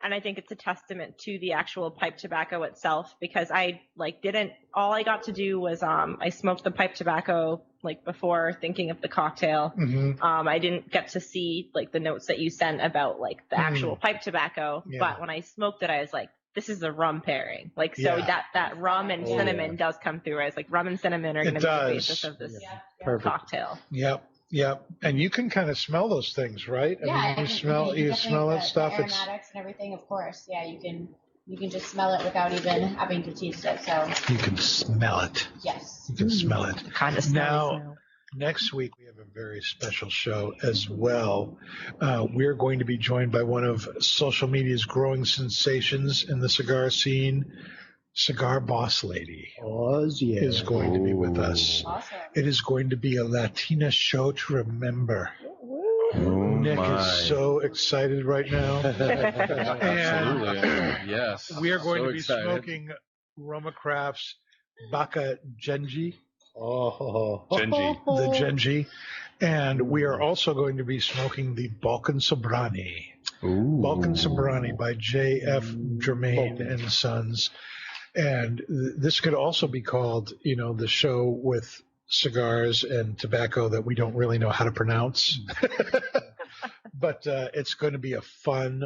and I think it's a testament to the actual pipe tobacco itself, because all I got to do was I smoked the pipe tobacco like before thinking of the cocktail. I didn't get to see like the notes that you sent about like the actual pipe tobacco, but when I smoked it, I was like, this is a rum pairing. Like, so that rum and cinnamon does come through. I was like, rum and cinnamon are going to be the basis of this cocktail. Yep. And you can kind of smell those things, right? Yeah, I mean, you smell that stuff. The aromatics and everything, of course. Yeah, you can just smell it without even having to taste it. So you can smell it. Yes. You can smell it. Kind of now. Next week, we have a very special show as well. We're going to be joined by one of social media's growing sensations in the cigar scene. Cigar Boss Lady is going to be with us. Awesome. It is going to be a Latina show to remember. Nick is so excited right now. Absolutely. Yes. We are going to be excited. smoking Roma Craft's Baca Genji. Genji. The Genji. And we are also going to be smoking the Balkan Sobrani. Balkan Sobrani by J.F. Germain and Sons. And this could also be called, the show with cigars and tobacco that we don't really know how to pronounce. But it's going to be a fun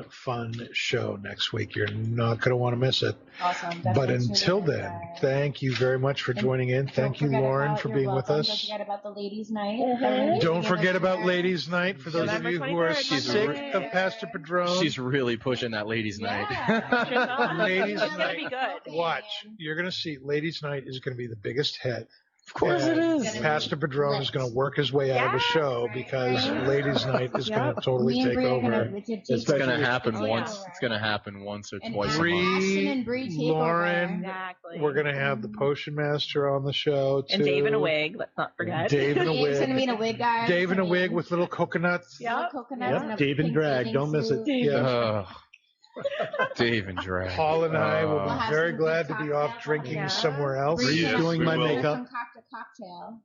show next week. You're not going to want to miss it. Awesome. But until then, thank you very much for joining in. Thank you, Lauren, for being with us. Don't forget about the ladies' night. Don't forget about ladies' night for those of you who are sick of Pastor Padron. She's really pushing that ladies' night. Ladies' It's gonna night. be good. Watch. You're going to see ladies' night is going to be the biggest hit. Of course it is. Pastor Padron is going to work his way out of the show because ladies' night is going to totally take over. It's going to happen once. It's going to happen once or twice a month. Lauren, Exactly. we're going to have the Potion Master on the show too. And Dave in a wig, let's not forget. Dave in a Dave's wig. gonna be in a wig, guys. Dave in a wig with little coconuts. Yep. Dave in drag. Don't miss it. Yeah. Dave and Drag. Paul and I will We'll be have very some glad good to be cocktail. off drinking Yeah. somewhere else. Bree's doing my We will. makeup. Cocktail.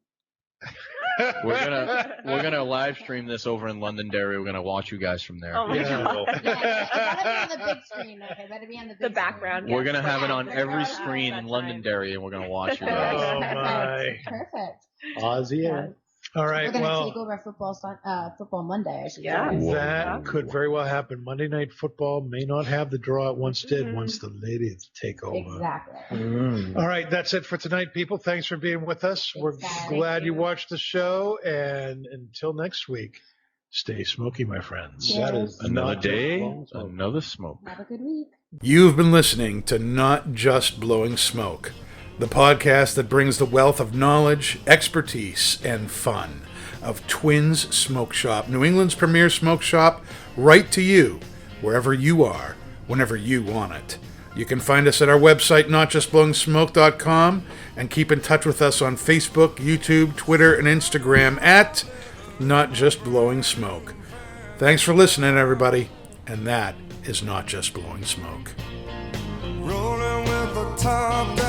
We're gonna live stream this over in Londonderry. We're gonna watch you guys from there. Oh my Yeah. god. Yeah, it better be on the big screen. Okay, better be on the big The background. We're gonna have it on Yeah, every that's screen in right. Londonderry, and we're gonna watch you Oh guys. my! Perfect. Aussie. Yeah. All We're right, gonna well, take over football Monday. I should Yeah. say. that could very well happen. Monday Night Football may not have the draw it once did Mhm. once the ladies take over. Exactly. All right, that's it for tonight, people. Thanks for being with us. We're Thanks, guys. glad Thank you you. watched the show, and until next week, stay smoky, my friends. That is Another not day, blowing smoke. another smoke. Have a good week. You've been listening to Not Just Blowing Smoke, the podcast that brings the wealth of knowledge, expertise, and fun of Twins Smoke Shop, New England's premier smoke shop, right to you, wherever you are, whenever you want it. You can find us at our website, notjustblowingsmoke.com, and keep in touch with us on Facebook, YouTube, Twitter, and Instagram at Not Just Blowing Smoke. Thanks for listening, everybody, and that is Not Just Blowing Smoke. Rolling with the top down.